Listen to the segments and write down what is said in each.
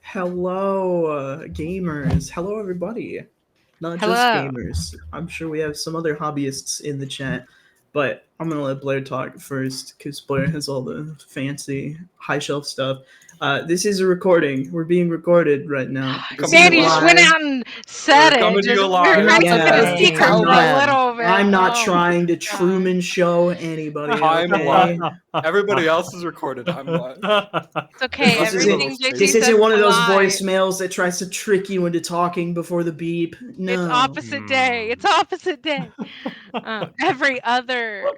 Hello, gamers. Hello, everybody. Not just Hello. gamers. I'm sure we have some other hobbyists in the chat, but I'm gonna let Blair talk first because Blair has all the fancy high shelf stuff. This is a recording. We're being recorded right now. This Coming to Man, isn't you you just went live. live. out and said We're it. coming to you We're live. trying to keep it a Yeah, secret I'm for not. a little bit. I'm not Oh, trying to God. Truman Show anybody. I'm Okay. live. Everybody else is recorded. I'm live. It's okay. This Nothing a little Everything isn't. JT This crazy. says isn't is one of a those lie. voicemails that tries to trick you into talking before the beep. It's No. opposite day. It's opposite day. Every other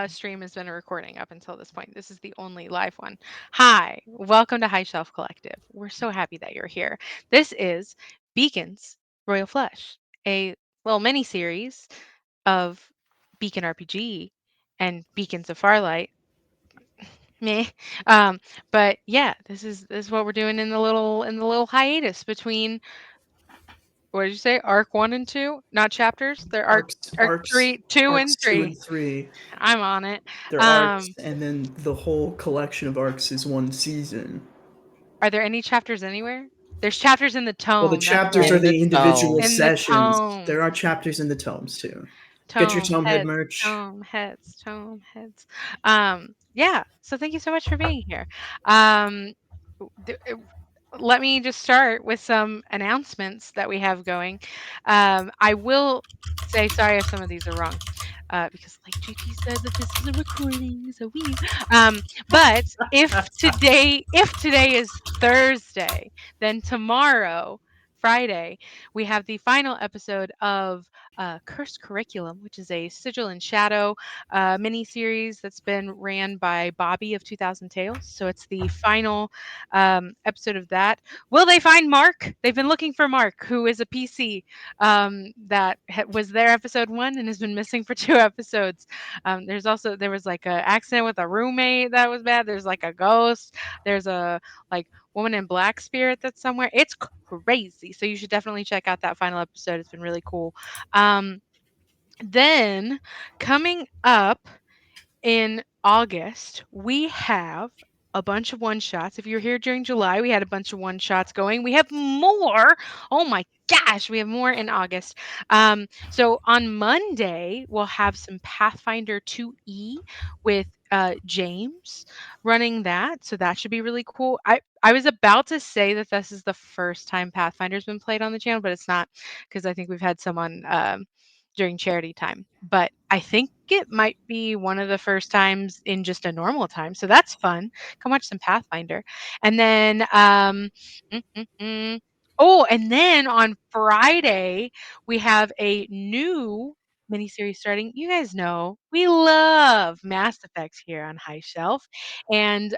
stream has been a recording up until this point. This is the only live one. Hi, welcome to High Shelf Collective. We're so happy that you're here. This is Beacon's Royal Flush, a little mini series of Beacon RPG and Beacons of Farlight. Meh. But yeah, this is what we're doing in the little hiatus between, what did you say? Arc 1 and 2? Not chapters. They're arc 3, 2 Arcs and two 3. and three. I'm on it. They're arcs, and then the whole collection of arcs is one season. Are there any chapters anywhere? There's chapters in the Well, the tome. That's chapters right. are In the the individual tome. In the sessions. There tome. are chapters in the tomes too. Get your tome head merch. Tome heads. Yeah. So thank you so much for being here. D- uh, Let me just start with some announcements that we have going. I will say sorry if some of these are wrong, because like GT said that this is a recording, so we. But if today is Thursday, then tomorrow, Friday, we have the final episode of Cursed Curriculum, which is a Sigil and Shadow mini series that's been ran by Bobby of 2000 Tales. So it's the final episode of that. Will they find Mark? They've been looking for Mark, who is a PC that was there episode 1 and has been missing for 2 episodes. There was like an accident with a roommate that was bad. There's like a ghost. There's a like woman in black spirit that's somewhere. It's crazy. So you should definitely check out that final episode. It's been really cool. Then coming up in August, we have a bunch of one shots. If you're here during July, we had a bunch of one shots going. We have more. Oh my gosh, we have more in August. So on Monday, we'll have some Pathfinder 2E with James running that. So that should be really cool. I was about to say that this is the first time Pathfinder's been played on the channel, but it's not, because I think we've had some on during charity time. But I think it might be one of the first times in just a normal time. So that's fun. Come watch some Pathfinder. And then mm, mm, mm. Oh, and then on Friday we have a new miniseries starting. You guys know we love Mass Effect here on High Shelf, and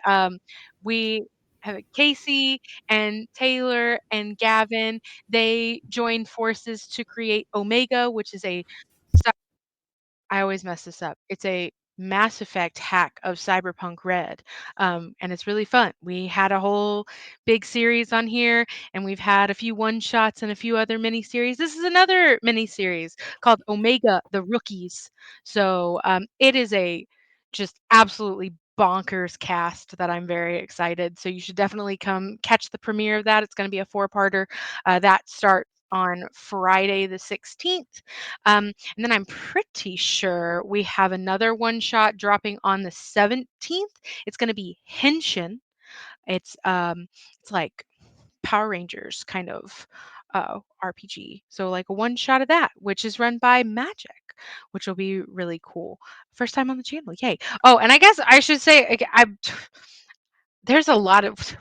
we have Casey and Taylor and Gavin. They joined forces to create Omega, which is a I always mess this up. It's a Mass Effect hack of Cyberpunk Red, and it's really fun. We had a whole big series on here, and we've had a few one shots and a few other mini series. This is another mini series called Omega: The Rookies. So it is a just absolutely bonkers cast that I'm very excited. So you should definitely come catch the premiere of that. It's going to be a 4-parter that starts on Friday the 16th. And then I'm pretty sure we have another one shot dropping on the 17th. It's going to be Henshin. It's like Power Rangers kind of RPG. So like a one shot of that, which is run by Magic, which will be really cool. First time on the channel, yay! Oh, and I guess I should say there's a lot of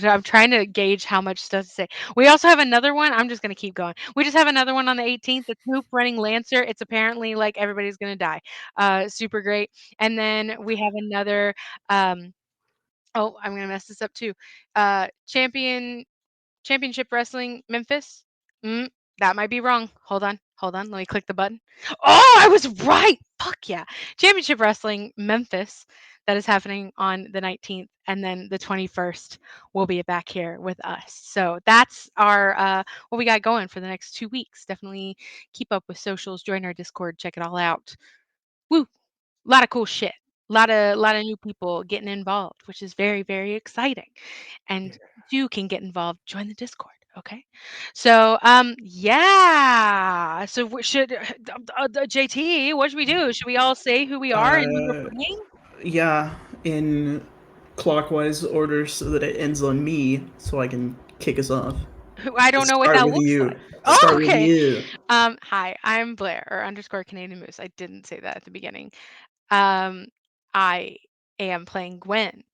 I'm trying to gauge how much stuff to say. We also have another one. I'm just gonna keep going. We just have another one on the 18th. It's Hoop running Lancer. It's apparently like everybody's gonna die. Super great. And then we have another. Oh, I'm gonna mess this up too. Championship Wrestling Memphis. Mm, that might be wrong. Hold on. Let me click the button. Oh, I was right. Fuck yeah. Championship Wrestling Memphis. That is happening on the 19th, and then the 21st we'll be back here with us. So that's our what we got going for the next 2 weeks. Definitely keep up with socials, join our Discord, check it all out. Woo! A lot of cool shit. lot of new people getting involved, which is very, very exciting. And you can get involved. Join the Discord. Okay. So yeah. So should JT, what should we do? Should we all say who we are and who we're playing? Yeah, in clockwise order so that it ends on me, so I can kick us off. I don't know what Start that with looks you. like. Start Oh, with okay. you. Hi, I'm Blair or underscore Canadian Moose. I didn't say that at the beginning. I am playing Gwen,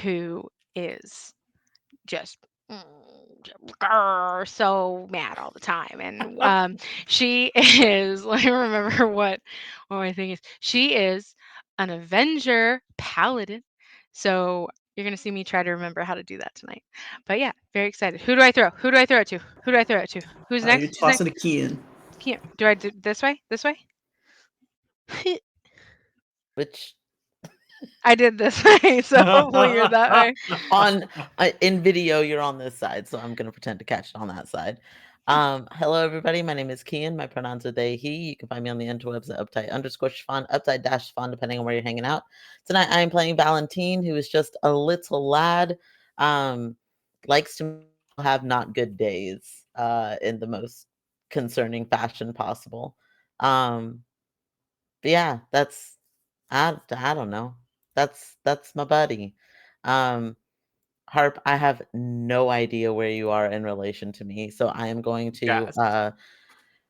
who is just so mad all the time, and she is. Let me remember what my thing is. She is an Avenger Paladin. So you're gonna see me try to remember how to do that tonight. But yeah, very excited. Who do I throw? Who do I throw it to? Who do I throw it to? Who's next? You're Who's next? tossing a key in. Do I do this way? This way? Which I did this way, so hopefully you're that way. in video you're on this side, so I'm gonna pretend to catch it on that side. Hello everybody, my name is Kian. My pronouns are they, he. You can find me on the interwebs at uptight_fun, uptight-fun, depending on where you're hanging out. Tonight I am playing Valentine, who is just a little lad. Likes to have not good days in the most concerning fashion possible. But yeah, that's I don't know. That's my buddy. Harp, I have no idea where you are in relation to me, so I am going to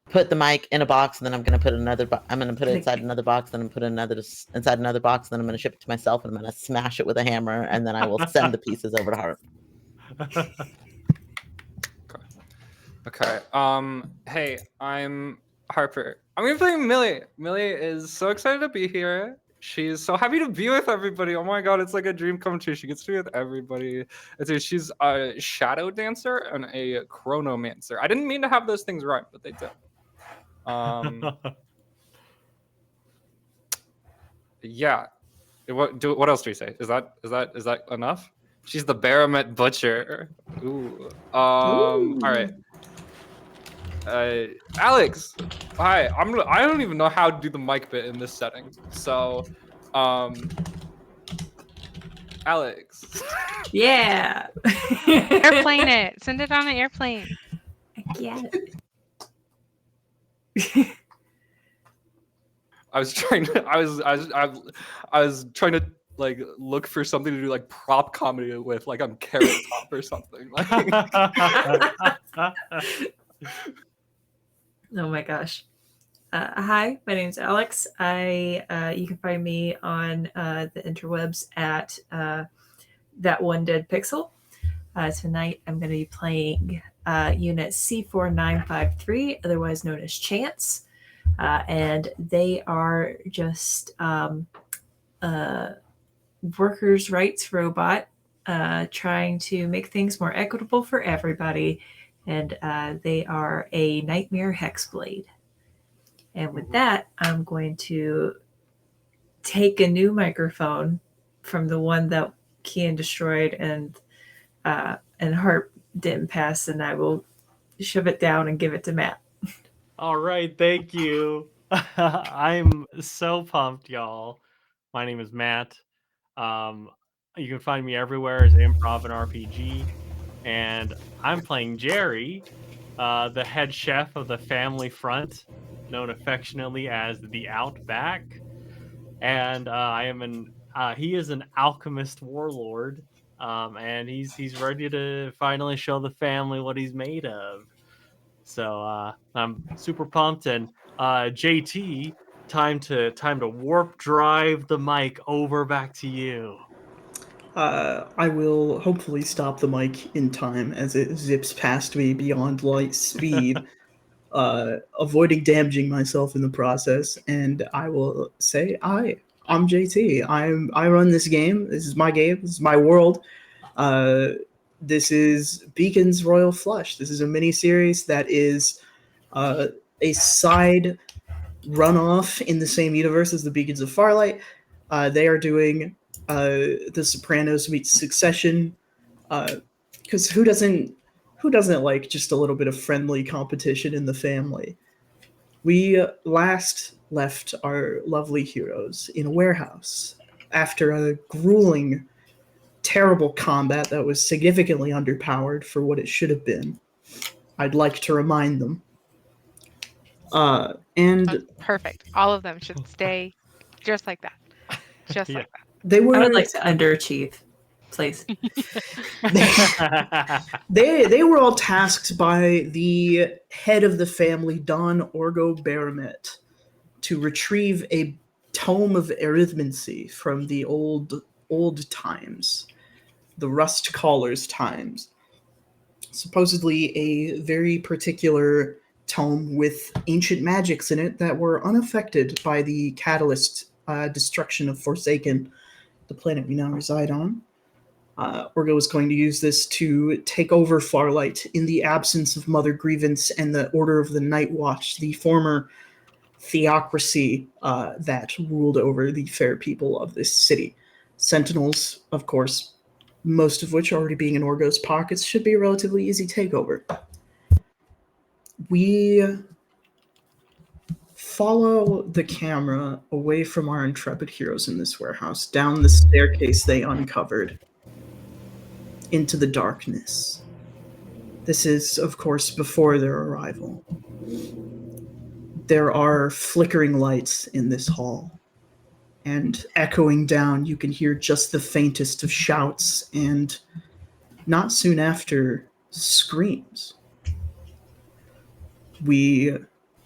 put the mic in a box, and then I'm going to put I'm going to put it inside another box, then I'm put inside another box, then I'm going to ship it to myself, and I'm going to smash it with a hammer, and then I will send the pieces over to Harp. Okay. Hey, I'm Harper. I'm gonna play Millie. Millie is so excited to be here. She's so happy to be with everybody. Oh my god, it's like a dream come true. She gets to be with everybody. She's a shadow dancer and a chronomancer. I didn't mean to have those things right, but they did. Yeah. What else do we say? Is that enough? She's the Baramet Butcher. Ooh. All right. Alex, hi. I don't even know how to do the mic bit in this setting. So, Alex. Yeah. Airplane it. Send it on an airplane. I get I was trying to like look for something to do like prop comedy with, like I'm Carrot Top or something. Oh my gosh. Hi, my name's Alex. You can find me on the interwebs at That One Dead Pixel. Tonight I'm going to be playing Unit C4953, otherwise known as Chance. And they are just workers' rights robot trying to make things more equitable for everybody. And they are a nightmare hexblade. And with that, I'm going to take a new microphone from the one that Kian destroyed and Harp didn't pass, and I will shove it down and give it to Matt. All right, thank you. I'm so pumped, y'all. My name is Matt. You can find me everywhere as BeaconRPG, and I'm playing Jerry, the head chef of the family front, known affectionately as the Outback. And he is an alchemist warlord, and he's ready to finally show the family what he's made of. So I'm super pumped, and JT, time to warp drive the mic over back to you. I will hopefully stop the mic in time as it zips past me beyond light speed, avoiding damaging myself in the process. And I will say, "Hi, I'm JT. I run this game. This is my game. This is my world. This is Beacon's Royal Flush. This is a mini series that is a side runoff in the same universe as the Beacons of Farlight. They are doing The Sopranos meets Succession, because who doesn't like just a little bit of friendly competition in the family? We last left our lovely heroes in a warehouse after a grueling, terrible combat that was significantly underpowered for what it should have been. I'd like to remind them. And Perfect. All of them should stay just like that. Just Yeah. like that. they were I would like to underachieve, please. they were all tasked by the head of the family, Don Orgo Baramet, to retrieve a tome of arithmancy from the old times, the Rust Caller's times. Supposedly a very particular tome with ancient magics in it that were unaffected by the catalyst destruction of Forsaken, the planet we now reside on. Orgo was going to use this to take over Farlight in the absence of Mother Grievance and the Order of the Night Watch, the former theocracy that ruled over the fair people of this city. Sentinels, of course, most of which already being in Orgo's pockets, should be a relatively easy takeover. We follow the camera away from our intrepid heroes in this warehouse, down the staircase they uncovered, into the darkness. This is, of course, before their arrival. There are flickering lights in this hall, and echoing down, you can hear just the faintest of shouts, and not soon after, screams. We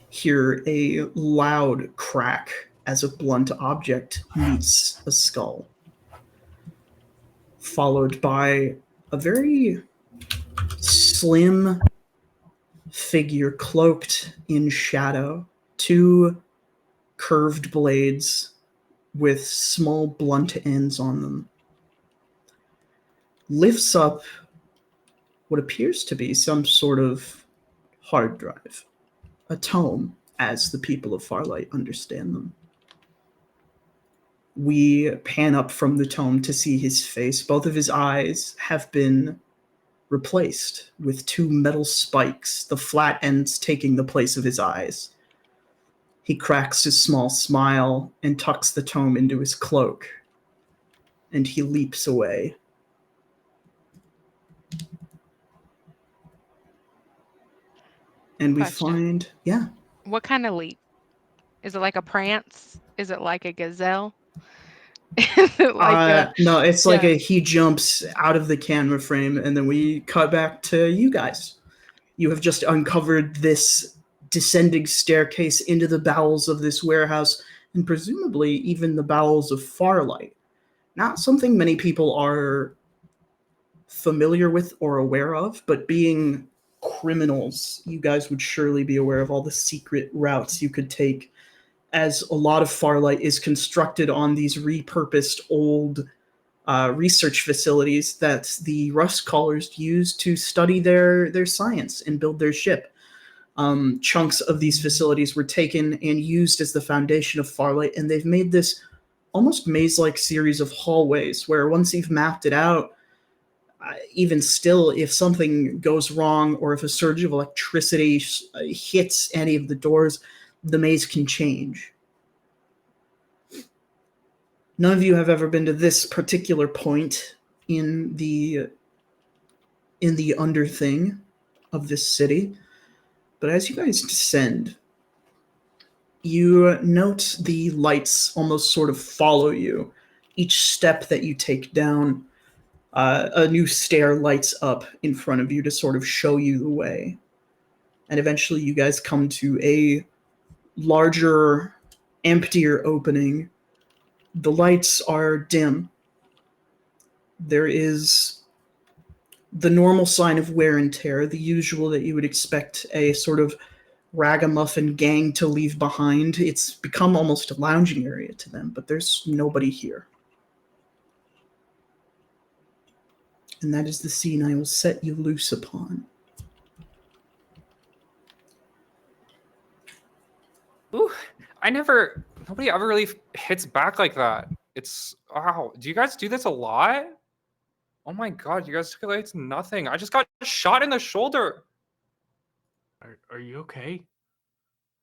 hear a loud crack as a blunt object meets a skull, followed by a very slim figure cloaked in shadow, two curved blades with small blunt ends on them, lifts up what appears to be some sort of hard drive, a tome, as the people of Farlight understand them. We pan up from the tome to see his face. Both of his eyes have been replaced with two metal spikes, the flat ends taking the place of his eyes. He cracks his small smile and tucks the tome into his cloak, and he leaps away. And we Question. find, yeah. What kind of leap? Is it like a prance? Is it like a gazelle? Is it like No, it's like yeah. he jumps out of the camera frame, and then we cut back to you guys. You have just uncovered this descending staircase into the bowels of this warehouse, and presumably even the bowels of Farlight. Not something many people are familiar with or aware of, but being criminals, you guys would surely be aware of all the secret routes you could take, as a lot of Farlight is constructed on these repurposed old research facilities that the Rust Callers use to study their science and build their ship. Chunks of these facilities were taken and used as the foundation of Farlight, and they've made this almost maze-like series of hallways where once you've mapped it out, even still, if something goes wrong or if a surge of electricity hits any of the doors, the maze can change. None of you have ever been to this particular point in the underthing of this city, but as you guys descend, you note the lights almost sort of follow you. Each step that you take down, a new stair lights up in front of you to sort of show you the way. And eventually you guys come to a larger, emptier opening. The lights are dim. There is the normal sign of wear and tear, the usual that you would expect a sort of ragamuffin gang to leave behind. It's become almost a lounging area to them, but there's nobody here. And that is the scene I will set you loose upon. Ooh, nobody ever really hits back like that. It's, wow. Do you guys do this a lot? Oh my god, you guys took it like it's nothing. I just got shot in the shoulder. Are you okay?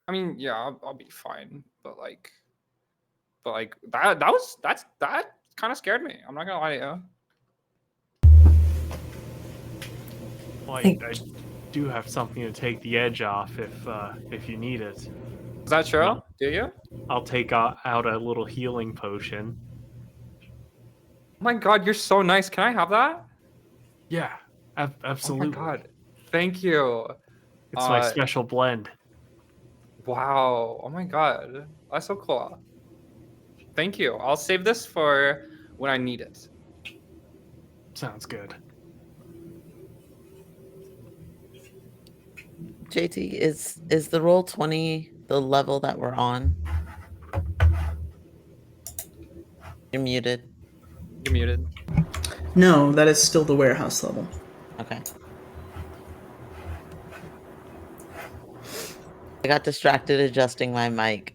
I mean, yeah, I'll be fine, but like, but like that kind of scared me. I'm not gonna lie to you. Well, I Think- do have something to take the edge off if you need it. Is that true? No. Do you? I'll take out a little healing potion. Oh my god, you're so nice. Can I have that? Yeah, absolutely. Oh my god, thank you. It's my special blend. Wow. Oh my god, that's so cool. Thank you. I'll save this for when I need it. Sounds good. JT, is the roll 20 the level that we're on? You're muted. You're muted. No, that is still the warehouse level. Okay. I got distracted adjusting my mic.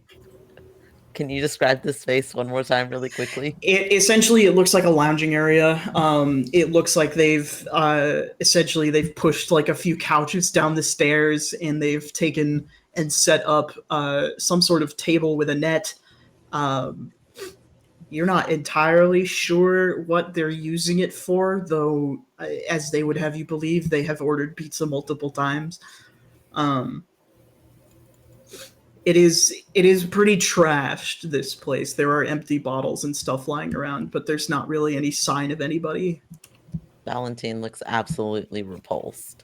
Can you describe this space one more time really quickly? Essentially, it looks like a lounging area. It looks like they've they've pushed like a few couches down the stairs, and they've taken and set up some sort of table with a net. You're not entirely sure what they're using it for, though, as they would have you believe, they have ordered pizza multiple times. It is pretty trashed, this place. There are empty bottles and stuff lying around, but there's not really any sign of anybody. Valentine looks absolutely repulsed.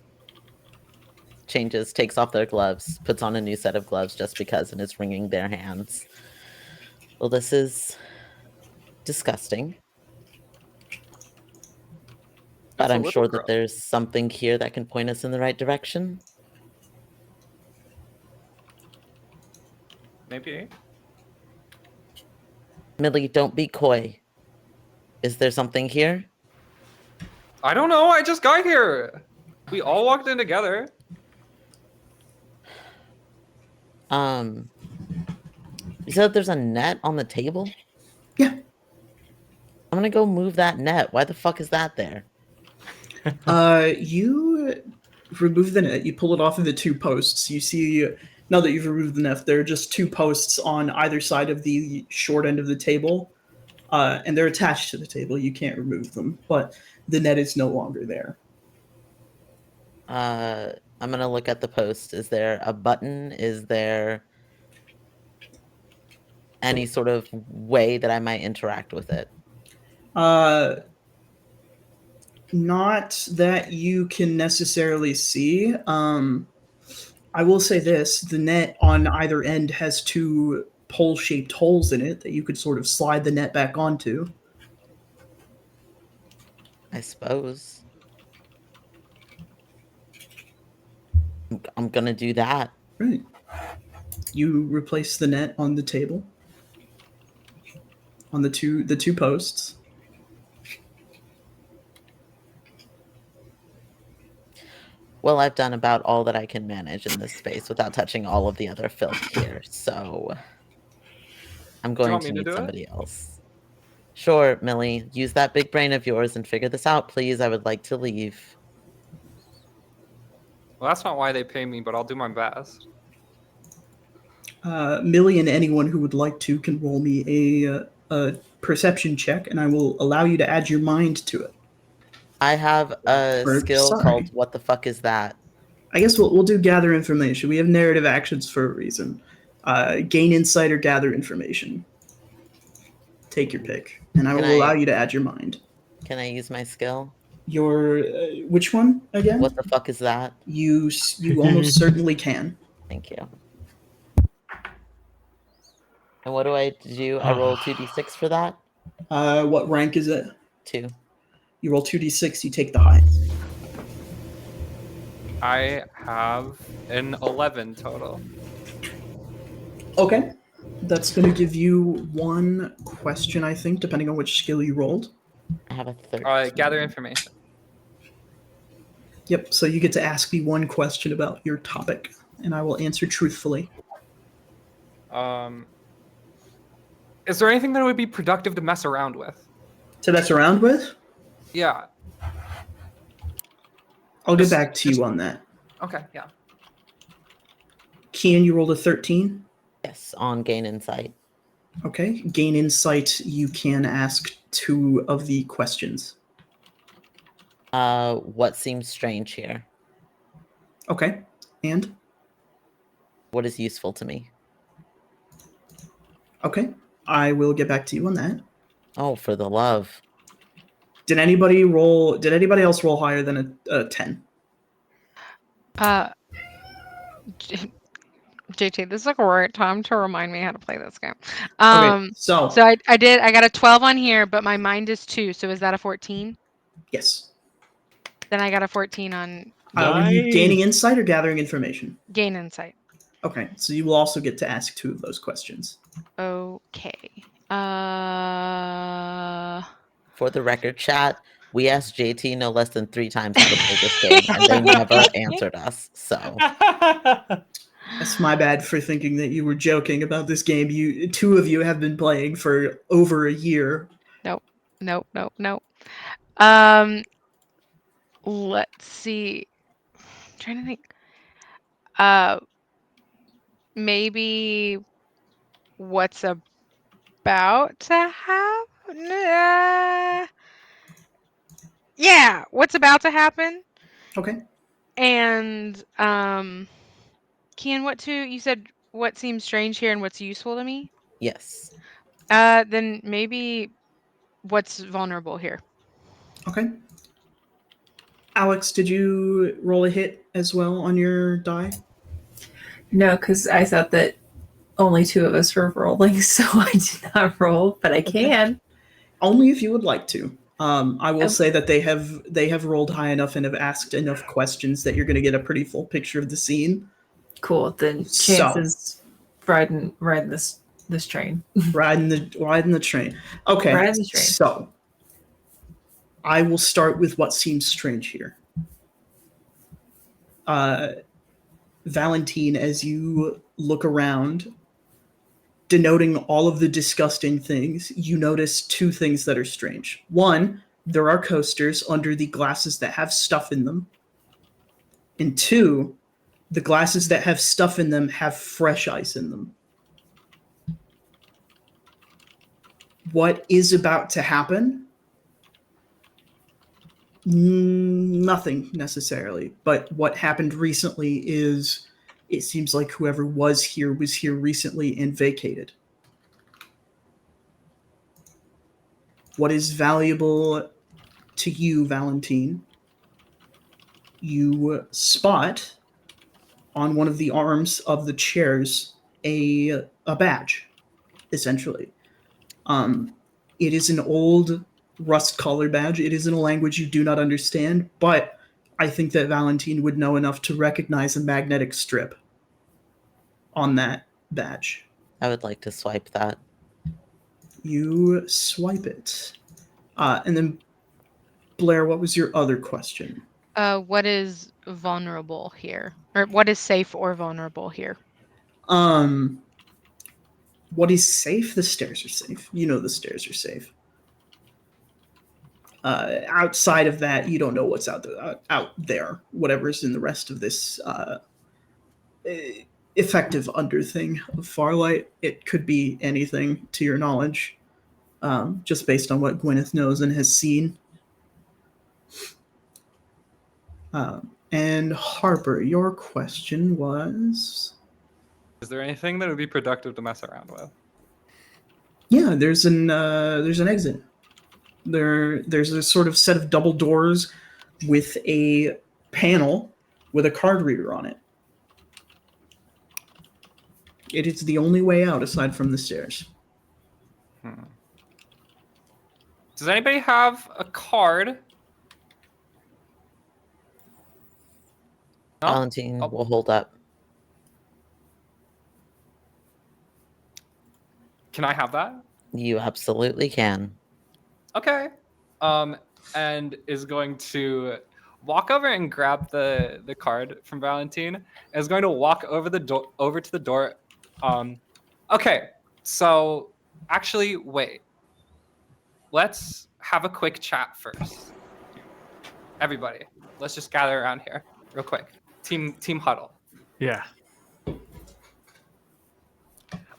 Changes, takes off their gloves, puts on a new set of gloves just because, and is wringing their hands. Well, this is disgusting. But It's a I'm little sure that gross. there's something here that can point us in the right direction. Maybe. Millie, don't be coy. Is there something here? I don't know. I just got here. We all walked in together. You said there's a net on the table? Yeah. I'm gonna go move that net. Why the fuck is that there? You remove the net. You pull it off of the two posts. You see, now that you've removed the net, there are just two posts on either side of the short end of the table, and they're attached to the table. You can't remove them, but the net is no longer there. I'm gonna look at the post. Is there a button? Is there any sort of way that I might interact with it? Not that you can necessarily see. I will say this: the net on either end has two pole-shaped holes in it that you could sort of slide the net back onto. I suppose. I'm gonna do that. Right. You replace the net on the table, on the two posts. Well, I've done about all that I can manage in this space without touching all of the other filth here, so I'm going want to me to need do it? somebody else. Sure, Millie, use that big brain of yours and figure this out, please. I would like to leave. Well, that's not why they pay me, but I'll do my best. Millie and anyone who would like to can roll me a perception check, and I will allow you to add your mind to it. I have a skill sorry. called What the Fuck Is That? I guess we'll do gather information. We have narrative actions for a reason. Gain insight or gather information. Take your pick, and I will Can I- allow you to add your mind. Can I use my skill? Your which one again? What the fuck is that? You almost certainly can. Thank you. And what do I do? I roll 2d6 for that? What rank is it? 2. You roll 2d6. You take the highest. I have an 11 total. Okay. That's going to give you one question, I think, depending on which skill you rolled. I have a 13. Gather information. Yep, so you get to ask me one question about your topic, and I will answer truthfully. Is there anything that would be productive to mess around with? To mess around with? Yeah. I'll get Just- back to you on that. Okay, yeah. Kian, you rolled a 13. Yes, on gain insight. Okay. Gain insight. You can ask 2 of the questions. What seems strange here? Okay. And? What is useful to me? Okay. I will get back to you on that. Oh, for the love. Did anybody else roll higher than a 10? Uh, JT, this is a great time to remind me how to play this game. Okay. So So I did. I got a 12 on here, but my mind is 2. So is that a 14? yes. Then I got a 14 on Were you Nice. gaining insight or gathering information? gain insight. Okay. So you will also get to ask 2 of those questions. Okay. For the record, chat, we asked JT no less than 3 times how to play this game, and they never answered us. So That's my bad for thinking that you were joking about this game. 2 of you have been playing for over a year. Nope. Let's see. I'm trying to think. Maybe what's about to happen? Yeah, what's about to happen? Okay. And Kian, you said what seems strange here and what's useful to me? yes. Then maybe what's vulnerable here. Okay. Alex, did you roll a hit as well on your die? No, because I thought that only 2 of us were rolling, so I did not roll, but I can. Only if you would like to. I will Oh. say that they have rolled high enough and have asked enough questions that you're going to get a pretty full picture of the scene. Cool. Then So- chances riding this train. Riding the train. Okay. Riding the train. So I will start with what seems strange here. Valentine, as you look around, denoting all of the disgusting things, you notice 2 things that are strange. 1, there are coasters under the glasses that have stuff in them. And 2, the glasses that have stuff in them have fresh ice in them. What is about to happen? Nothing necessarily, but what happened recently is it seems like whoever was here recently and vacated. What is valuable to you, Valentine? You spot on one of the arms of the chairs a badge, essentially. It is an old rust color badge. It is in a language you do not understand, but I think that Valentine would know enough to recognize a magnetic strip on that badge. I would like to swipe that. You swipe it. And then, Blair, what was your other question? What is vulnerable here? Or what is safe or vulnerable here? What is safe? The stairs are safe. You know the stairs are safe. Outside of that, you don't know what's out there. Whatever's in the rest of this effective under thing of Farlight, it could be anything to your knowledge, just based on what Gwyneth knows and has seen. And Harper, your question was... Is there anything that would be productive to mess around with? Yeah, there's an exit. There's a sort of set of double doors with a panel with a card reader on it. It is the only way out aside from the stairs. Does anybody have a card? No? Valentine Oh. will hold up. Can I have that? You absolutely can. Okay. And is going to walk over and grab the card from Valentine. And is going to walk over to the door. Okay. So actually, wait. Let's have a quick chat first. Everybody, let's just gather around here real quick. Team huddle. Yeah.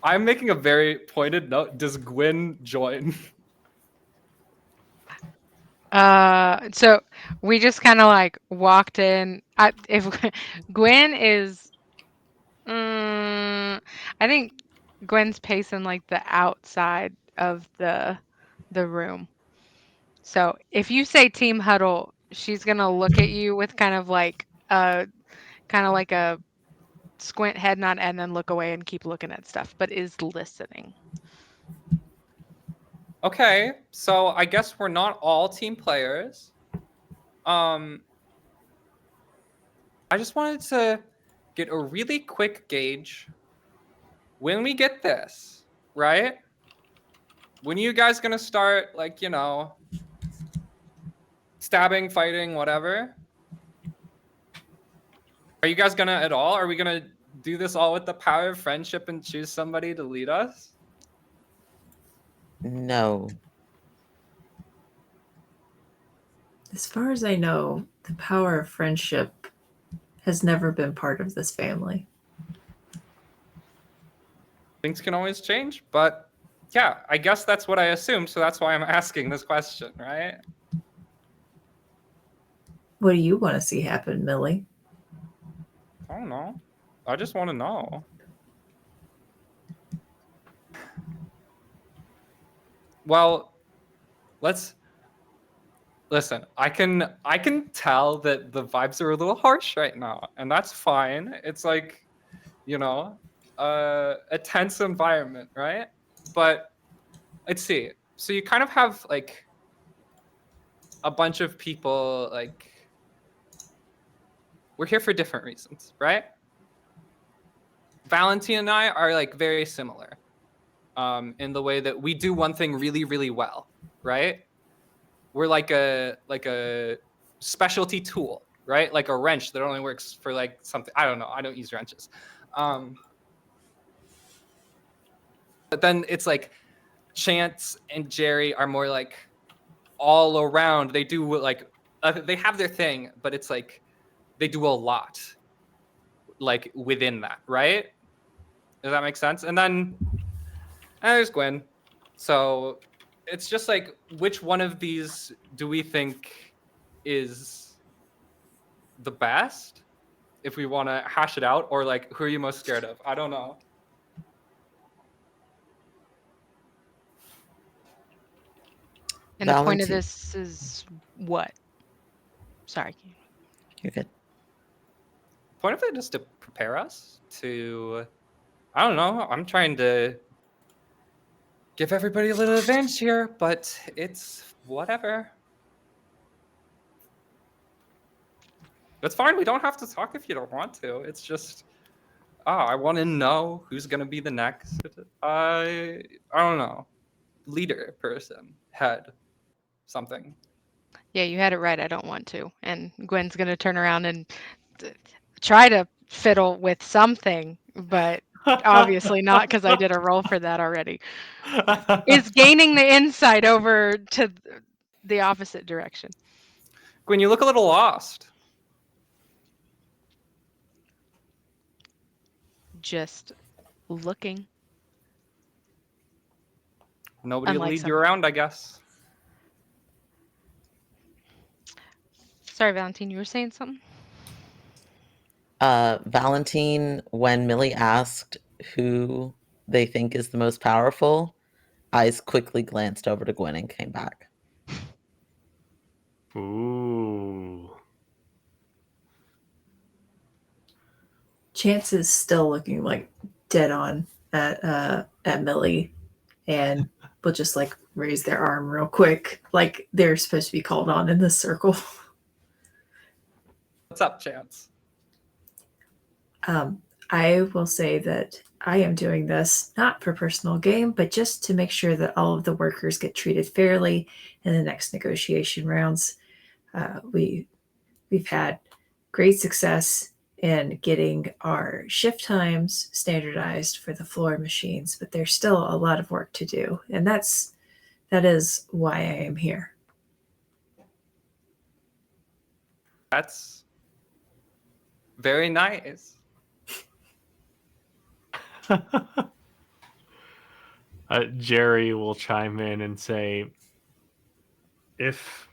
I'm making a very pointed note. Does Gwyn join? So we just kind of like walked in. If Gwen is, I think Gwen's pacing like the outside of the room. So if you say team huddle, she's gonna look at you with kind of like a squint head nod and then look away and keep looking at stuff, but is listening. Okay, so I guess we're not all team players. I just wanted to get a really quick gauge. When we get this, right? When are you guys gonna start, like, stabbing, fighting, whatever? Are you guys gonna at all? Are we gonna do this all with the power of friendship and choose somebody to lead us? No. As far as I know, the power of friendship has never been part of this family. Things can always change, but yeah, I guess that's what I assumed, so that's why I'm asking this question, right? What do you want to see happen, Millie? I don't know. I just want to know. Well, let's listen. I can tell that the vibes are a little harsh right now, and that's fine. It's like, a tense environment, right? But let's see. So you kind of have like a bunch of people, like, we're here for different reasons, right? Valentine and I are like very similar in the way that we do one thing really, really well, right? We're like a specialty tool, right? Like a wrench that only works for like something. I don't know. I don't use wrenches. But then it's like Chance and Jerry are more like all around. They do like they have their thing, but it's like they do a lot like within that, right? Does that make sense? And then there's Gwen. So it's just like, which one of these do we think is the best? If we want to hash it out, or like, who are you most scared of? I don't know. And the point of Valentine- this is what? Sorry. You're good. Point of it is to prepare us to, I don't know. I'm trying to give everybody a little advantage here, but it's whatever. It's fine. We don't have to talk if you don't want to. It's just, I want to know who's gonna be the next. I don't know, leader, person, head, something. Yeah, you had it right. I don't want to. And Gwen's gonna turn around and try to fiddle with something, but obviously not because I did a roll for that already. Is gaining the insight over to the opposite direction. Gwen, you look a little lost. Just looking. Nobody will Unlike lead some you around, I guess. Sorry, Valentine, you were saying something? Valentine, when Millie asked who they think is the most powerful, eyes quickly glanced over to Gwen and came back. Ooh. Chance is still looking like dead on at Millie, and will just like raise their arm real quick, like they're supposed to be called on in this circle. What's up, Chance? I will say that I am doing this not for personal gain, but just to make sure that all of the workers get treated fairly in the next negotiation rounds. We've had great success in getting our shift times standardized for the floor machines, but there's still a lot of work to do, and that is why I am here. That's very nice. Jerry will chime in and say, if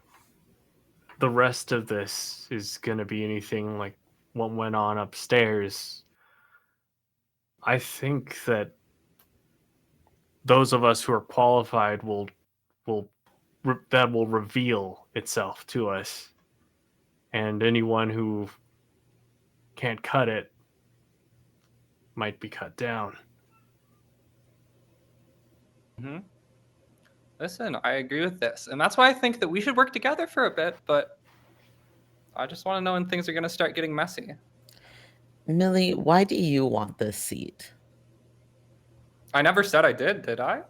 the rest of this is going to be anything like what went on upstairs, I think that those of us who are qualified will that will reveal itself to us, and anyone who can't cut it might be cut down. Hmm. Listen, I agree with this, and that's why I think that we should work together for a bit. But I just want to know when things are going to start getting messy. Millie, why do you want this seat? I never said I did I?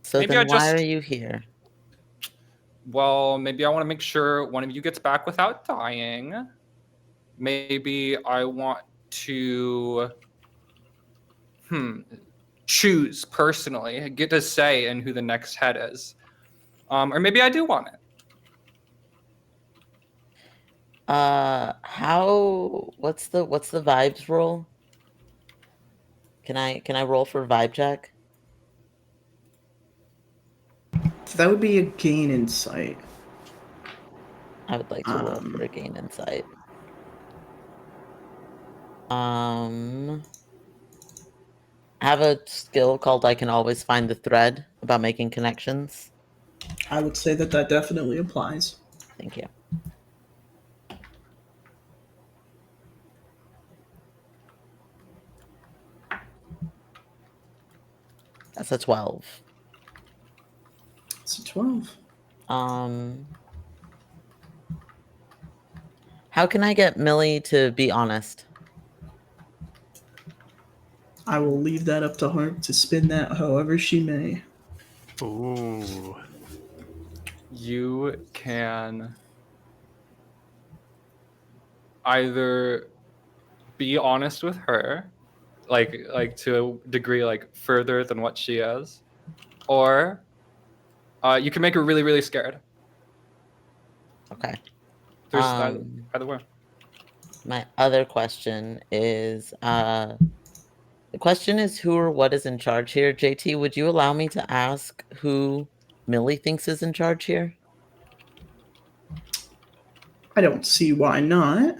So Maybe then I why just- are you here? Well, maybe I want to make sure one of you gets back without dying. Maybe I want to choose personally, get a say in who the next head is. Or maybe I do want it. What's the vibes roll? Can I roll for vibe check? That would be a gain insight. I would like to roll for a gain insight. I have a skill called I can always find the thread about making connections. I would say that definitely applies. Thank you. That's a 12. It's a 12. How can I get Millie to be honest? I will leave that up to her to spin that however she may. Ooh. You can either be honest with her, like to a degree like further than what she is, or you can make her really, really scared. Okay. There's either way. My other question is, the question is who or what is in charge here? JT, would you allow me to ask who Millie thinks is in charge here? I don't see why not.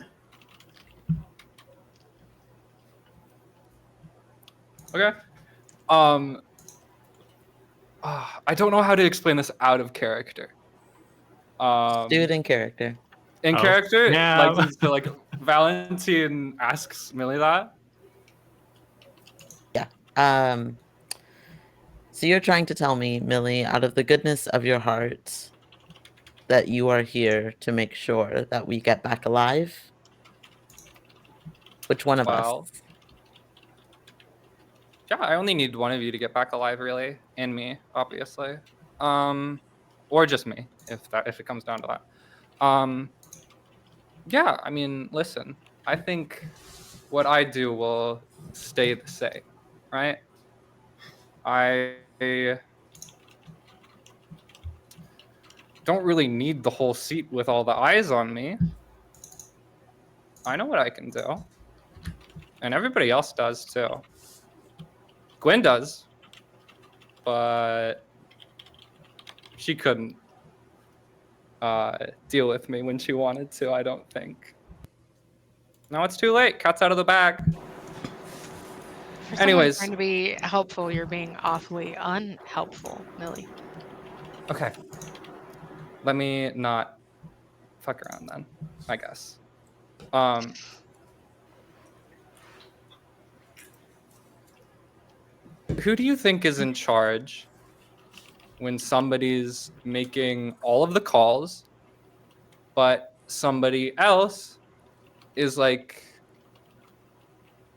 Okay. I don't know how to explain this out of character. Do it in character. In Oh, character, yeah. like Valentine asks Millie that. Yeah. So you're trying to tell me, Millie, out of the goodness of your heart, that you are here to make sure that we get back alive? Which one of Well, us? yeah, I only need one of you to get back alive, really, and me, obviously, or just me, if it comes down to that. Yeah, I mean, listen, I think what I do will stay the same, right? I don't really need the whole seat with all the eyes on me. I know what I can do. And everybody else does too. Gwen does, but she couldn't deal with me when she wanted to, I don't think. Now it's too late. Cat's out of the bag. For someone Anyways. trying to be helpful, you're being awfully unhelpful, Millie. Okay. Let me not fuck around then, I guess. Who do you think is in charge when somebody's making all of the calls, but somebody else is like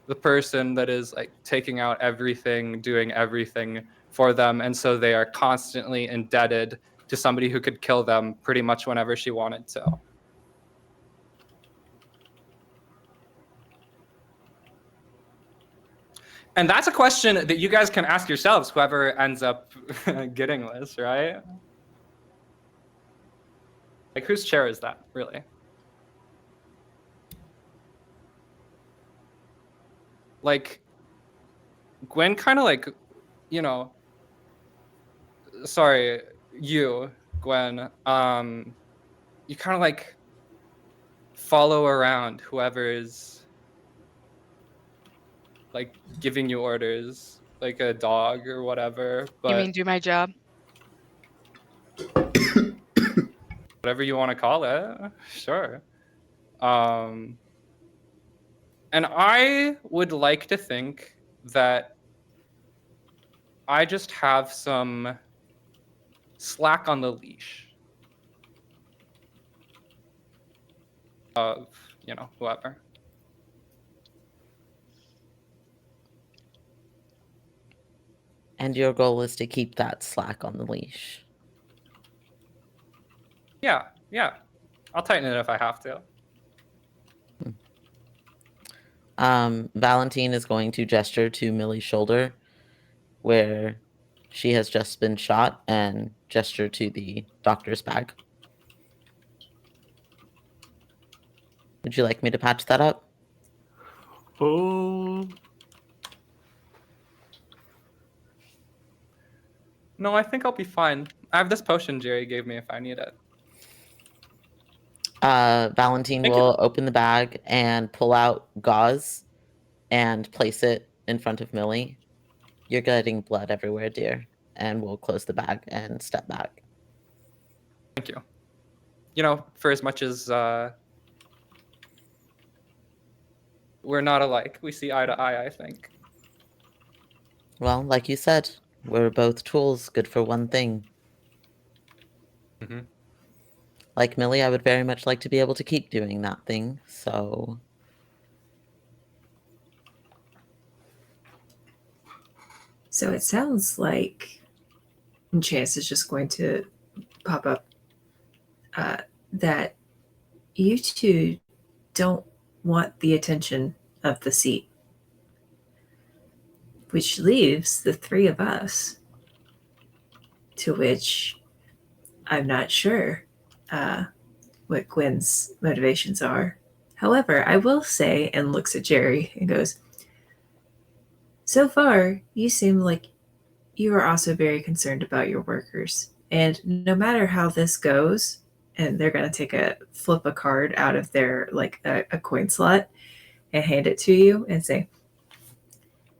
the person that is like taking out everything, doing everything for them, and so they are constantly indebted to somebody who could kill them pretty much whenever she wanted to? And that's a question that you guys can ask yourselves, whoever ends up getting this, right? Like, whose chair is that, really? Like, Gwen kind of like, you know, sorry, you, Gwen. You kind of like follow around whoever is like giving you orders, like a dog or whatever. You mean But do my job? whatever you want to call it, sure. And I would like to think that I just have some slack on the leash of, whoever. And your goal is to keep that slack on the leash. Yeah. I'll tighten it if I have to. Valentine is going to gesture to Millie's shoulder where she has just been shot and gesture to the doctor's bag. Would you like me to patch that up? Oh, No, I think I'll be fine. I have this potion Jerry gave me if I need it. Valentine Thank will open the bag and pull out gauze and place it in front of Millie. You're getting blood everywhere, dear. And we'll close the bag and step back. Thank you. For as much as we're not alike, we see eye to eye, I think. Well, like you said, we're both tools good for one thing. Mm-hmm. Like Millie, I would very much like to be able to keep doing that thing, so... So it sounds like, and Chance is just going to pop up, that you two don't want the attention of the seat, which leaves the three of us, to which I'm not sure what Gwen's motivations are. However, I will say, and looks at Jerry and goes, so far, you seem like you are also very concerned about your workers. And no matter how this goes, and they're going to flip a card out of their, like a coin slot and hand it to you and say,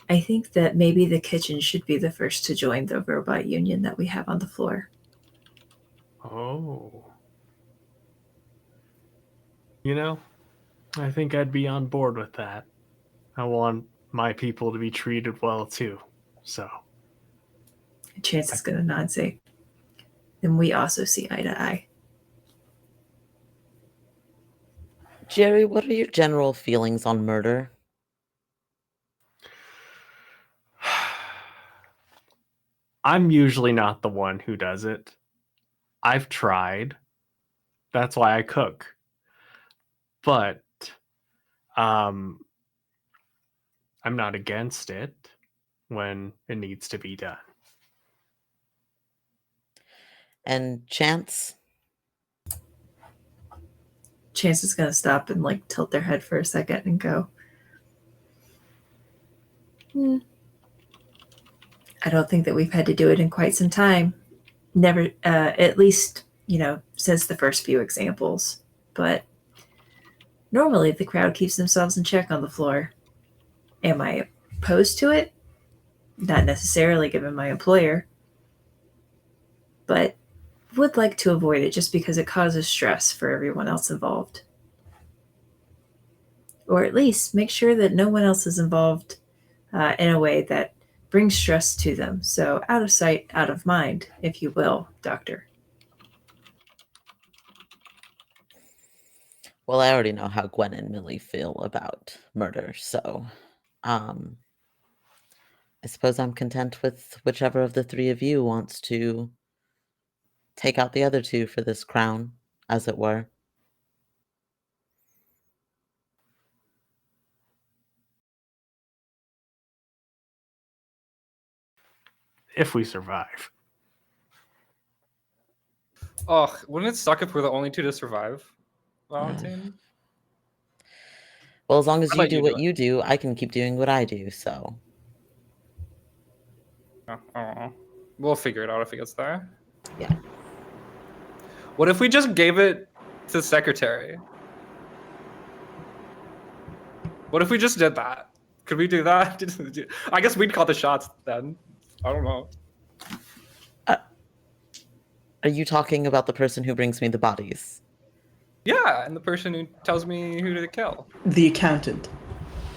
I think that maybe the kitchen should be the first to join the robot union that we have on the floor. oh. I think I'd be on board with that. I want my people to be treated well too. So. Chance is going to nod and say, then we also see eye to eye. Jerry, what are your general feelings on murder? I'm usually not the one who does it. I've tried. That's why I cook. But I'm not against it when it needs to be done. And Chance? Chance is going to stop and like tilt their head for a second and go, I don't think that we've had to do it in quite some time. Never, at least, since the first few examples. But normally the crowd keeps themselves in check on the floor. Am I opposed to it? Not necessarily, given my employer. But would like to avoid it just because it causes stress for everyone else involved. Or at least make sure that no one else is involved in a way that brings stress to them. So out of sight, out of mind, if you will, Doctor. Well, I already know how Gwen and Millie feel about murder, so I suppose I'm content with whichever of the three of you wants to take out the other two for this crown, as it were. If we survive. Oh, wouldn't it suck if we're the only two to survive, Valentine? Well, as long as I'd you let do you what do it. you do, I can keep doing what I do, so... Oh. We'll figure it out if it gets there. Yeah. What if we just gave it to the secretary? What if we just did that? Could we do that? I guess we'd call the shots then. I don't know. Are you talking about the person who brings me the bodies? Yeah, and the person who tells me who to kill. The accountant.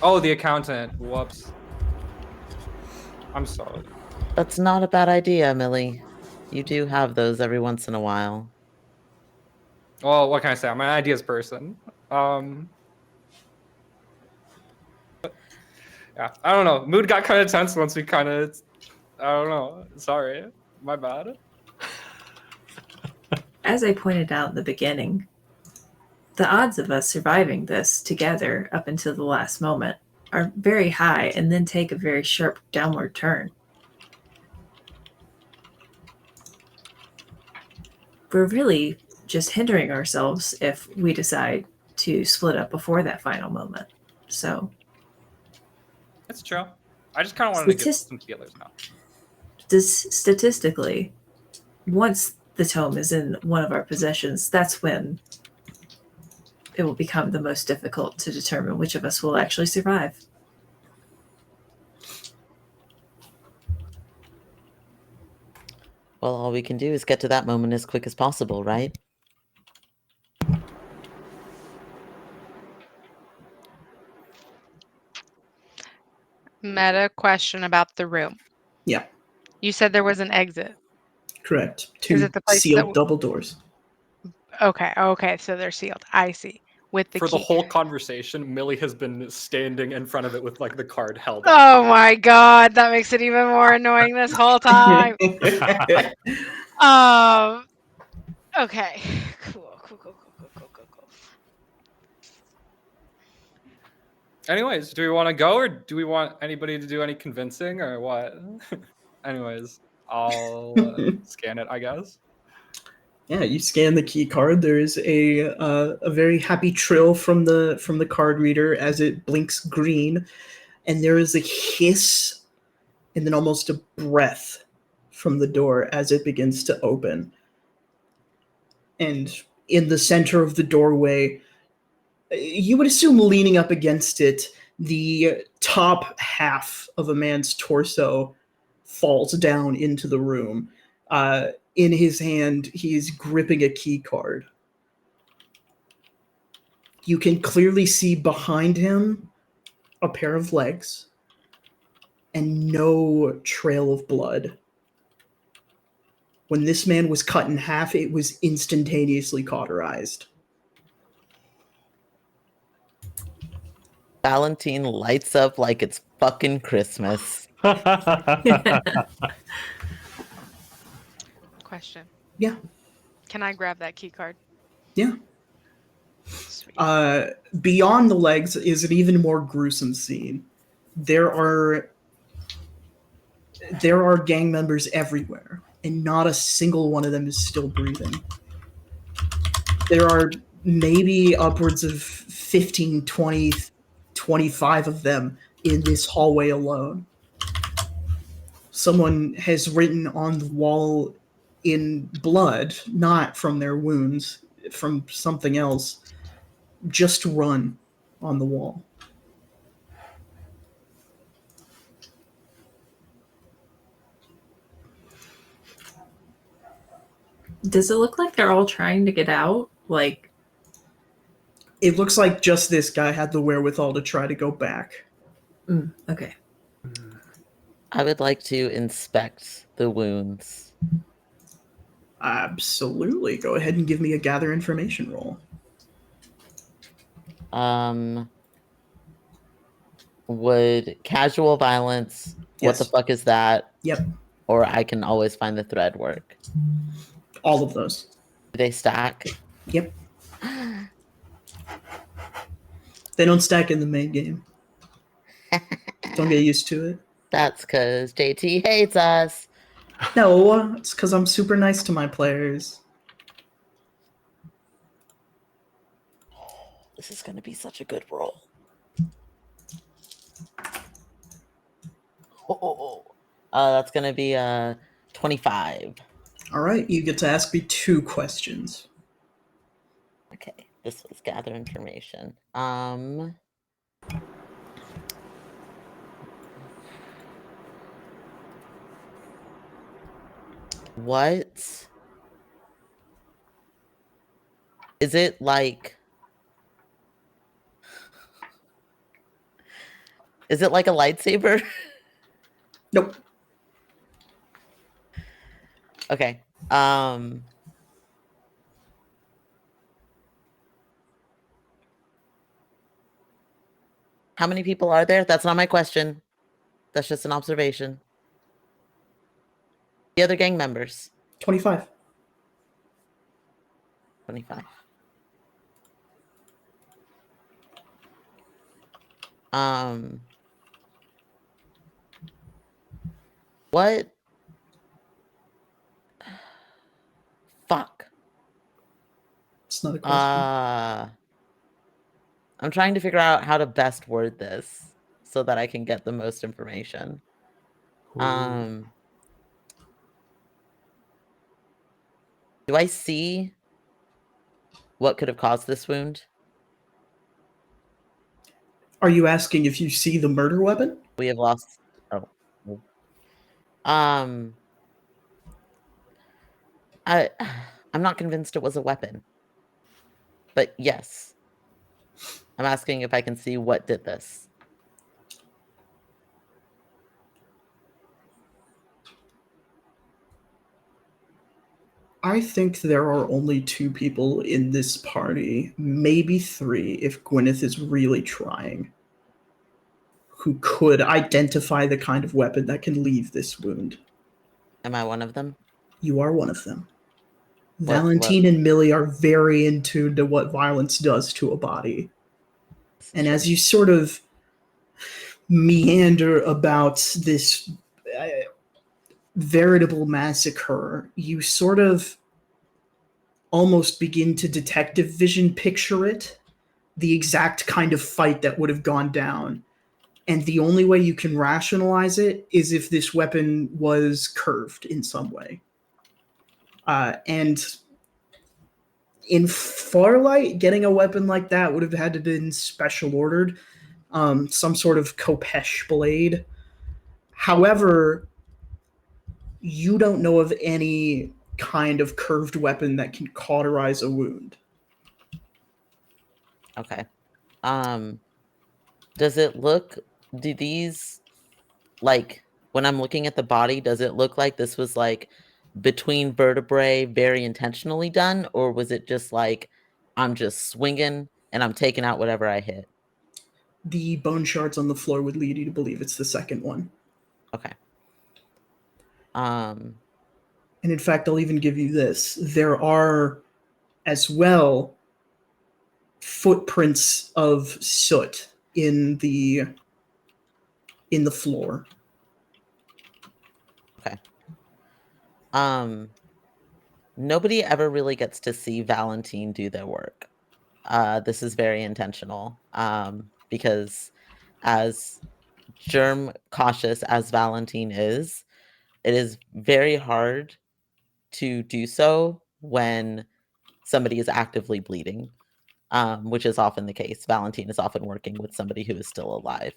Oh, the accountant. Whoops. I'm sorry. That's not a bad idea, Millie. You do have those every once in a while. Well, what can I say? I'm an ideas person. Yeah, I don't know. Mood got kind of tense once we kind of. I don't know. Sorry, my bad. As I pointed out in the beginning, the odds of us surviving this together up until the last moment are very high and then take a very sharp downward turn. We're really just hindering ourselves if we decide to split up before that final moment. So, It's true. I just kind of wanted to get some feelers now. statistically, once the tome is in one of our possessions, that's when it will become the most difficult to determine which of us will actually survive. Well, all we can do is get to that moment as quick as possible, right? Meta question about the room. Yeah, You said there was an exit. correct. Is 2 it the place sealed that double doors. Okay, so they're sealed. I see. With the For key. the whole conversation, Millie has been standing in front of it with like the card held up. Oh my god, that makes it even more annoying this whole time. Okay. Cool. Anyways, do we want to go or do we want anybody to do any convincing or what? Anyways, I'll scan it, I guess. Yeah, you scan the key card. There is a very happy trill from the card reader as it blinks green, and there is a hiss and then almost a breath from the door as it begins to open. And in the center of the doorway, you would assume leaning up against it, the top half of a man's torso falls down into the room. In his hand, he is gripping a key card. You can clearly see behind him a pair of legs and no trail of blood. When this man was cut in half, it was instantaneously cauterized. Valentine lights up like it's fucking Christmas. Question. Yeah. Can I grab that key card? Yeah. Sweet. Beyond the legs is an even more gruesome scene. There are gang members everywhere, and not a single one of them is still breathing. There are maybe upwards of 15, 20, 25 of them in this hallway alone. Someone has written on the wall in blood, not from their wounds, from something else, "Just run," on the wall. Does it look like they're all trying to get out? Like, It looks like just this guy had the wherewithal to try to go back. okay. I would like to inspect the wounds. Absolutely. Go ahead and give me a gather information roll. Would casual violence, what the Yes. fuck is that? Yep. Or I can always find the thread work. All of those. Do they stack? Yep. They don't stack in the main game. Don't get used to it. That's because JT hates us. No, it's because I'm super nice to my players. This is going to be such a good roll. That's going to be 12 25. All right, you get to ask me 2 questions. Okay, this was gather information. What is it like? Is it like a lightsaber? Nope. Okay. How many people are there? That's not my question. That's just an observation. The other gang members. 25. 25. What? Fuck. It's not a question. I'm trying to figure out how to best word this so that I can get the most information. Ooh. Do I see what could have caused this wound? Are you asking if you see the murder weapon? We have lost. Oh. I'm not convinced it was a weapon. But yes. I'm asking if I can see what did this. I think there are only 2 people in this party, maybe 3 if Gwyneth is really trying, who could identify the kind of weapon that can leave this wound. Am I one of them? You are one of them. What- Valentine and Millie are very in tune to what violence does to a body. And as you sort of meander about this veritable massacre, you sort of almost begin to detective vision picture it, the exact kind of fight that would have gone down. And the only way you can rationalize it is if this weapon was curved in some way. And in Farlight, getting a weapon like that would have had to have been special ordered, some sort of Kopesh blade. However, you don't know of any kind of curved weapon that can cauterize a wound. Okay. Does it look, do these, like, when I'm looking at the body, does it look like this was like between vertebrae very intentionally done? Or was it just like, I'm just swinging and I'm taking out whatever I hit? The bone shards on the floor would lead you to believe it's the second one. Okay. And in fact, I'll even give you this. There are, as well, footprints of soot in the floor. Okay. Nobody ever really gets to see Valentine do their work. This is very intentional. Because as germ cautious as Valentine is, it is very hard to do so when somebody is actively bleeding, which is often the case. Valentine is often working with somebody who is still alive.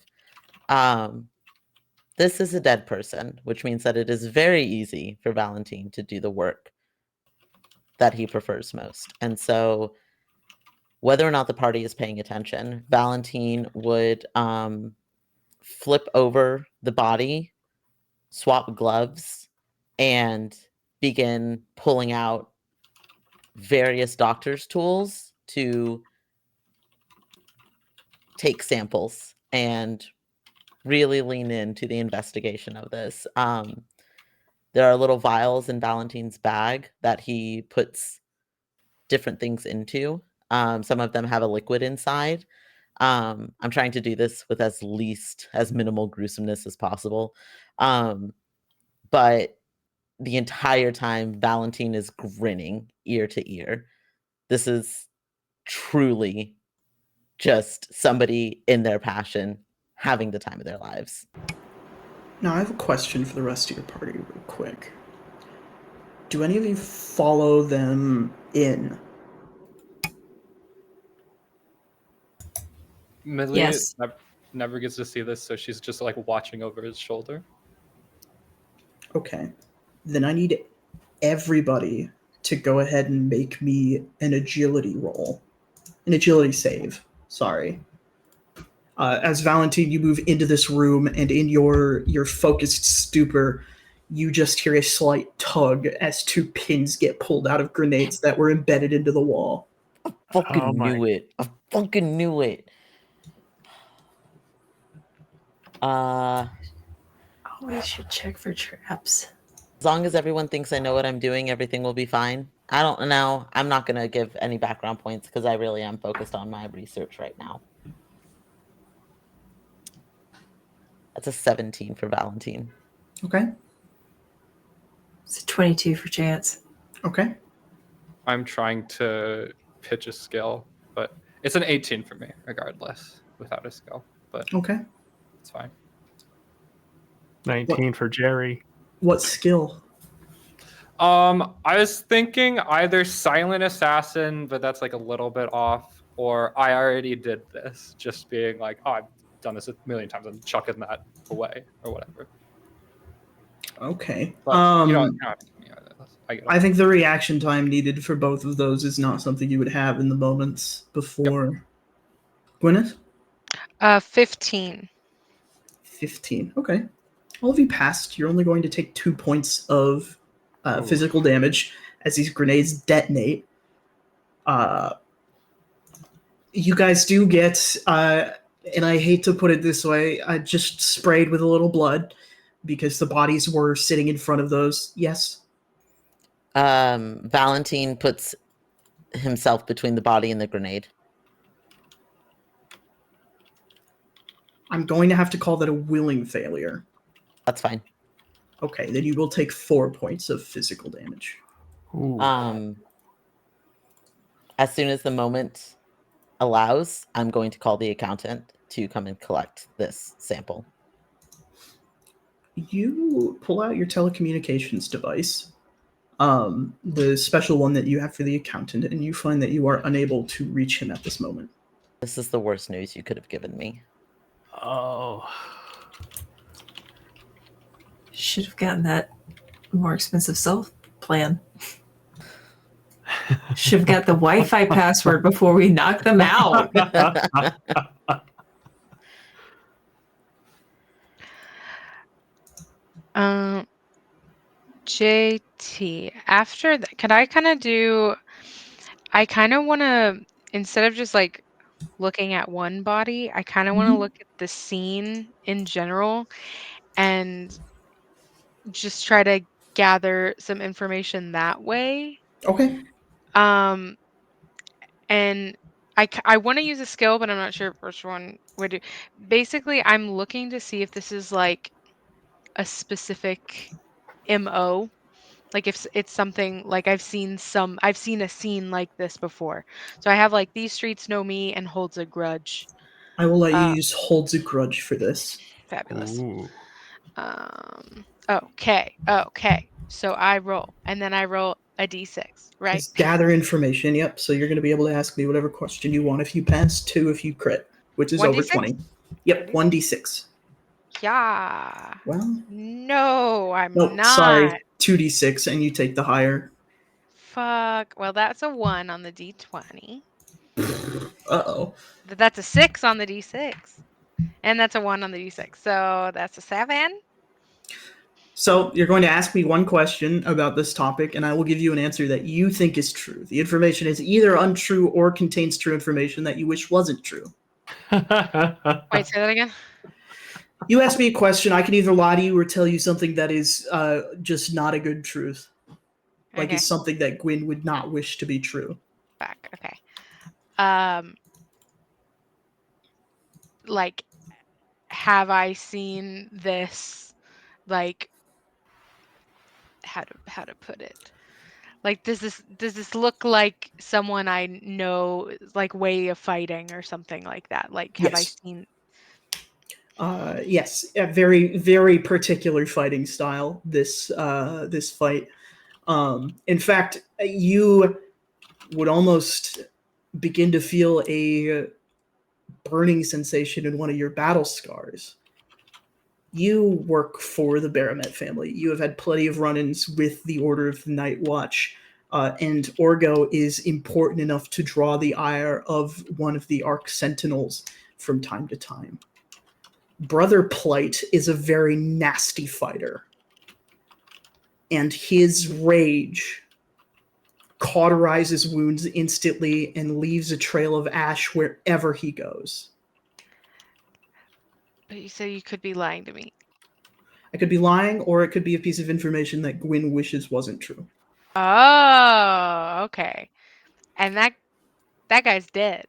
This is a dead person, which means that it is very easy for Valentine to do the work that he prefers most. And so whether or not the party is paying attention, Valentine would flip over the body, swap gloves, and begin pulling out various doctor's tools to take samples and really lean into the investigation of this. There are little vials in Valentine's bag that he puts different things into. Some of them have a liquid inside. I'm trying to do this with as minimal gruesomeness as possible. But the entire time, Valentine is grinning ear to ear. This is truly just somebody in their passion having the time of their lives. Now, I have a question for the rest of your party real quick. Do any of you follow them in? Millie Yes. never gets to see this, so she's just like watching over his shoulder. Okay. Then I need everybody to go ahead and make me an agility roll. An agility save. Sorry. As Valentine, you move into this room, and in your focused stupor, you just hear a slight tug as 2 pins get pulled out of grenades that were embedded into the wall. Fucking Oh my- knew it. I fucking knew it. Always should check for traps. As long as everyone thinks I know what I'm doing, everything will be fine. I don't know. I'm not going to give any background points because I really am focused on my research right now. That's a 17 for Valentine. Okay. It's a 22 for chance. Okay. I'm trying to pitch a skill, but it's an 18 for me, regardless, without a skill. But Okay. it's fine. 19 for Jerry. What skill? I was thinking either Silent Assassin, but that's like a little bit off, or I already did this, just being like, oh, I've done this a million times and chucking that away or whatever. Okay. But you don't have to give me either. I get it. I think the reaction time needed for both of those is not something you would have in the moments before. Gwyneth? 15. 15. Okay. All of you passed. You're only going to take 2 points of physical damage as these grenades detonate. You guys do get, and I hate to put it this way, just sprayed with a little blood because the bodies were sitting in front of those. Yes? Valentine puts himself between the body and the grenade. I'm going to have to call that a willing failure. That's fine. Okay, then you will take 4 points of physical damage. Ooh. As soon as the moment allows, I'm going to call the accountant to come and collect this sample. You pull out your telecommunications device, the special one that you have for the accountant, and you find that you are unable to reach him at this moment. This is the worst news you could have given me. Oh. Should have gotten that more expensive cell plan. Should have got the Wi-Fi password before we knocked them out. JT, after that, could I kind of do? I kind of want to, instead of just like looking at one body, I kind of want to Mhm. look at the scene in general and just try to gather some information that way. Okay. And I want to use a skill, but I'm not sure which one would do. Basically, I'm looking to see if this is like a specific MO. Like if it's something like I've seen a scene like this before. So I have like These Streets Know Me and Holds a Grudge. I will let you use Holds a Grudge for this. Fabulous. Ooh. Okay. So I roll, and then I roll a d6, right? Just gather information. Yep. So you're going to be able to ask me whatever question you want if you pass, 2 if you crit, which is over 1d6? 20. Yep, 1d6. Yeah. Well, No, I'm no, not. sorry, 2d6, and you take the higher. Fuck. Well, that's a 1 on the d20. Uh-oh. That's a 6 on the d6. And that's a 1 on the d6. So that's a 7. So you're going to ask me one question about this topic, and I will give you an answer that you think is true. The information is either untrue or contains true information that you wish wasn't true. Wait, say that again? You ask me a question, I can either lie to you or tell you something that is just not a good truth. Like Okay. it's something that Gwyn would not wish to be true. Fuck. Okay. Like, have I seen this? Like, how to put it? Like, does this look like someone I know, like way of fighting or something like that? Like, have I Yes. seen? Yes, a very, very particular fighting style. This fight. In fact, you would almost begin to feel a burning sensation in one of your battle scars. You work for the Baramet family. You have had plenty of run-ins with the Order of the Night Watch, and Orgo is important enough to draw the ire of one of the Arc Sentinels from time to time. Brother Plight is a very nasty fighter, and his rage cauterizes wounds instantly and leaves a trail of ash wherever he goes. But you say you could be lying to me. I could be lying, or it could be a piece of information that Gwyn wishes wasn't true. Oh, okay. And that guy's dead.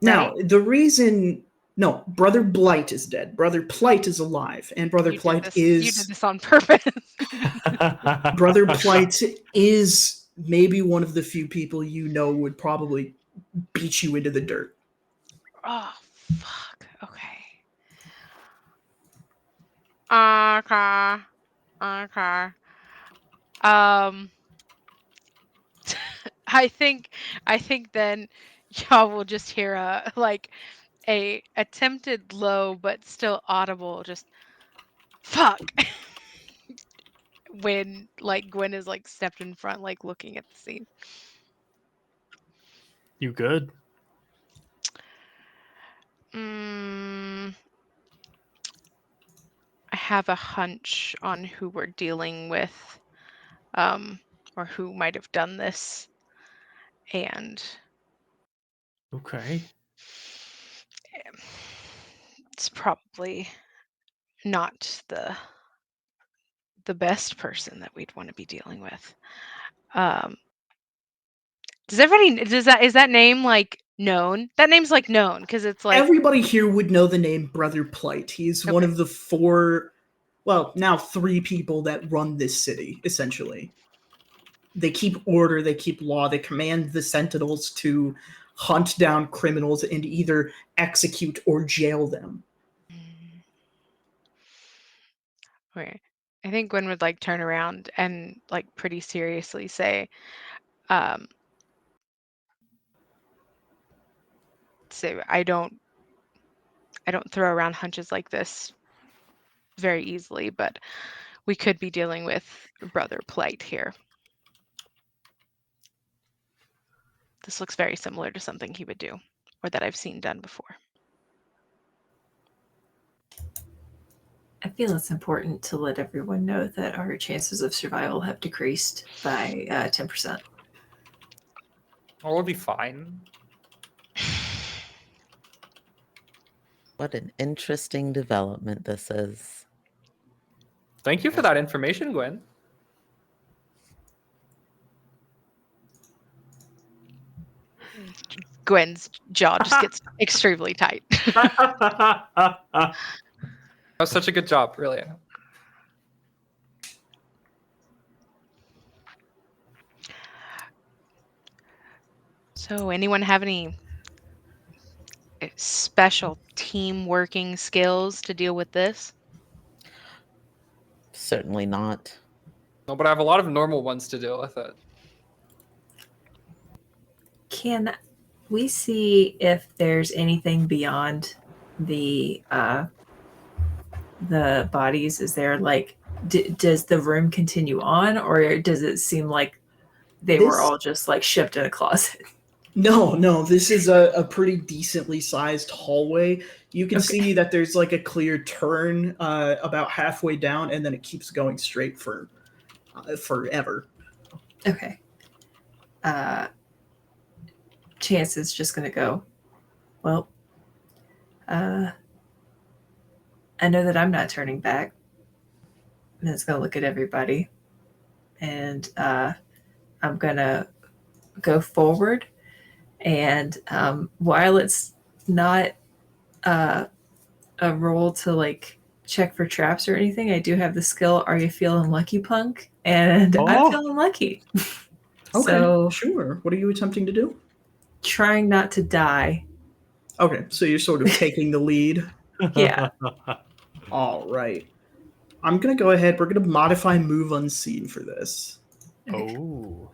Now, Right? the reason... No, Brother Blight is dead. Brother Plight is alive, and Brother You Plight did is... this on purpose. Brother Plight is maybe one of the few people you know would probably beat you into the dirt. Oh, fuck. Okay. Okay. Okay. I think then y'all will just hear a attempted low but still audible just fuck when Gwen is stepped in front looking at the scene. You good? I have a hunch on who we're dealing with, or who might have done this, and Okay. it's probably not the best person that we'd want to be dealing with. Is that name known? That name's known because it's Everybody here would know the name Brother Plight. He's one Okay. of the 4, well, now 3 people that run this city, essentially. They keep order, they keep law, they command the Sentinels to hunt down criminals and either execute or jail them. Okay. I think Gwen would turn around and pretty seriously say, so I don't throw around hunches like this very easily, but we could be dealing with Brother Plight here. This looks very similar to something he would do, or that I've seen done before. I feel it's important to let everyone know that our chances of survival have decreased by 10%. Oh, we'll be fine. What an interesting development this is. Thank you for that information, Gwen. Gwen's jaw just gets extremely tight. That was such a good job, really. So, anyone have any special team working skills to deal with this? Certainly not. No, but I have a lot of normal ones to deal with it. Can we see if there's anything beyond the bodies? Is there does the room continue on, or does it seem like they were all just shipped in a closet? No, this is a pretty decently sized hallway. You can Okay. see that there's a clear turn about halfway down, and then it keeps going straight for forever. Okay. Chance is just going to go, well, I know that I'm not turning back. And it's going to look at everybody. And I'm going to go forward. And while it's not a roll to check for traps or anything, I do have the skill, Are You Feeling Lucky, Punk? And I'm feeling lucky. Okay, So, sure. What are you attempting to do? trying not to die. Okay, so you're sort of taking the lead. Yeah. All right. I'm going to go ahead. We're going to modify Move Unseen for this. Okay. Oh,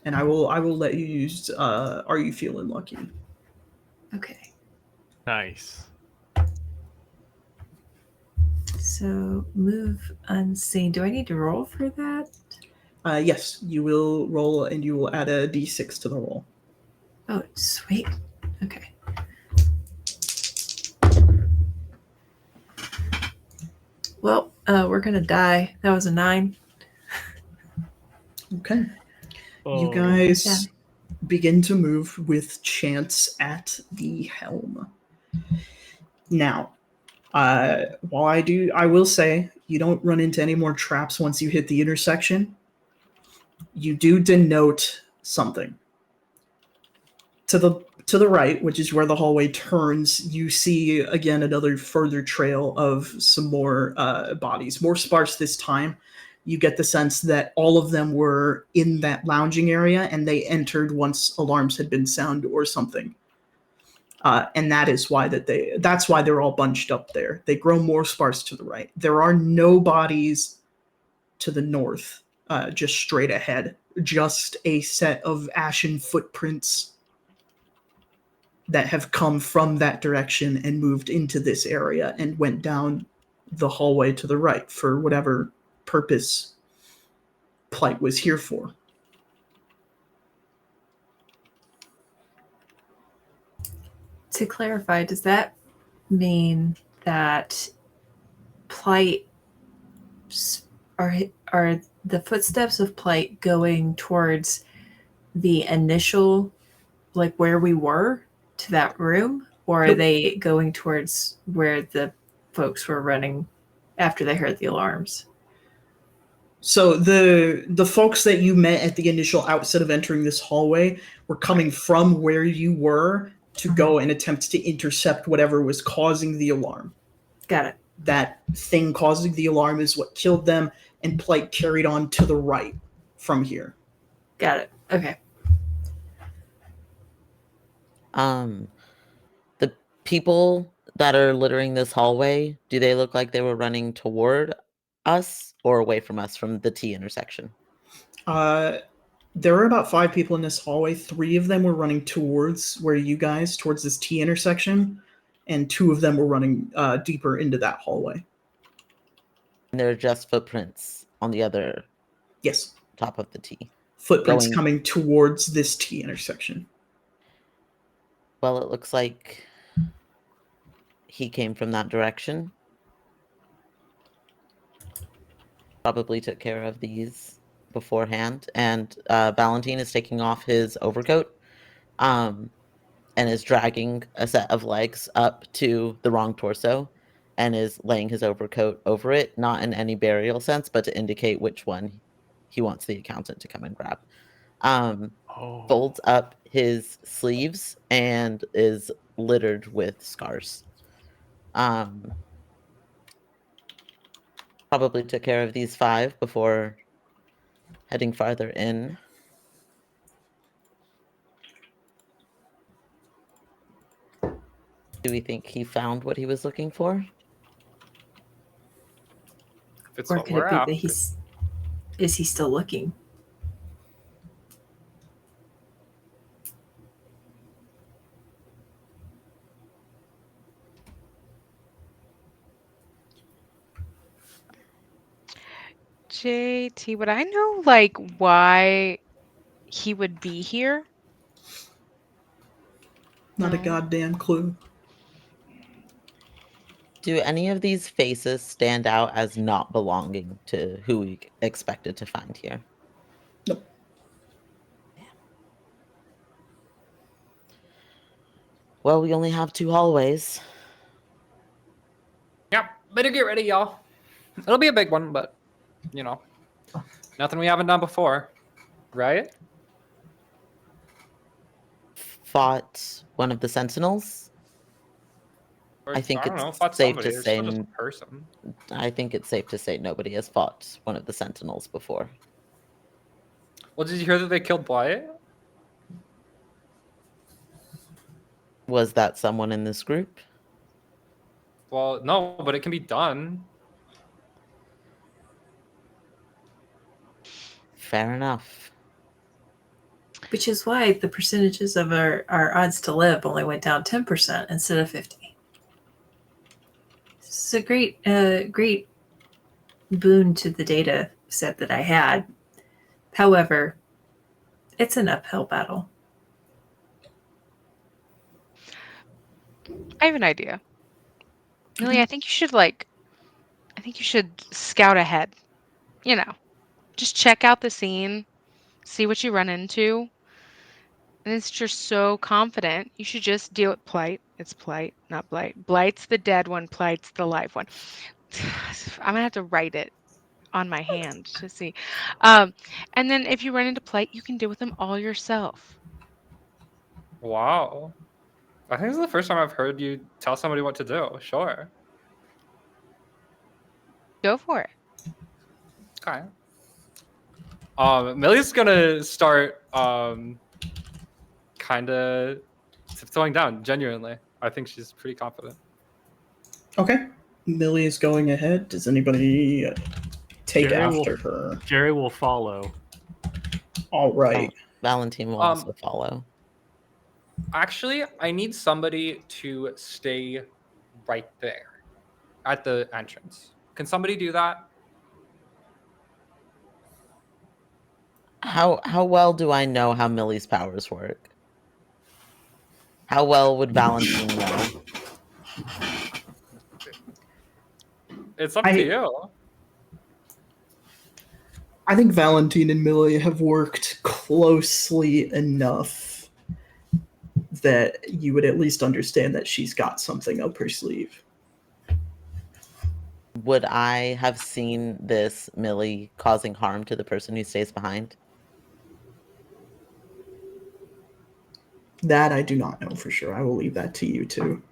And I will let you use are you feeling lucky? Okay. nice. So move unseen. Do I need to roll for that? Yes, you will roll and you will add a d6 to the roll. Oh, sweet. Okay. Well, we're gonna die. That was a 9. Okay. You Oh. guys begin to move with Chance at the helm. Now, while I will say you don't run into any more traps once you hit the intersection. You do denote something. To the right, which is where the hallway turns, you see again another further trail of some more bodies, more sparse this time. You get the sense that all of them were in that lounging area and they entered once alarms had been sounded or something. And that is why that's why they're all bunched up there. They grow more sparse to the right. There are no bodies to the north, just straight ahead. Just a set of ashen footprints that have come from that direction and moved into this area and went down the hallway to the right for whatever purpose Plight was here for. To clarify, does that mean that Plight are the footsteps of Plight going towards the initial, like where we were, to that room, or are Nope. they going towards where the folks were running after they heard the alarms? So the folks that you met at the initial outset of entering this hallway were coming from where you were to go and attempt to intercept whatever was causing the alarm. Got it. That thing causing the alarm is what killed them, and Plight carried on to the right from here. Got it. Okay. The people that are littering this hallway, do they look like they were running toward us or away from us from the T intersection? There were about 5 people in this hallway. 3 of them were running towards where you guys, towards this T intersection, and 2 of them were running deeper into that hallway. And they're just footprints on the other Yes, top of the T. footprints Going- coming towards this T intersection. Well, it looks like he came from that direction. Probably took care of these beforehand. And Valentine is taking off his overcoat and is dragging a set of legs up to the wrong torso and is laying his overcoat over it, not in any burial sense, but to indicate which one he wants the accountant to come and grab. Folds up his sleeves and is littered with scars. Probably took care of these 5 before heading farther in. Do we think he found what he was looking for? If it's Or what could we're it be after. that is he still looking? JT, would I know like why he would be here? Not a No. goddamn clue. Do any of these faces stand out as not belonging to who we expected to find here? Nope. Well, we only have 2 hallways. Yep, better get ready, y'all. It'll be a big one, but you know, nothing we haven't done before, right? Fought one of the sentinels. Or, I think don't it's know, fought safe somebody. to It's say still just a person. I think it's safe to say nobody has fought one of the sentinels before. Well, did you hear that they killed Blythe? Was that someone in this group? Well, no, but it can be done. Fair enough. Which is why the percentages of our odds to live only went down 10% instead of 50. This is a great boon to the data set that I had. However, it's an uphill battle. I have an idea. Millie, I think you should scout ahead. You know, just check out the scene, see what you run into. And since you're so confident, you should just deal with plight. It's plight, not blight. Blight's the dead one, plight's the live one. I'm gonna have to write it on my hand to see. And then if you run into plight, you can deal with them all yourself. Wow. I think this is the first time I've heard you tell somebody what to do. Sure. Go for it. Okay. Millie's gonna start kind of tiptoeing down. Genuinely, I think she's pretty confident. Okay. Millie is going ahead. Does anybody take Jerry after her? Jerry will follow. All right. Valentine will also follow. Actually, I need somebody to stay right there at the entrance. Can somebody do that? How well do I know how Millie's powers work? How well would Valentine know? It's up to you. I think Valentine and Millie have worked closely enough that you would at least understand that she's got something up her sleeve. Would I have seen this Millie causing harm to the person who stays behind? That I do not know for sure. I will leave that to you two.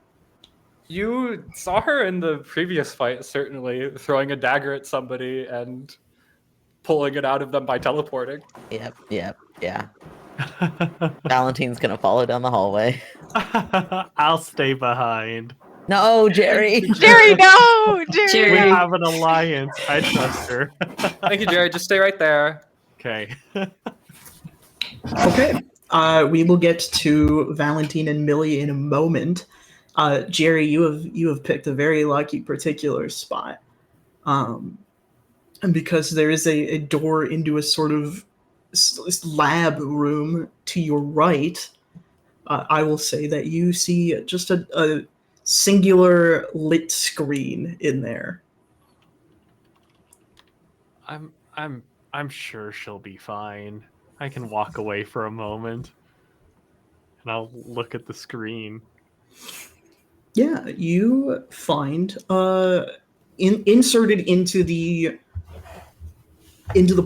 You saw her in the previous fight, certainly, throwing a dagger at somebody and pulling it out of them by teleporting. Yep, yeah. Valentine's gonna follow down the hallway. I'll stay behind. No, Jerry! Jerry, no! We Jerry! have an alliance. I trust her. Thank you, Jerry. Just stay right there. Okay. Okay. We will get to Valentine and Millie in a moment. Jerry, you have picked a very lucky particular spot. And because there is a door into a sort of lab room to your right, I will say that you see just a singular lit screen in there. I'm sure she'll be fine. I can walk away for a moment and I'll look at the screen. Yeah, you find inserted into the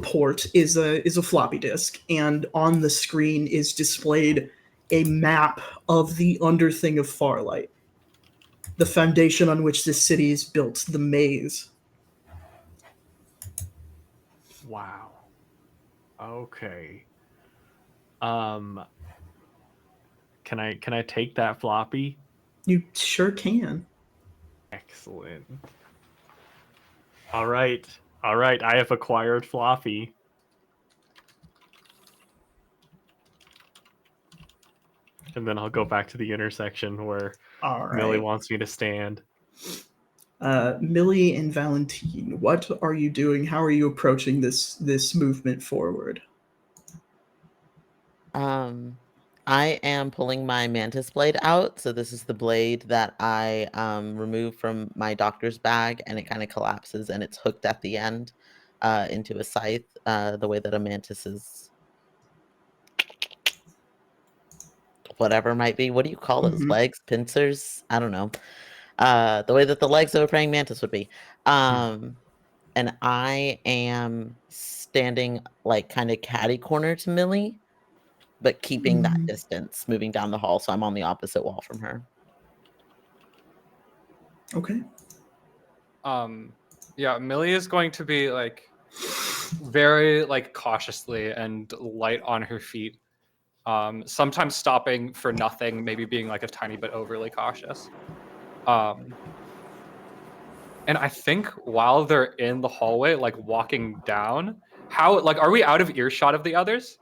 port is a floppy disk, and on the screen is displayed a map of the underthing of Farlight, the foundation on which this city is built, the maze. Wow. Okay. Can I take that floppy? You sure can. Excellent. All right. I have acquired floppy. And then I'll go back to the intersection where All right. Millie wants me to stand. Millie and Valentine, what are you doing? How are you approaching this movement forward? I am pulling my mantis blade out. So this is the blade that I removed from my doctor's bag, and it kind of collapses and it's hooked at the end into a scythe, the way that a mantis is. Whatever it might be. What do you call those legs? Pincers? I don't know. The way that the legs of a praying mantis would be. And I am standing like kind of catty corner to Millie, but keeping that distance, moving down the hall, so I'm on the opposite wall from her. Okay. Yeah, Millie is going to be like very like cautiously and light on her feet. Sometimes stopping for nothing, maybe being like a tiny bit overly cautious. And I think while they're in the hallway, like walking down, How, like, are we out of earshot of the others?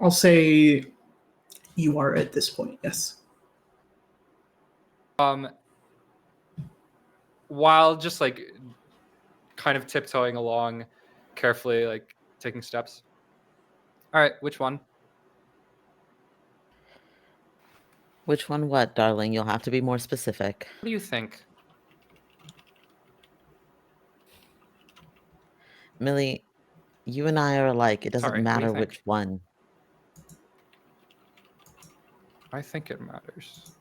I'll say you are at this point, yes. While just like kind of tiptoeing along carefully, like taking steps. All right, which one? Which one what, darling? You'll have to be more specific. What do you think? Millie, you and I are alike. It doesn't Sorry, what do you matter think? which one. I think it matters.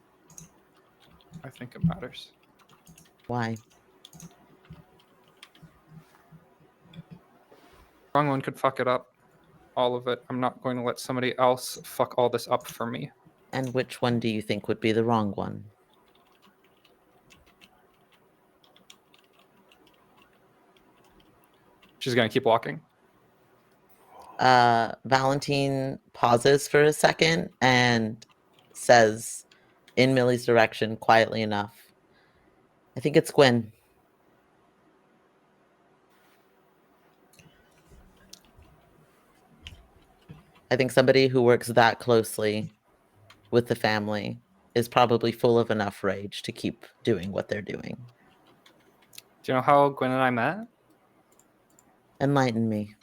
I think it matters. Why? Wrong one could fuck it up. All of it. I'm not going to let somebody else fuck all this up for me. And which one do you think would be the wrong one? She's gonna keep walking. Valentine pauses for a second and says, in Millie's direction, quietly enough, I think it's Gwen. I think somebody who works that closely with the family is probably full of enough rage to keep doing what they're doing. Do you know how Gwen and I met? Enlighten me.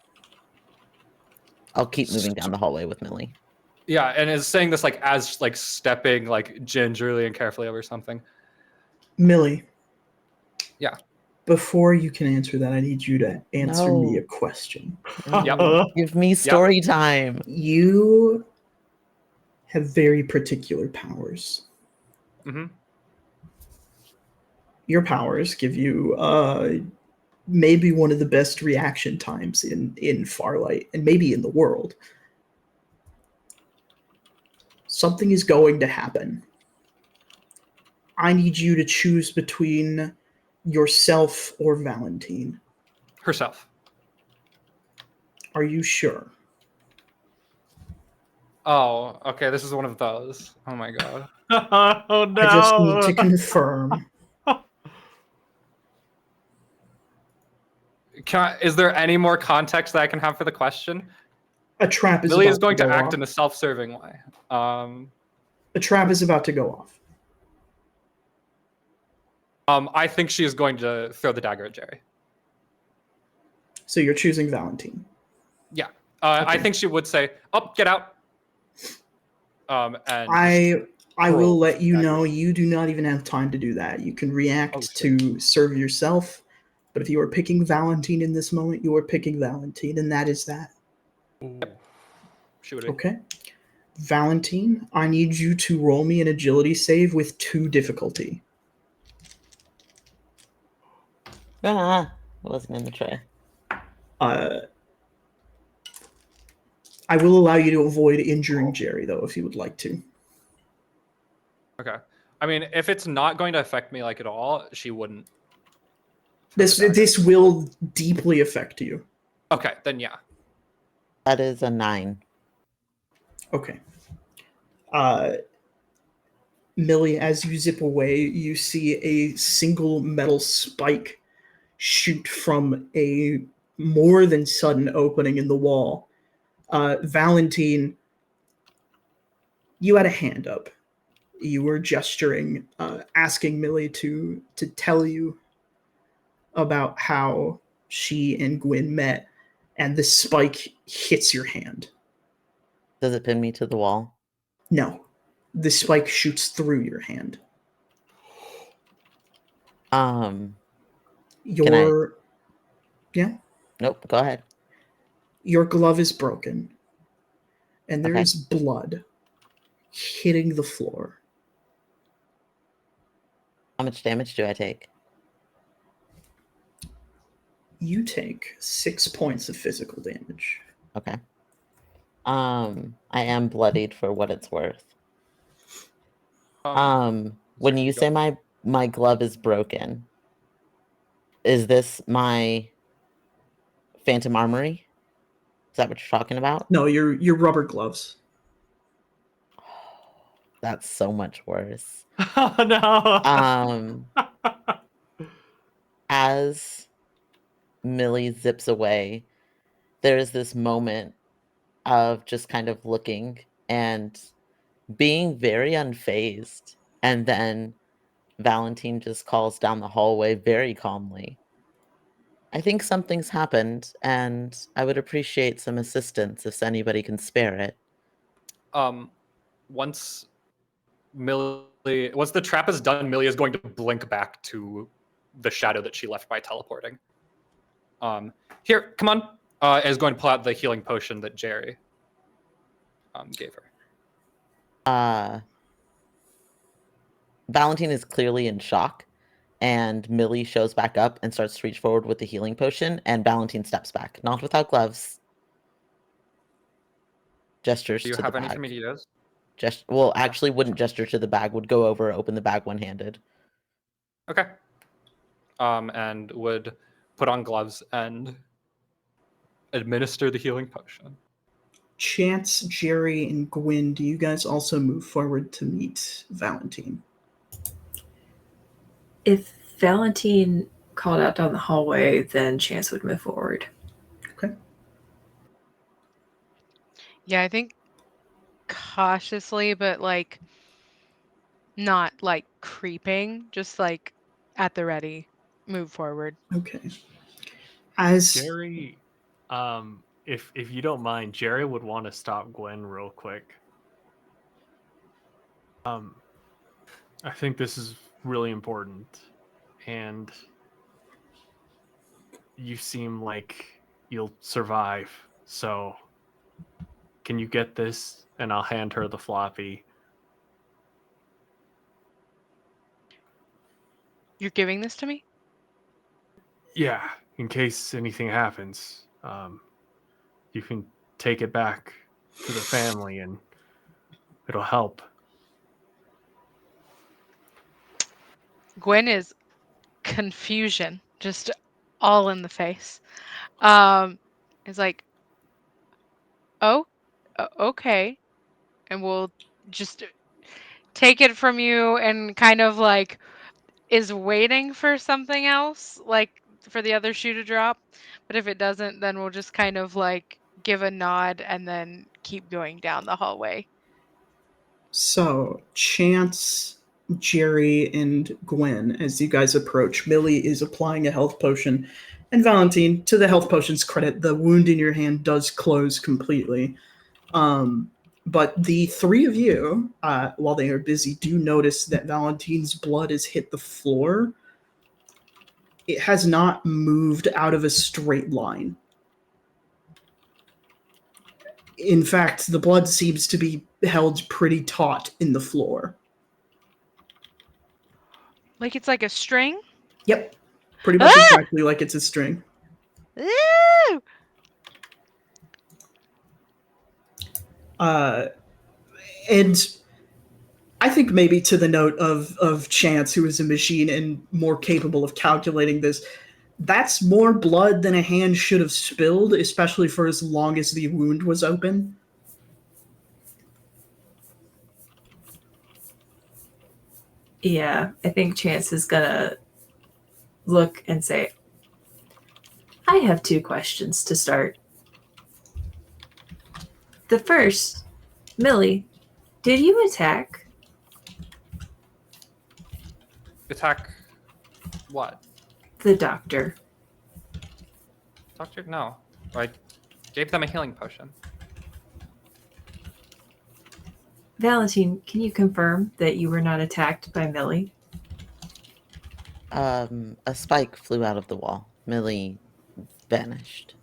I'll keep moving down the hallway with Millie. Yeah, and is saying this like as like stepping like gingerly and carefully over something. Millie. Yeah. Before you can answer that, I need you to answer me a No. question. Yep. Give me story time. You have very particular powers. Mm-hmm. Your powers give you maybe one of the best reaction times in Farlight and maybe in the world. Something is going to happen. I need you to choose between yourself or Valentine. Herself. Are you sure? Oh, okay. This is one of those. Oh my god. Oh no! I just need to confirm. Is there any more context that I can have for the question? A trap is Lily about is going to go act off. in a self-serving way. A trap is about to go off. I think she is going to throw the dagger at Jerry. So you're choosing Valentine. Yeah. I Okay. think she would say, "Oh, get out." And I will roll let you dagger. know you do not even have time to do that. You can react Oh, shit. to serve yourself, but if you are picking Valentine in this moment, you are picking Valentine, and that is that. She would be. Okay. Valentine, I need you to roll me an agility save with 2 difficulty. It wasn't in the tray. I will allow you to avoid injuring Jerry, though, if you would like to. Okay. I mean, if it's not going to affect me like at all, she wouldn't. This will deeply affect you. Okay, then yeah. That is a 9. Okay. Millie, as you zip away, you see a single metal spike shoot from a more than sudden opening in the wall. Valentine, you had a hand up. You were gesturing, asking Millie to tell you about how she and Gwyn met, and the spike hits your hand. Does it pin me to the wall? No, the spike shoots through your hand. Your yeah. Nope, go ahead. Your glove is broken, and there Okay. is blood hitting the floor. How much damage do I take? You take 6 points of physical damage. Okay. I am bloodied for what it's worth. When you say my glove is broken, is this my phantom armory? Is that what you're talking about? No, your rubber gloves. That's so much worse. Oh no! As Millie zips away, there is this moment of just kind of looking and being very unfazed. And then Valentine just calls down the hallway very calmly. I think something's happened, and I would appreciate some assistance if anybody can spare it. Once the trap is done, Millie is going to blink back to the shadow that she left by teleporting. Here, come on. Is going to pull out the healing potion that Jerry gave her. Valentine is clearly in shock, and Millie shows back up and starts to reach forward with the healing potion, and Valentine steps back, not without gloves. Gestures Do you to have the any for bag. me to use? Actually wouldn't gesture to the bag, would go over, open the bag one-handed. Okay. And would put on gloves and administer the healing potion. Chance, Jerry, and Gwyn, do you guys also move forward to meet Valentine? If Valentine called out down the hallway, then Chance would move forward. Okay. Yeah, I think cautiously, but like not like creeping, just like at the ready, move forward. Okay. As Jerry, if you don't mind, Jerry would want to stop Gwen real quick. I think this is really important, and you seem like you'll survive. So, can you get this? And I'll hand her the floppy. You're giving this to me? Yeah, in case anything happens, you can take it back to the family, and it'll help. Gwen is confusion, just all in the face. It's like, oh, okay, and we'll just take it from you, and kind of like is waiting for something else, like for the other shoe to drop. But if it doesn't, then we'll just kind of like give a nod and then keep going down the hallway. So, Chance, Jerry, and Gwen, as you guys approach, Millie is applying a health potion. And Valentine, to the health potion's credit, the wound in your hand does close completely. But the three of you, while they are busy, do notice that Valentine's blood has hit the floor. It has not moved out of a straight line. In fact, the blood seems to be held pretty taut in the floor. Like it's like a string? Yep. Pretty much exactly like it's a string. Ooh! And I think maybe to the note of Chance, who is a machine and more capable of calculating this, that's more blood than a hand should have spilled, especially for as long as the wound was open. Yeah, I think Chance is gonna look and say, I have 2 questions to start. The first, Millie, did you attack? Attack what? The doctor. Doctor? No. I gave them a healing potion. Valentine, can you confirm that you were not attacked by Millie? A spike flew out of the wall. Millie vanished.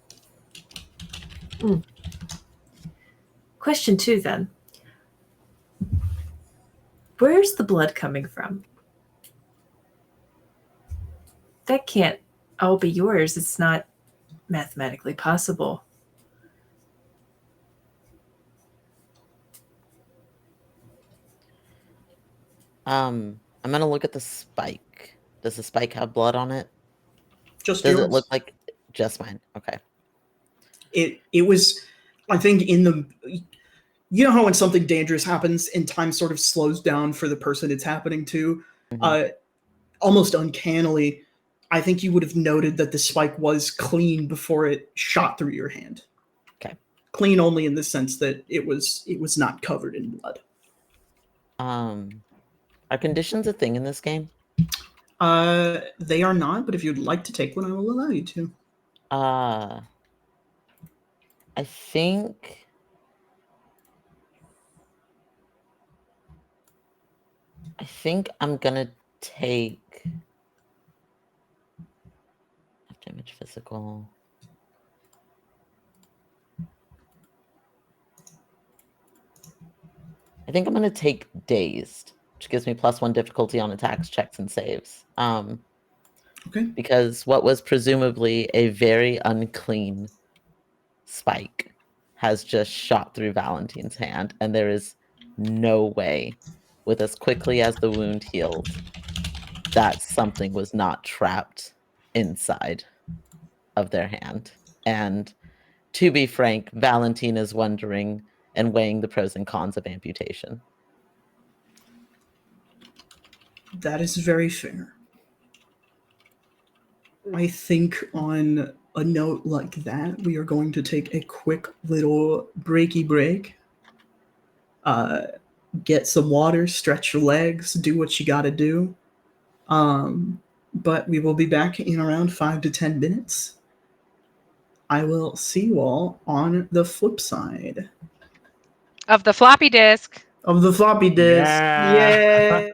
Question 2 then. Where's the blood coming from? That can't all be yours. It's not mathematically possible. I'm gonna look at the spike. Does the spike have blood on it? Just Does yours. it look like just mine? Okay. It was, I think, in the, you know how when something dangerous happens and time sort of slows down for the person it's happening to, Mhm. almost uncannily, I think you would have noted that the spike was clean before it shot through your hand. Okay. Clean only in the sense that it was not covered in blood. Are conditions a thing in this game? They are not, but if you'd like to take one, I will allow you to. I think I'm gonna take damage physical. I think I'm gonna take dazed, which gives me +1 difficulty on attacks, checks, and saves. Okay. Because what was presumably a very unclean spike has just shot through Valentine's hand, and there is no way, with as quickly as the wound healed, that something was not trapped inside of their hand. And to be frank, Valentine is wondering and weighing the pros and cons of amputation. That is very fair. I think on a note like that, we are going to take a quick little breaky break. Get some water, stretch your legs, do what you gotta do. But we will be back in around 5 to 10 minutes. I will see you all on the flip side Of the floppy disk. of the floppy disk. Yeah. Yeah.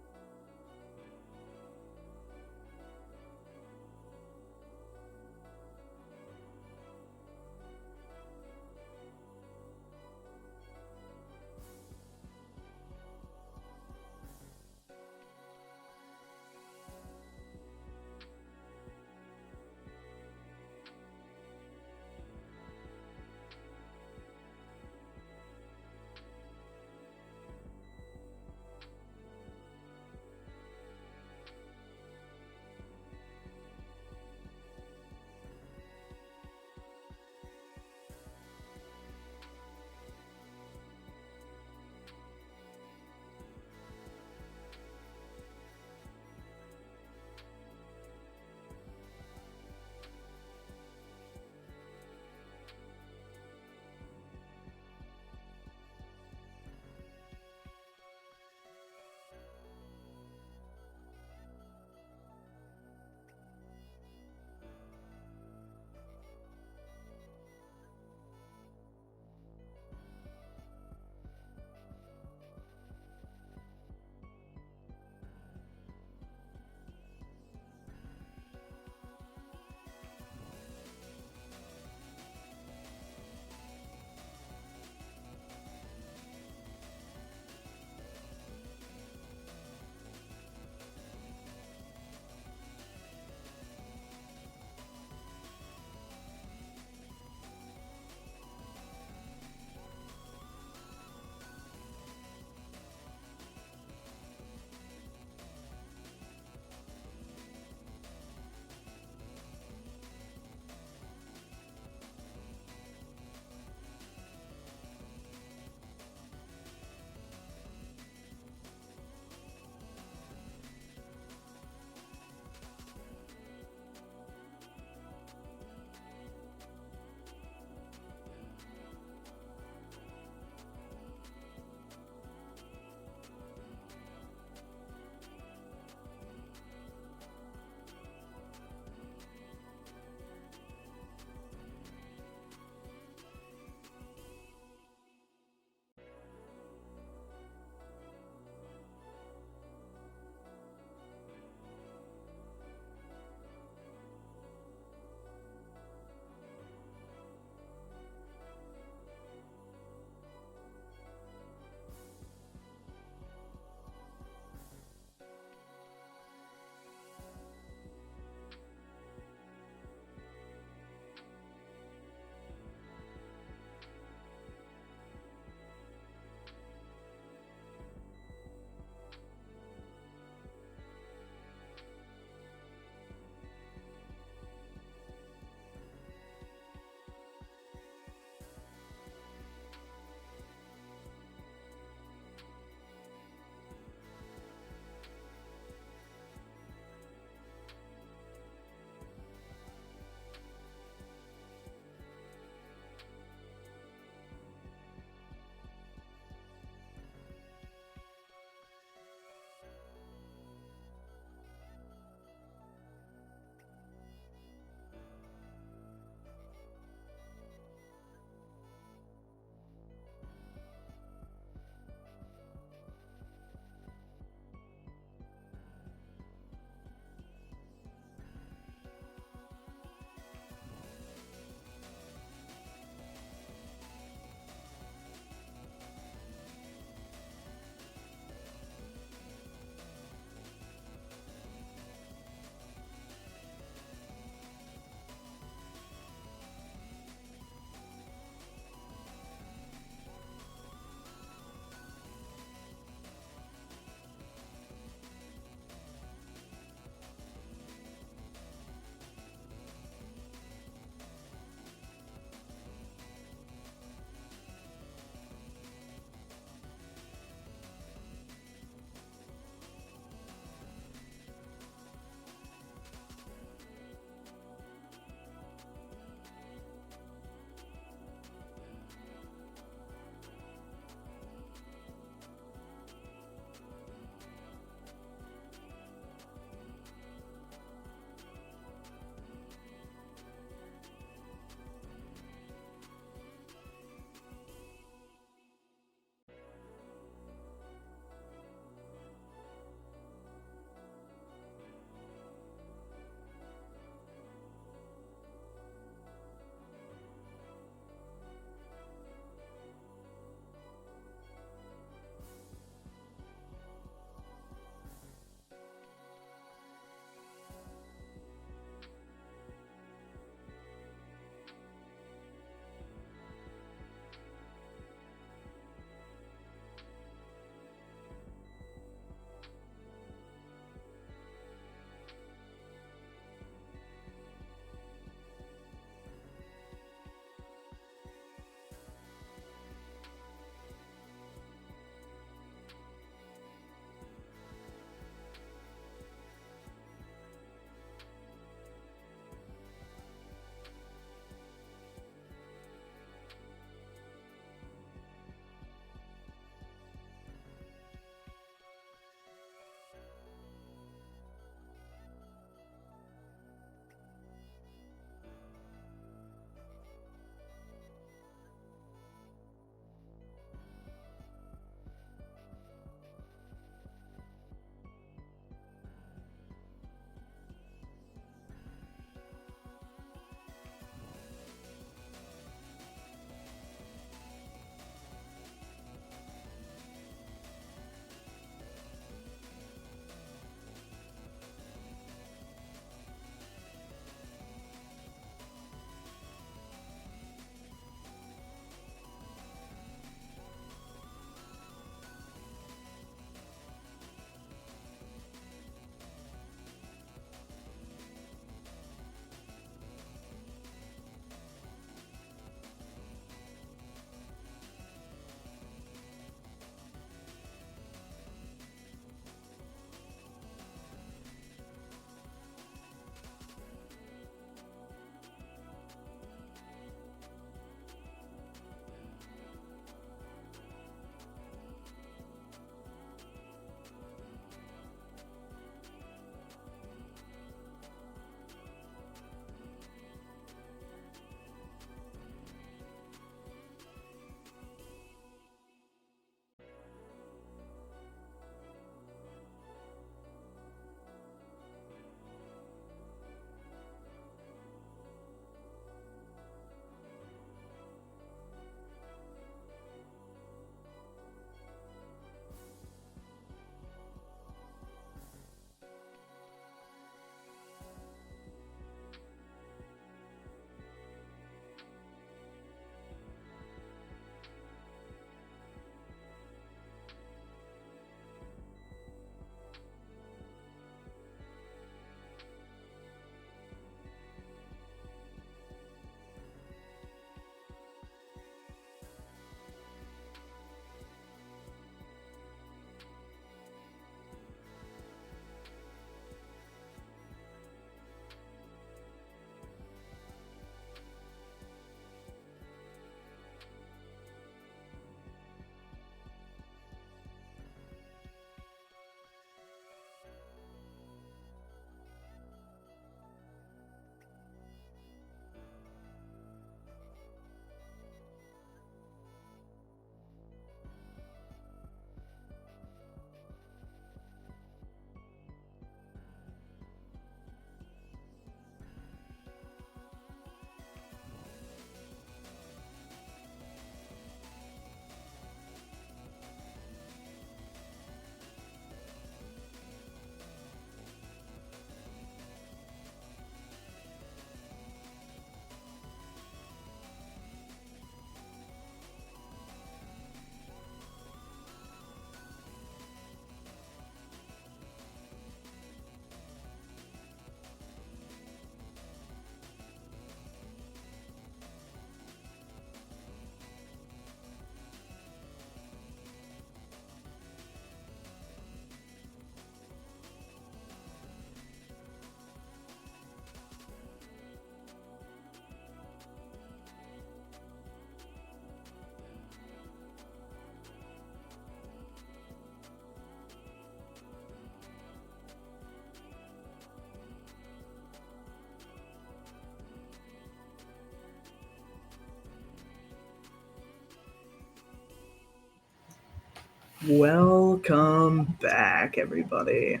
Welcome back, everybody.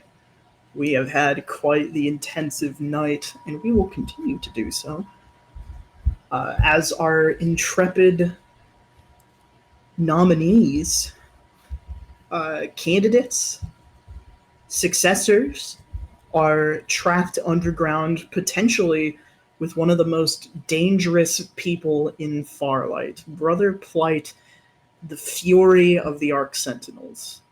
We have had quite the intensive night, and we will continue to do so. As our intrepid nominees, candidates, successors, are trapped underground, potentially with one of the most dangerous people in Farlight, Brother Plight, the Fury of the Arc Sentinels.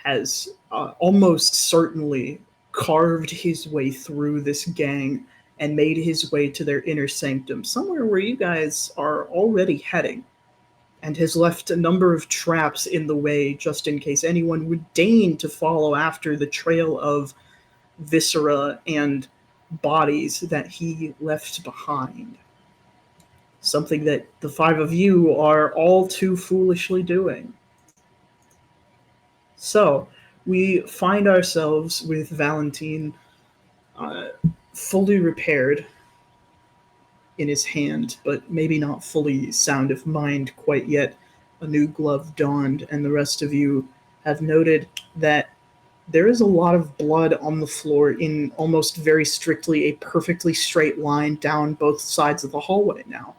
Has almost certainly carved his way through this gang and made his way to their inner sanctum, somewhere where you guys are already heading, and has left a number of traps in the way just in case anyone would deign to follow after the trail of viscera and bodies that he left behind. Something that the five of you are all too foolishly doing. So, we find ourselves with Valentine fully repaired in his hand, but maybe not fully sound of mind quite yet. A new glove donned, and the rest of you have noted that there is a lot of blood on the floor in almost very strictly a perfectly straight line down both sides of the hallway now.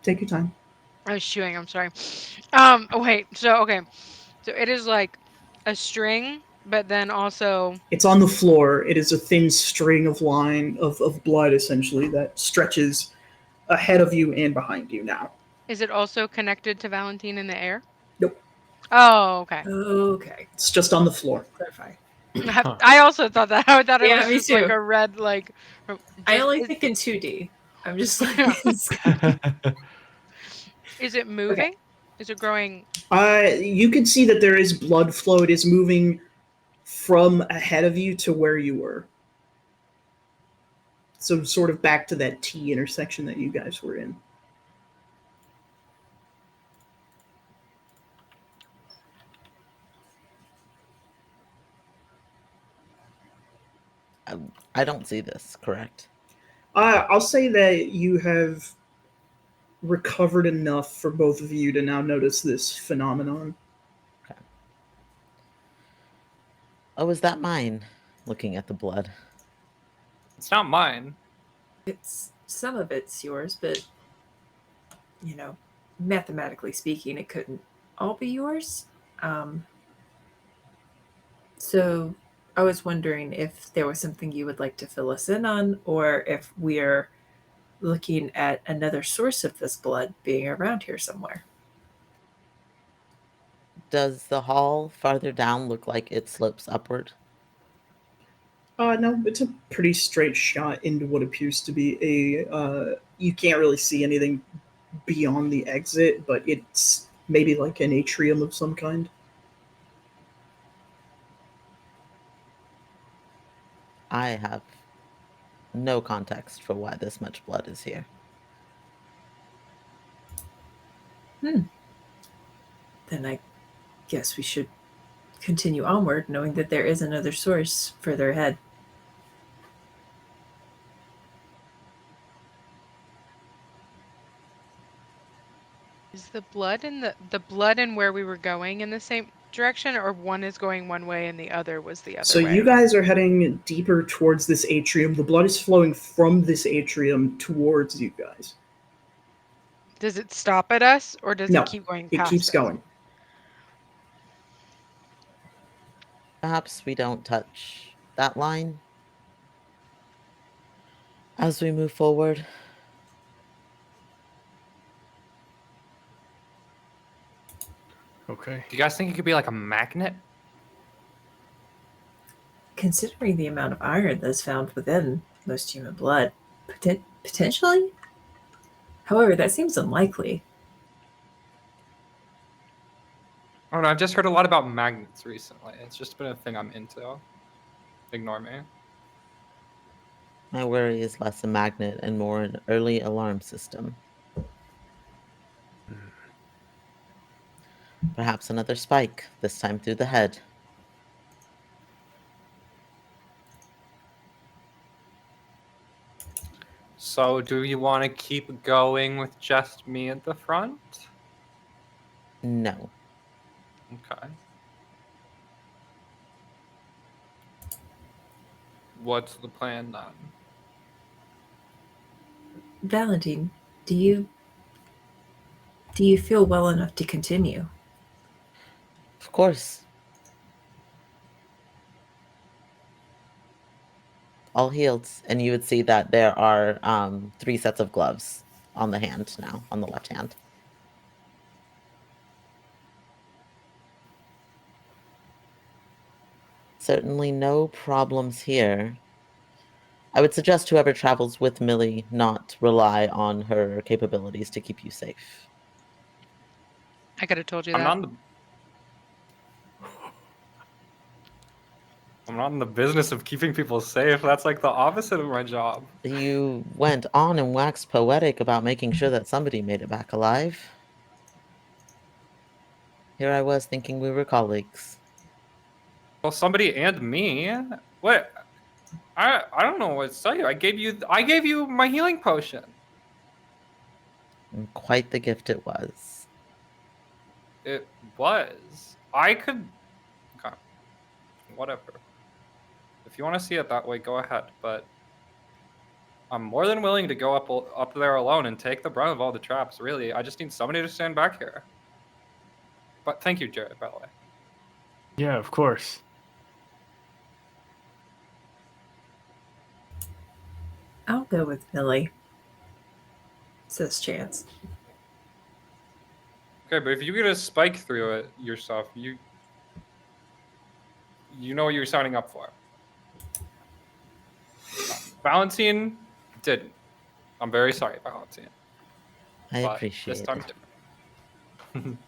Take your time. I was chewing. I'm sorry. Wait. So okay. So it is like a string, but then also It's on the floor. It is a thin string of line of blood, essentially, that stretches ahead of you and behind you now. is it also connected to Valentine in the air? Nope. Oh, okay. Okay. It's just on the floor. Clarify. I also thought that. I thought it Yeah, was me just like too. a red like. I just- only is, think in 2D. I'm just like, is it moving? Is it growing? You can see that there is blood flow. It is moving from ahead of you to where you were. So sort of back to that T intersection that you guys were in. I don't see this, correct? I'll say that you have recovered enough for both of you to now notice this phenomenon. Oh, is that mine? Looking at the blood. It's not mine. it's some of it's yours, but mathematically speaking, it couldn't all be yours. So I was wondering if there was something you would like to fill us in on, or if we're looking at another source of this blood being around here somewhere. Does the hall farther down look like it slopes upward? No, it's a pretty straight shot into what appears to be a. You can't really see anything beyond the exit, but it's maybe like an atrium of some kind. I have no context for why this much blood is here. Then I guess we should continue onward, knowing that there is another source further ahead. Is the blood in the blood and where we were going in the same direction, or one is going one way and the other was the other So way? you guys are heading deeper towards this atrium. The blood is flowing from this atrium towards you guys. Does it stop at us, or does No, it keep going it past keeps us? going. Perhaps we don't touch that line as we move forward. Okay. Do you guys think it could be like a magnet? Considering the amount of iron that's found within most human blood, potentially? However, that seems unlikely. I don't know. I've just heard a lot about magnets recently. It's just been a thing I'm into. Ignore me. My worry is less a magnet and more an early alarm system. Perhaps another spike, this time through the head. So do you want to keep going with just me at the front? No. Okay. What's the plan then? Valentine, do you feel well enough to continue? Of course. All healed. And you would see that there are 3 sets of gloves on the hand now, on the left hand. Certainly no problems here. I would suggest whoever travels with Millie not rely on her capabilities to keep you safe. I could have told you I'm that. not in the I'm not in the business of keeping people safe. That's like the opposite of my job. You went on and waxed poetic about making sure that somebody made it back alive. Here I was thinking we were colleagues. Well, somebody and me. What? I don't know what to tell you. I gave you my healing potion. And quite the gift it was. It was. I could. Okay. Whatever. If you want to see it that way, go ahead. But I'm more than willing to go up there alone and take the brunt of all the traps. Really, I just need somebody to stand back here. But thank you, Jared. By the way. Yeah, of course. I'll go with Millie, says Chance. Okay, but if you get a spike through it yourself, you know what you're signing up for. Valentine didn't. I'm very sorry, Valentine. I But this appreciate time's it. different.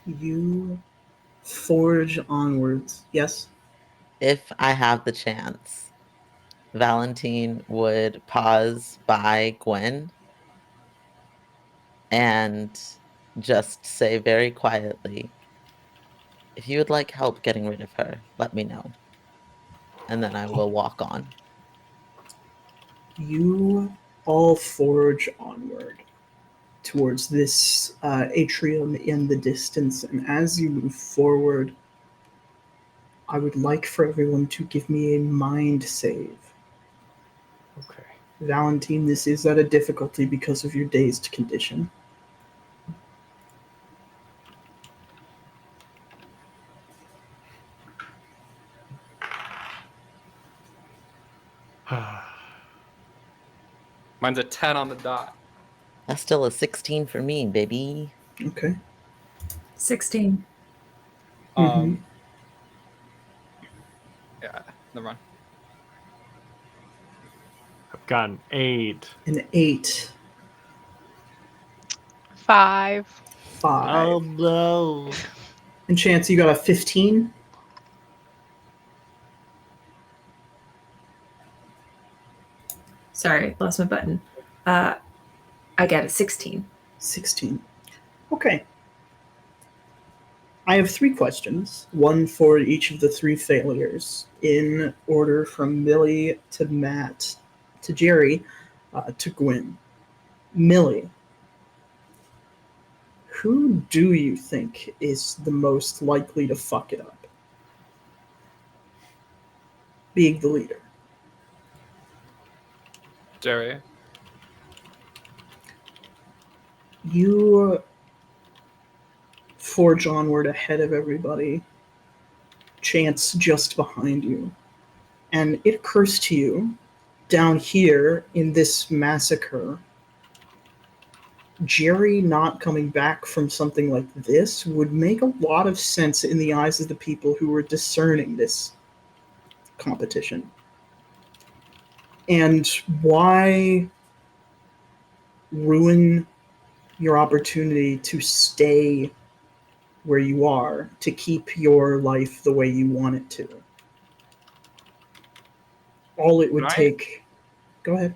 You forge onwards. Yes? If I have the chance, Valentine would pause by Gwen and just say very quietly, if you would like help getting rid of her, let me know. And then I will walk on. You all forge onward towards this atrium in the distance, and as you move forward, I would like for everyone to give me a mind save. Okay. Valentine, this is at a difficulty because of your dazed condition. Mine's a 10 on the dot. That's still a 16 for me, baby. Okay. 16. Um, yeah, never mind. I've got an 8. An 8. 5. 5. Oh no. And Chance, you got a 15? Sorry, lost my button. I got a 16. 16. Okay. I have 3 questions, one for each of the 3 failures, in order from Millie to Matt to Jerry to Gwen. Millie, who do you think is the most likely to fuck it up? Being the leader. Jerry. You forge onward ahead of everybody, Chance just behind you. And it occurs to you, down here in this massacre, Jerry not coming back from something like this would make a lot of sense in the eyes of the people who were discerning this competition. And why ruin your opportunity to stay where you are, to keep your life the way you want it to? All it would take... Go ahead.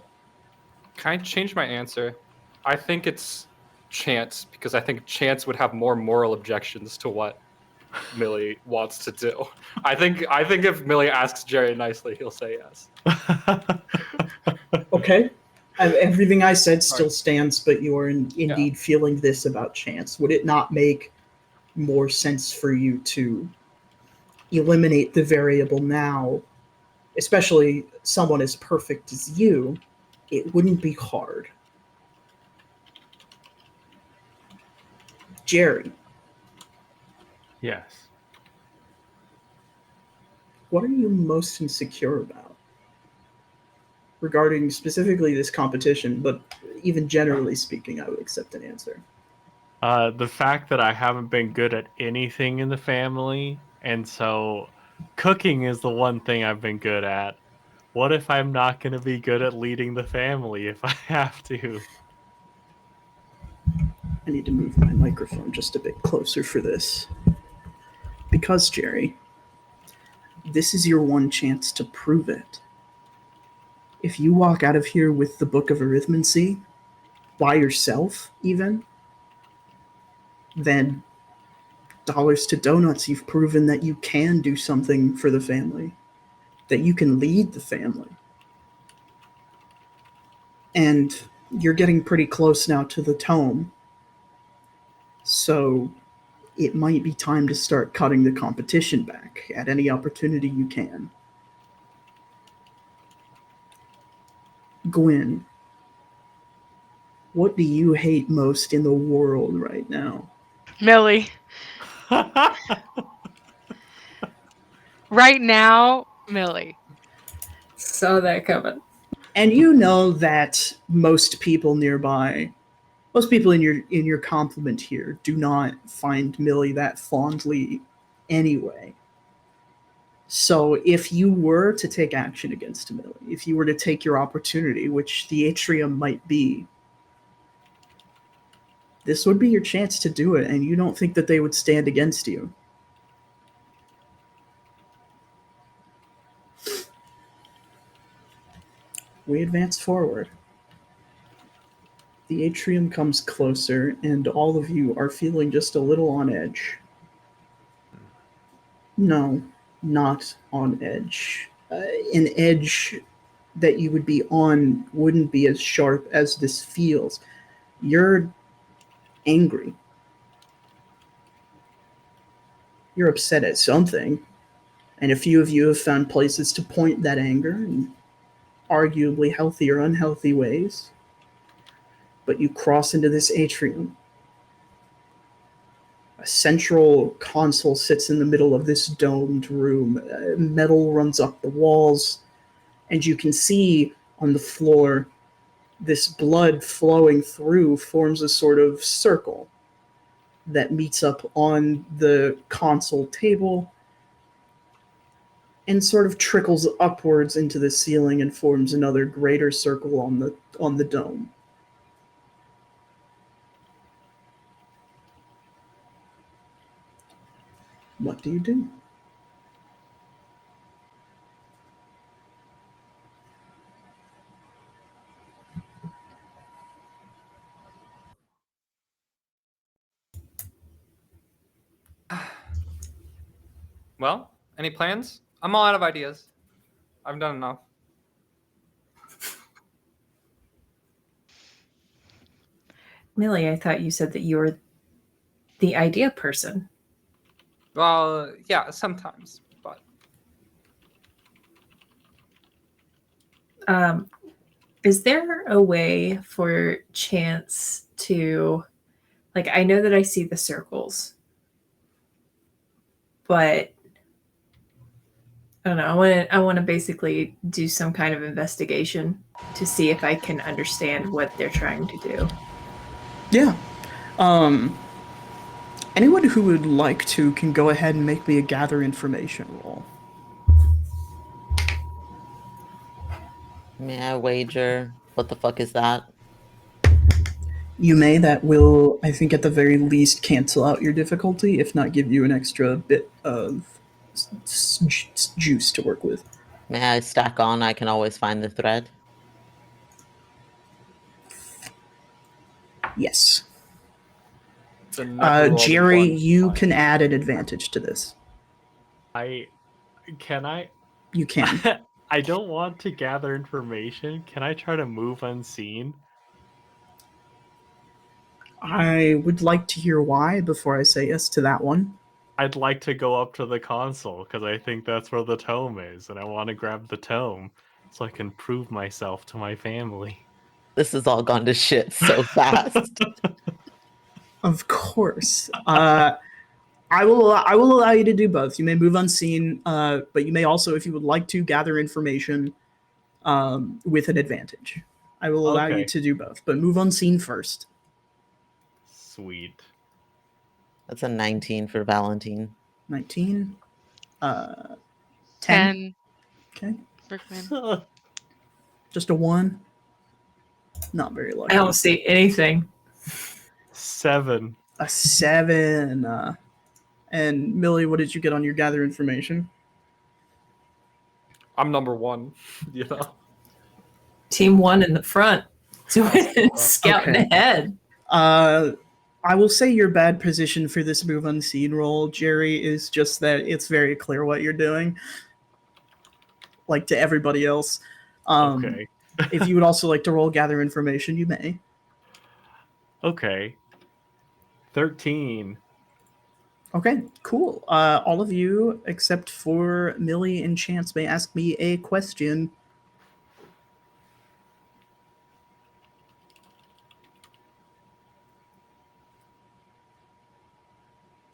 Can I change my answer? I think it's Chance, because I think Chance would have more moral objections to what Millie wants to do. I think if Millie asks Jerry nicely, he'll say yes. Okay. Everything I said still Alright. stands, but you are indeed feeling this about Chance. Would it not make more sense for you to eliminate the variable now, especially someone as perfect as you? It wouldn't be hard. Jerry, Yes. what are you most insecure about? Regarding specifically this competition, but even generally speaking, I would accept an answer. The fact that I haven't been good at anything in the family, and so cooking is the one thing I've been good at. What if I'm not going to be good at leading the family if I have to? I need to move my microphone just a bit closer for this. Because, Jerry, this is your one chance to prove it. If you walk out of here with the Book of Arithmancy, by yourself, even, then dollars to donuts, you've proven that you can do something for the family, that you can lead the family. And you're getting pretty close now to the tome. So it might be time to start cutting the competition back at any opportunity you can. Gwen, what do you hate most in the world right now? Millie. Right now, Millie. Saw that coming. And you know that most people nearby, most people in your complement here do not find Millie that fondly anyway. So if you were to take action against Millie, if you were to take your opportunity, which the atrium might be, this would be your chance to do it, and you don't think that they would stand against you. We advance forward. The atrium comes closer, and all of you are feeling just a little on edge. No, not on edge. An edge that you would be on wouldn't be as sharp as this feels. You're angry. You're upset at something, and a few of you have found places to point that anger in arguably healthy or unhealthy ways. But you cross into this atrium. A central console sits in the middle of this domed room. Metal runs up the walls, and you can see on the floor this blood flowing through forms a sort of circle that meets up on the console table and sort of trickles upwards into the ceiling and forms another greater circle on the dome. What do you do? Well, any plans? I'm all out of ideas. I've done enough. Millie, I thought you said that you were the idea person. Well, yeah, sometimes, but Is there a way for Chance to, like, I know that I see the circles, but I don't know. I want to basically do some kind of investigation to see if I can understand what they're trying to do. Yeah. Anyone who would like to can go ahead and make me a gather information roll. May I wager? What the fuck is that? You may. That will, I think, at the very least, cancel out your difficulty, if not give you an extra bit of juice to work with. May I stack on? I can always find the thread. Yes. The never rolled a Jerry, one. you can add an advantage to this. Can I? You can. I don't want to gather information. Can I try to move unseen? I would like to hear why before I say yes to that one. I'd like to go up to the console because I think that's where the tome is, and I want to grab the tome so I can prove myself to my family. This has all gone to shit so fast. Of course. I will allow you to do both. You may move unseen, but you may also, if you would like to, gather information with an advantage. I will allow you Okay. to do both, but move unseen first. Sweet. That's a 19 for Valentine. 19. 10. 10. Okay. Brickman. Just a 1. Not very lucky. I don't see anything. 7. A 7. And Millie, what did you get on your gather information? I'm number 1. You know. Team 1 in the front. So scouting Okay. ahead. I will say your bad position for this move unseen roll, Jerry, is just that it's very clear what you're doing. Like to everybody else. Okay. If you would also like to roll gather information, you may. Okay. 13. Okay, cool. All of you, except for Millie and Chance, may ask me a question.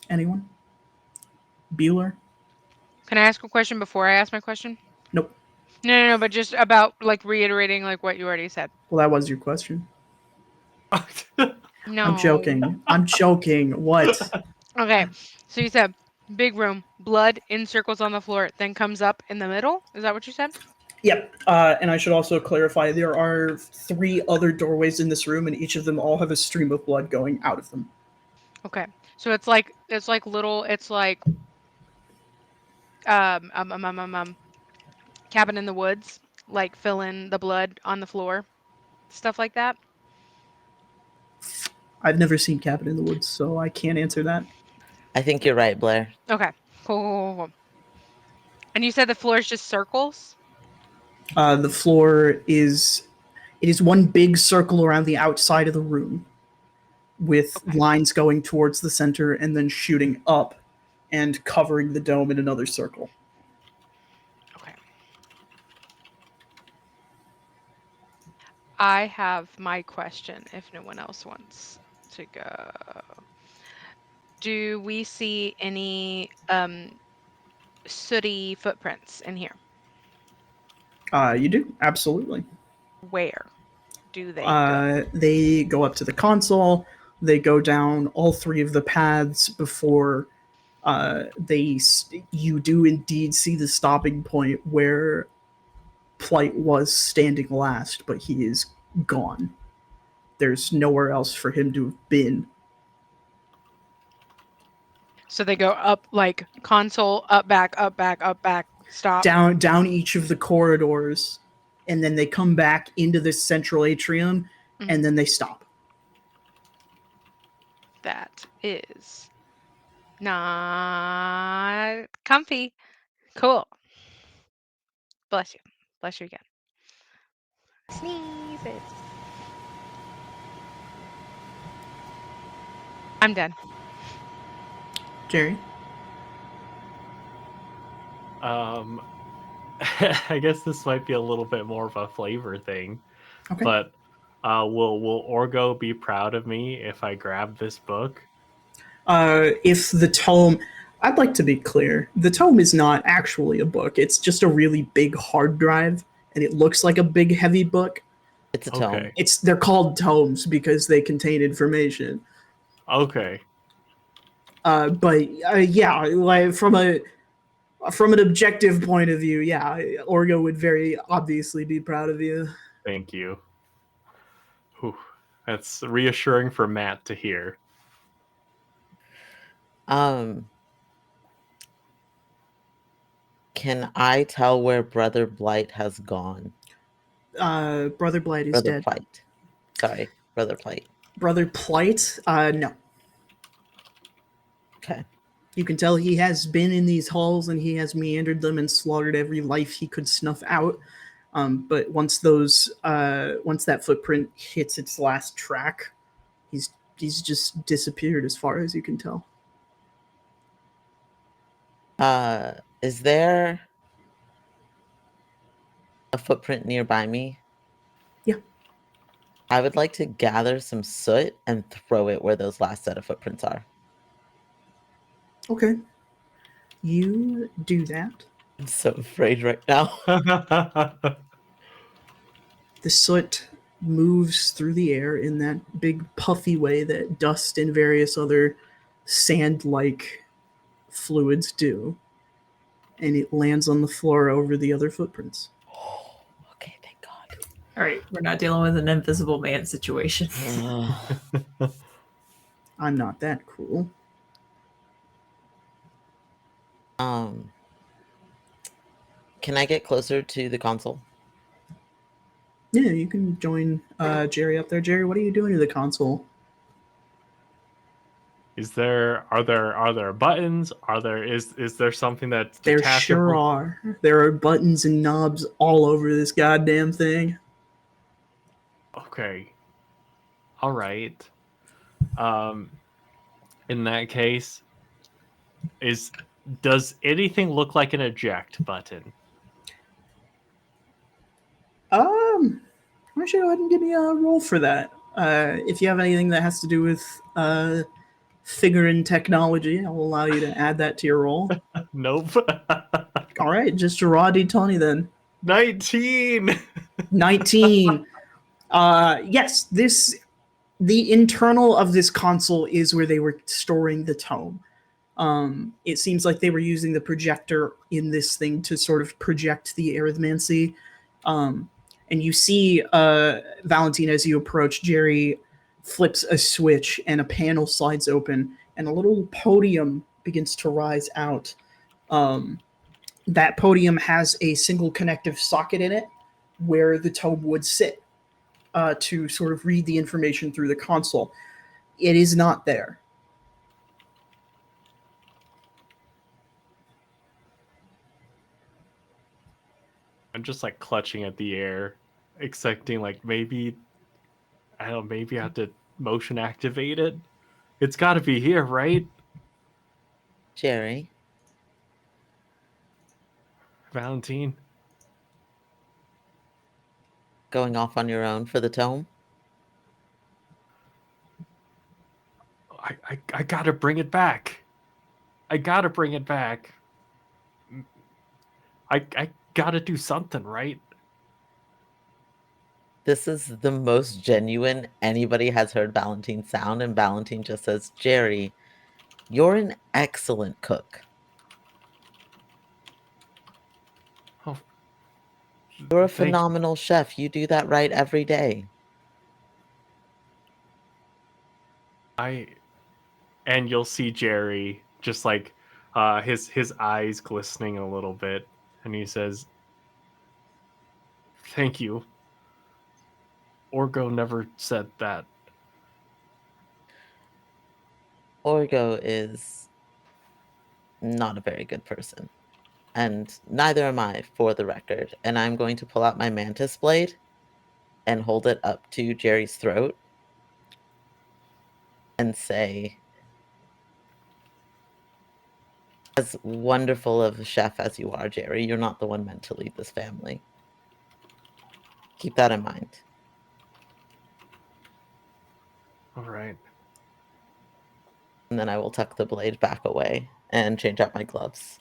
Anyone? Bueller? Can I ask a question before I ask my question? Nope. No, but just about like reiterating like what you already said. Well, that was your question. No. I'm joking. I'm joking. What? Okay. So you said big room, blood in circles on the floor, then comes up in the middle. Is that what you said? Yep. And I should also clarify there are 3 other doorways in this room, and each of them all have a stream of blood going out of them. Okay. So it's like little. It's like cabin in the woods, like fill in the blood on the floor, stuff like that. I've never seen Cabin in the Woods, so I can't answer that. I think you're right, Blair. Okay. Cool. And you said the floor is just circles? The floor is one big circle around the outside of the room, with Okay. lines going towards the center and then shooting up and covering the dome in another circle. Okay. I have my question if no one else wants to go. Do we see any sooty footprints in here? You do, absolutely. Where do they go? They go up to the console. They go down all 3 of the paths before you do indeed see the stopping point where Plight was standing last, but he is gone. There's nowhere else for him to have been. So they go up like console, up, back, stop. Down each of the corridors, and then they come back into this central atrium, and then they stop. That is not comfy. Cool. Bless you. Bless you again. Sneezes. I'm done. Jerry? I guess this might be a little bit more of a flavor thing. Okay. But will Orgo be proud of me if I grab this book? If the tome... I'd like to be clear. The tome is not actually a book. It's just a really big hard drive, and it looks like a big, heavy book. It's a tome. Okay. They're called tomes because they contain information. Okay. But yeah, like from an objective point of view, yeah, Orgo would very obviously be proud of you. Thank you. Whew. That's reassuring for Matt to hear. Can I tell where Brother Blight has gone? Brother Blight is Brother dead. Plight. Sorry, Brother Plight. Brother Plight? No. Okay. You can tell he has been in these halls and he has meandered them and slaughtered every life he could snuff out. But once that footprint hits its last track, he's just disappeared as far as you can tell. Is there a footprint nearby me? Yeah. I would like to gather some soot and throw it where those last set of footprints are. Okay. You do that. I'm so afraid right now. The soot moves through the air in that big puffy way that dust and various other sand-like fluids do, and it lands on the floor over the other footprints. Okay, thank God. All right, we're not dealing with an invisible man situation. I'm not that cruel. Can I get closer to the console? Yeah, you can join Jerry up there. Jerry, what are you doing to the console? Are there buttons? Is there something that's There detachable? sure are. There are buttons and knobs all over this goddamn thing. Okay. All right. In that case, does anything look like an eject button? Why don't you go ahead and give me a roll for that? If you have anything that has to do with figuring technology, I will allow you to add that to your roll. Nope. All right, just a raw d20 then. 19. 19. Yes, the internal of this console is where they were storing the tome. It seems like they were using the projector in this thing to sort of project the arithmancy. And you see Valentine as you approach. Jerry flips a switch and a panel slides open and a little podium begins to rise out. That podium has a single connective socket in it where the tome would sit to sort of read the information through the console. It is not there. I'm just like clutching at the air, expecting like maybe I don't know, maybe I have to motion activate it. It's got to be here, right? Jerry, Valentine. going off on your own for the tome? I gotta bring it back. I gotta bring it back. I gotta do something, right? This is the most genuine anybody has heard Valentine sound, and Valentine just says, Jerry, you're an excellent cook. Oh, You're a thank you. phenomenal chef. You do that right every day. And you'll see Jerry just like his eyes glistening a little bit, and he says, "Thank you." Orgo never said that. Orgo is not a very good person. And neither am I, for the record. And I'm going to pull out my mantis blade and hold it up to Jerry's throat and say, as wonderful of a chef as you are, Jerry, you're not the one meant to lead this family. Keep that in mind. All right. And then I will tuck the blade back away and change out my gloves.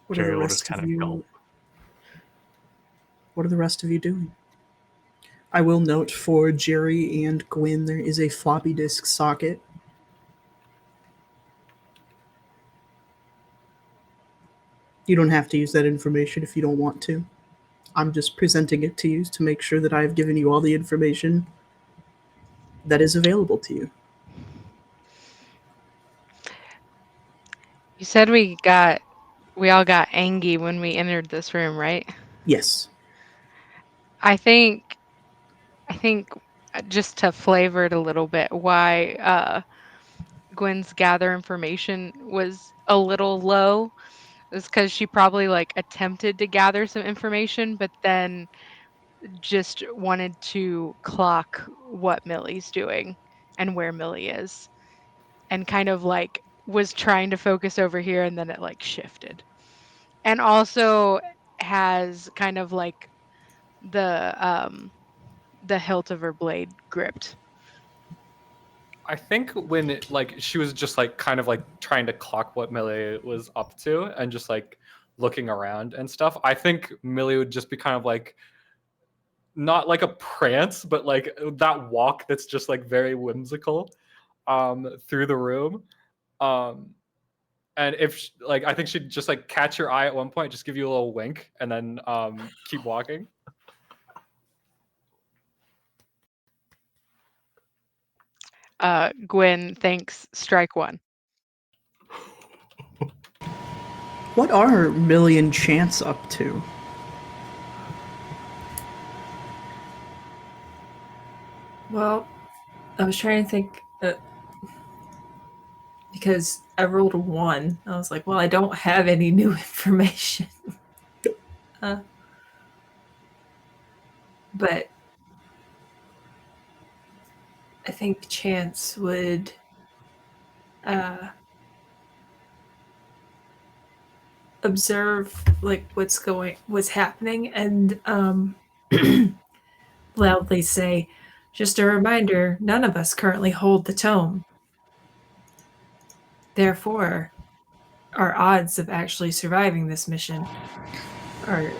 What are Jerry the will rest just kind of of you? gulp. What are the rest of you doing? I will note for Jerry and Gwyn, there is a floppy disk socket. You don't have to use that information if you don't want to. I'm just presenting it to you to make sure that I've given you all the information that is available to you. You said we all got angry when we entered this room, right? Yes. I think just to flavor it a little bit, why Gwen's gather information was a little low is because she probably like attempted to gather some information, but then just wanted to clock what Millie's doing and where Millie is, and kind of like was trying to focus over here, and then it like shifted. And also has kind of like the hilt of her blade gripped. I think when like she was just like kind of like trying to clock what Millie was up to and just like looking around and stuff, I think Millie would just be kind of like not like a prance, but like that walk that's just like very whimsical through the room. And if like I think she'd just like catch your eye at one point, just give you a little wink, and then keep walking. Gwen thinks strike one. What are Millie and Chance up to? Well, I was trying to think because I rolled a 1. I was like, well, I don't have any new information. But I think Chance would observe like what's happening and loudly say, just a reminder, none of us currently hold the tome. Therefore, our odds of actually surviving this mission are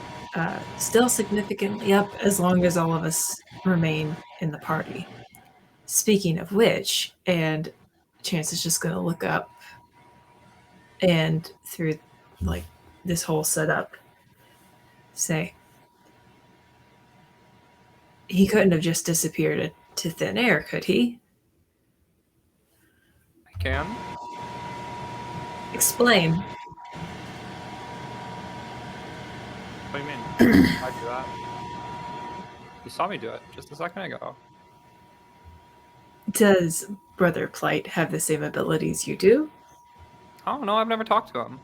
still significantly up as long as all of us remain in the party. Speaking of which, and Chance is just going to look up and through like this whole setup say, he couldn't have just disappeared to thin air, could he? I can. Explain. What do you mean? I do that. You saw me do it just a second ago. Does Brother Plight have the same abilities you do? I don't know. I've never talked to him.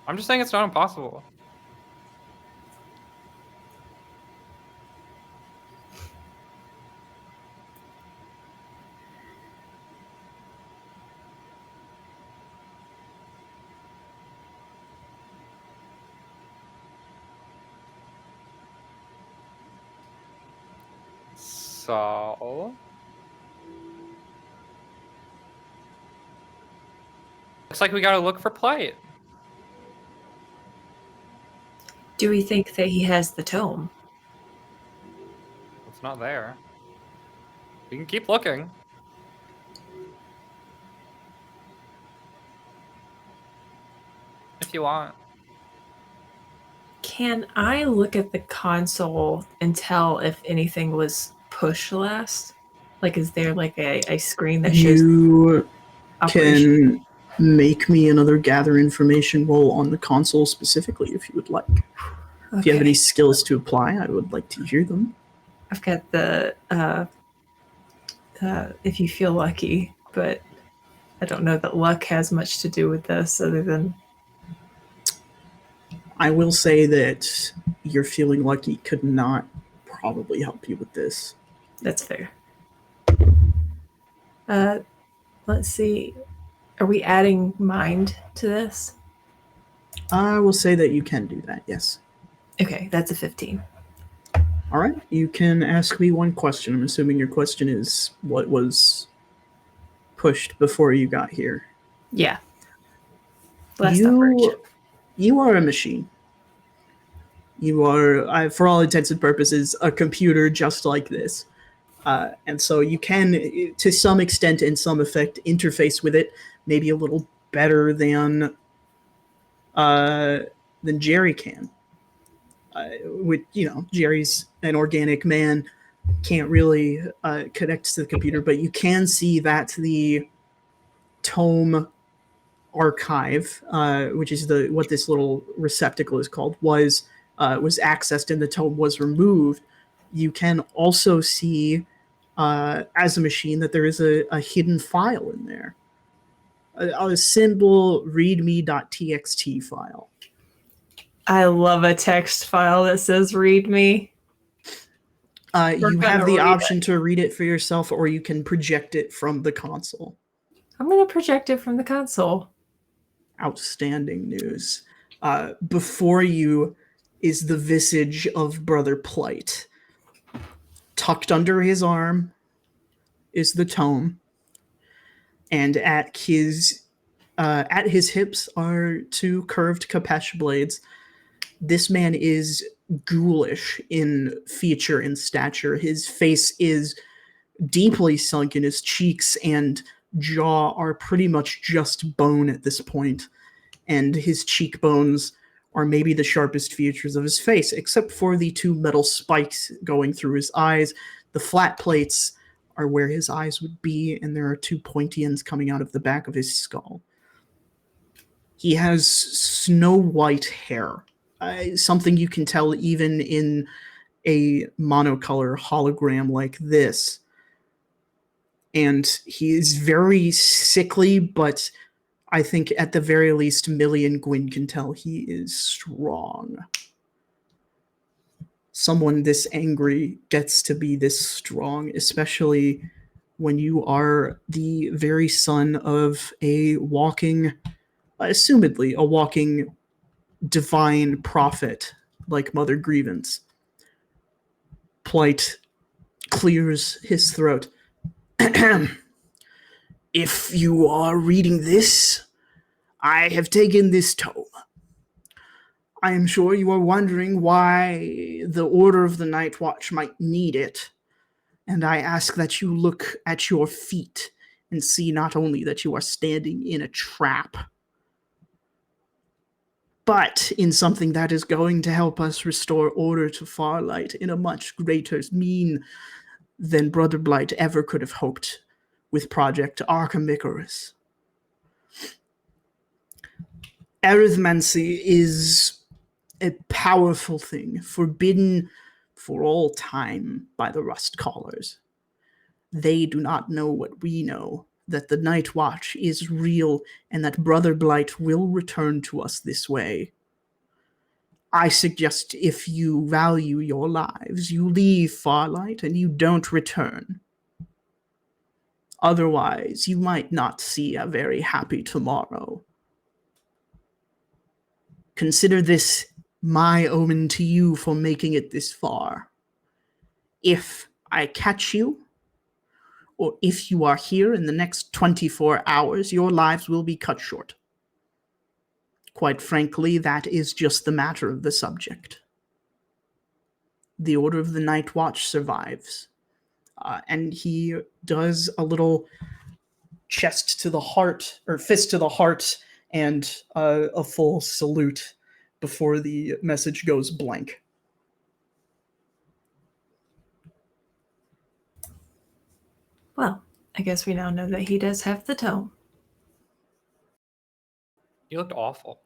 I'm just saying it's not impossible. So looks like we gotta look for Plight. Do we think that he has the tome? It's not there. We can keep looking. If you want. Can I look at the console and tell if anything was pushed last? Like, is there like a screen that shows You operation? can make me another gather information roll on the console specifically if you would like. If you have any skills to apply, I would like to hear them. I've got the if you feel lucky, but I don't know that luck has much to do with this other than I will say that your feeling lucky could not probably help you with this. that's fair. Let's see. Are we adding mind to this? I will say that you can do that, yes. Okay, that's a 15. All right, you can ask me one question. I'm assuming your question is what was pushed before you got here. Yeah. Last operation. You are a machine. You are, for all intents and purposes, a computer just like this. And so you can, to some extent, in some effect, interface with it maybe a little better than Jerry can. Jerry's an organic man, can't really connect to the computer, but you can see that the tome archive, which is what this little receptacle is called, was was accessed and the tome was removed, you can also see as a machine that there is a hidden file in there. A simple readme.txt file. I love a text file that says read me. You gonna have the read option to read it for yourself, or you can project it from the console. I'm going to project it from the console. Outstanding news. Before you is the visage of Brother Plight. Tucked under his arm is the tome, and at his hips are two curved Kapesh blades. This man is ghoulish in feature and stature. His face is deeply sunken. His cheeks and jaw are pretty much just bone at this point, and his cheekbones are maybe the sharpest features of his face, except for the two metal spikes going through his eyes. The flat plates are where his eyes would be, and there are two pointy ends coming out of the back of his skull. He has snow white hair, something you can tell even in a monocolor hologram like this. And he is very sickly, but I think at the very least, Millie and Gwyn can tell he is strong. Someone this angry gets to be this strong, especially when you are the very son of a walking, assumedly, a walking divine prophet like Mother Grievance. Plight clears his throat. If you are reading this, I have taken this tome. I am sure you are wondering why the Order of the Night Watch might need it, and I ask that you look at your feet and see not only that you are standing in a trap, but in something that is going to help us restore order to Farlight in a much greater mean than Brother Blight ever could have hoped with Project Arkham Icarus. Arithmancy is a powerful thing, forbidden for all time by the Rust Callers. They do not know what we know, that the Night Watch is real and that Brother Blight will return to us this way. I suggest if you value your lives, you leave Farlight and you don't return. Otherwise, you might not see a very happy tomorrow. Consider this my omen to you for making it this far. If I catch you, or if you are here in the next 24 hours, your lives will be cut short. Quite frankly, that is just the matter of the subject. The Order of the Night Watch survives. And he does a little chest to the heart, or fist to the heart, and a full salute before the message goes blank. Well, I guess we now know that he does have the tome. You looked awful.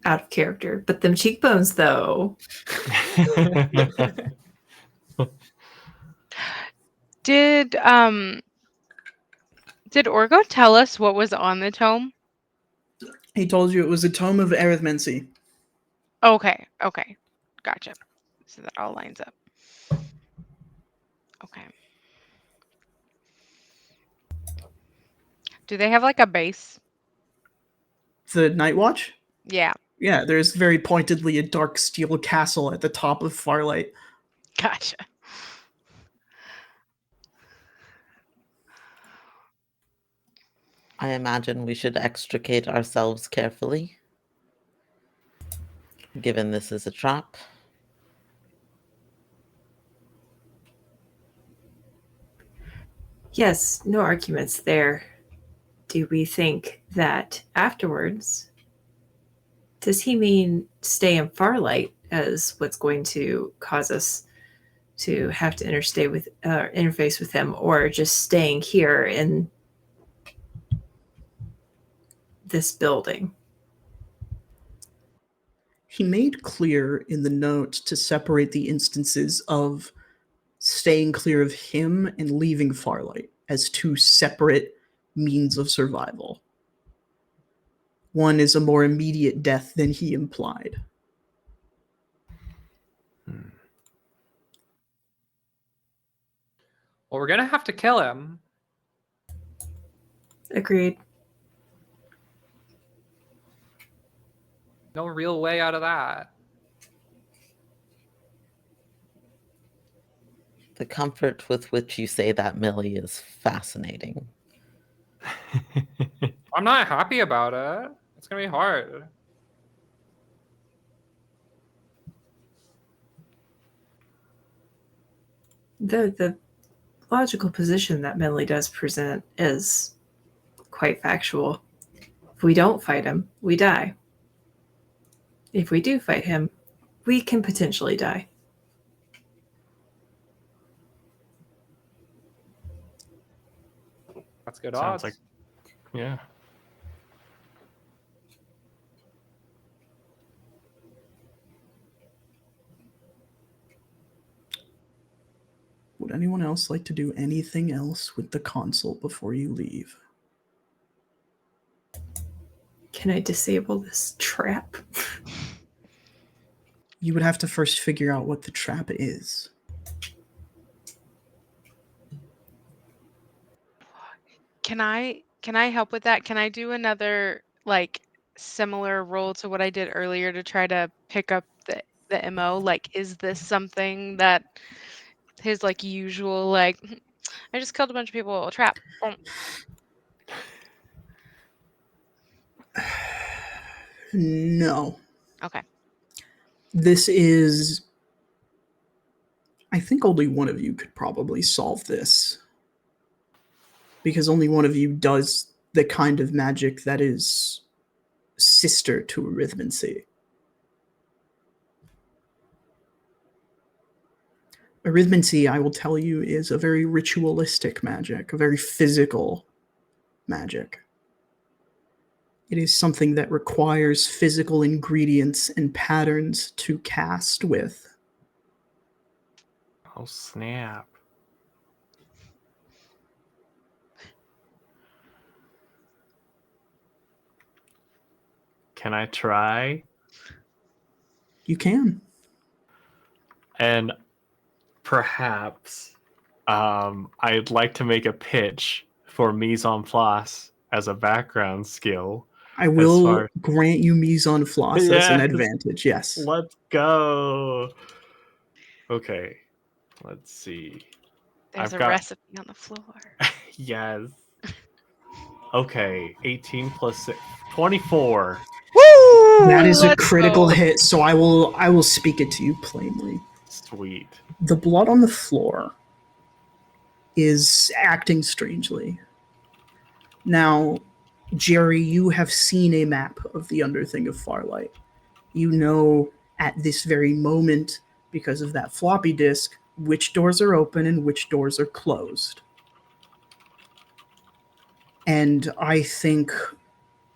Out of character. But them cheekbones, though. Did Orgo tell us what was on the tome? He told you it was a tome of arithmancy. Okay, gotcha. So that all lines up. Okay. Do they have like a base? The Night Watch? Yeah, Yeah, there's very pointedly a dark steel castle at the top of Farlight. gotcha. I imagine we should extricate ourselves carefully, given this is a trap. Yes, no arguments there. Do we think that afterwards, does he mean stay in Farlight as what's going to cause us to have to interface with him, or just staying here in this building? he made clear in the note to separate the instances of staying clear of him and leaving Farlight as two separate means of survival. One is a more immediate death than he implied. Well, we're gonna have to kill him. Agreed. No real way out of that. The comfort with which you say that, Millie, is fascinating. I'm not happy about it. It's gonna be hard. The logical position that Millie does present is quite factual. If we don't fight him, we die. If we do fight him, we can potentially die. That's good Sounds odds. like, yeah. Would anyone else like to do anything else with the console before you leave? Can I disable this trap? You would have to first figure out what the trap is. Can I help with that? Can I do another like similar roll to what I did earlier to try to pick up the MO? Like, is this something that his like usual like I just killed a bunch of people, a trap. Boom. No. Okay. This is... I think only one of you could probably solve this. Because only one of you does the kind of magic that is sister to arithmancy. Arithmancy, I will tell you, is a very ritualistic magic, a very physical magic. It is something that requires physical ingredients and patterns to cast with. Oh, snap. Can I try? You can. And perhaps I'd like to make a pitch for mise en place as a background skill. I will far- grant you mise en place as an Yes. advantage, yes. Let's go. Okay, let's see. There's I've a got- recipe on the floor. Yes. Okay, 18 plus 6, 24. Woo! That is a Let's critical go. hit, so I will speak it to you plainly. Sweet. The blood on the floor is acting strangely. Now, Jerry, you have seen a map of the underthing of Farlight. You know at this very moment, because of that floppy disk, which doors are open and which doors are closed. And I think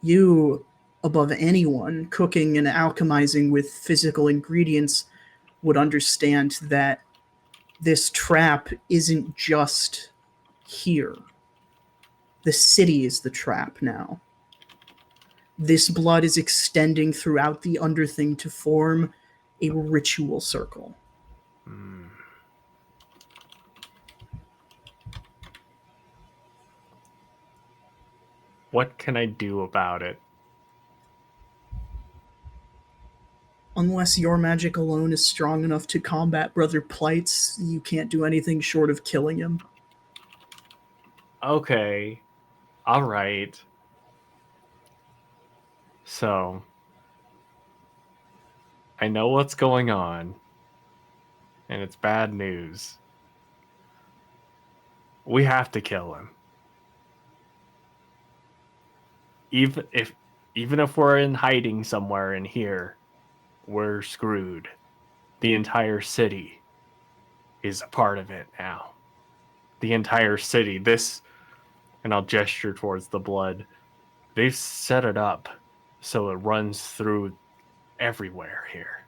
you, above anyone, cooking and alchemizing with physical ingredients, would understand that this trap isn't just here. The city is the trap now. This blood is extending throughout the underthing to form a ritual circle. Hmm. What can I do about it? Unless your magic alone is strong enough to combat Brother Plight's, you can't do anything short of killing him. Okay. All right. So, I know what's going on, and it's bad news. We have to kill him. Even if we're in hiding somewhere in here, we're screwed. The entire city is a part of it now. The entire city, and I'll gesture towards the blood. They've set it up so it runs through everywhere here.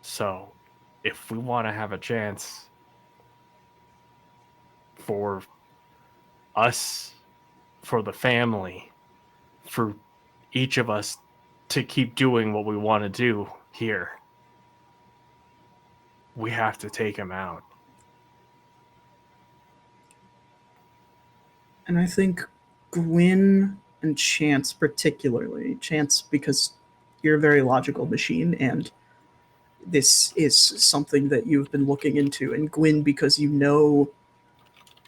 So, if we want to have a chance for us, for the family, for each of us to keep doing what we want to do here, we have to take him out. And I think Gwyn and Chance particularly, Chance because you're a very logical machine and this is something that you've been looking into, and Gwyn because you know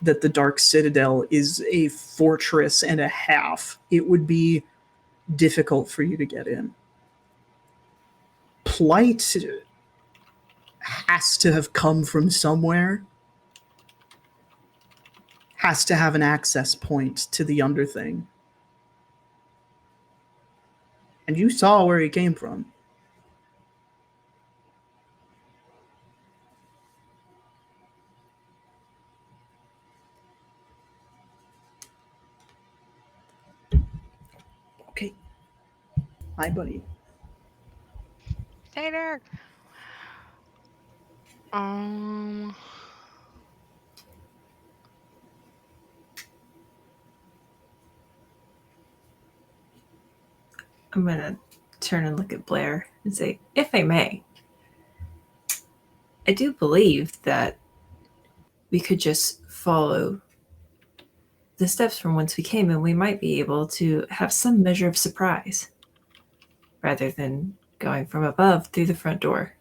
that the Dark Citadel is a fortress and a half. It would be difficult for you to get in. Plight has to have come from somewhere, has to have an access point to the Underthing. And you saw where he came from. Okay. Hi, buddy. Tater. I'm going to turn and look at Blair and say, if I may, I do believe that we could just follow the steps from whence we came and we might be able to have some measure of surprise rather than going from above through the front door.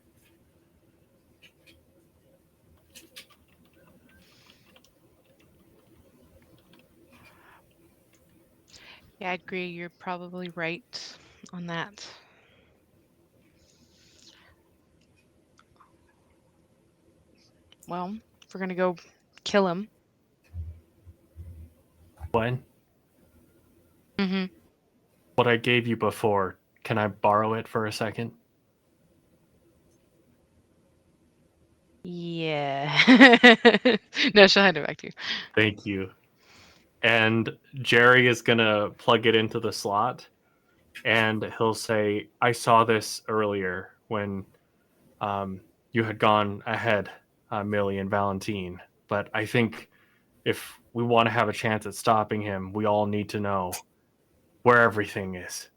Yeah, I agree. You're probably right on that. Well, if we're gonna go kill him. When? Mm-hmm. What I gave you before, can I borrow it for a second? Yeah. No, she'll hand it back to you. Thank you. And Jerry is going to plug it into the slot, and he'll say, I saw this earlier when you had gone ahead, Millie and Valentine. But I think if we want to have a chance at stopping him, we all need to know where everything is.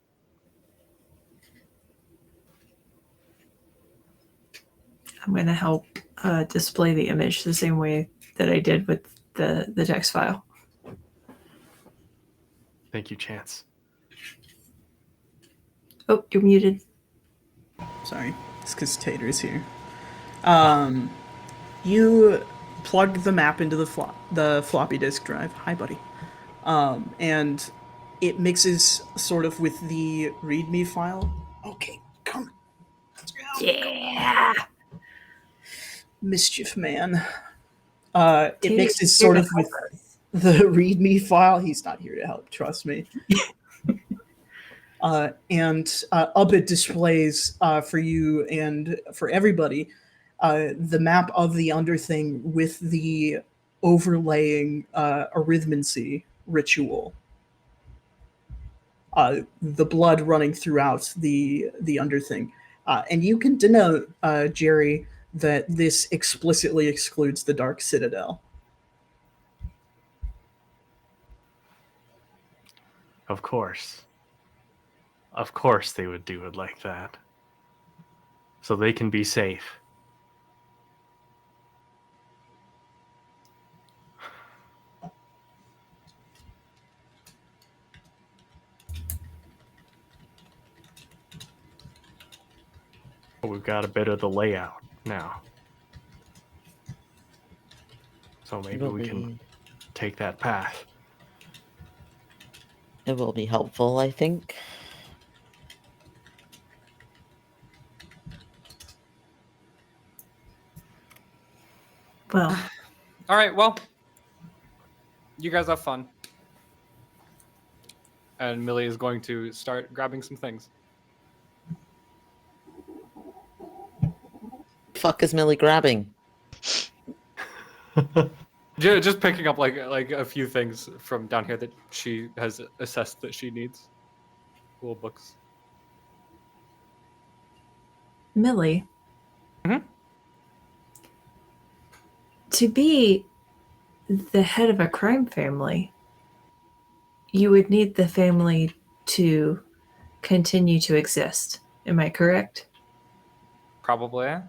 I'm going to help display the image the same way that I did with the text file. Thank you, Chance. Oh, you're muted. Sorry, it's because Tater's here. You plug the map into the floppy disk drive. Hi, buddy. And it mixes sort of with the README file. Okay, come. Yeah. Mischief man. It Tater's mixes here sort to of with help us. the README file. He's not here to help, trust me. And up it displays for you and for everybody the map of the Underthing with the overlaying arithmancy ritual. The blood running throughout the Underthing. And you can denote, Jerry, that this explicitly excludes the Dark Citadel. Of course. Of course they would do it like that. So they can be safe. But we've got a bit of the layout now. So maybe we can take that path. It will be helpful, I think. Well, All right, well, you guys have fun. And Millie is going to start grabbing some things. Fuck is Millie grabbing? Just picking up like a few things from down here that she has assessed that she needs. Cool books. Millie, Mhm. to be the head of a crime family, you would need the family to continue to exist. Am I correct? Probably. It'd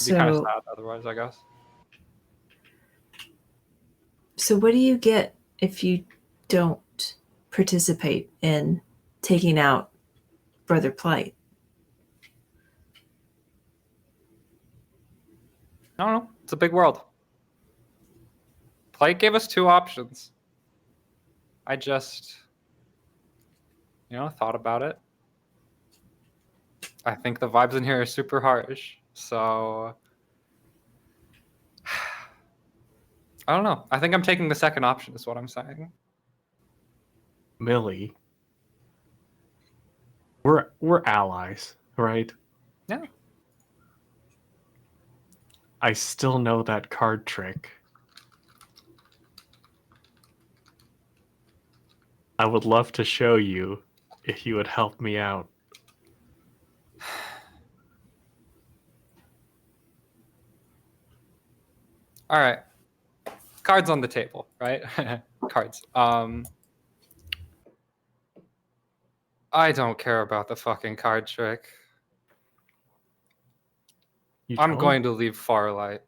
be kind of So, sad otherwise, I guess. so what do you get if you don't participate in taking out Brother Plight? I don't know. It's a big world. Plight gave us 2 options. I just, thought about it. I think the vibes in here are super harsh. So, I don't know. I think I'm taking the second option, is what I'm saying. Millie, we're allies, right? Yeah. I still know that card trick. I would love to show you if you would help me out. All right. Cards on the table, right? Cards. I don't care about the fucking card trick. You I'm don't? going to leave Farlight.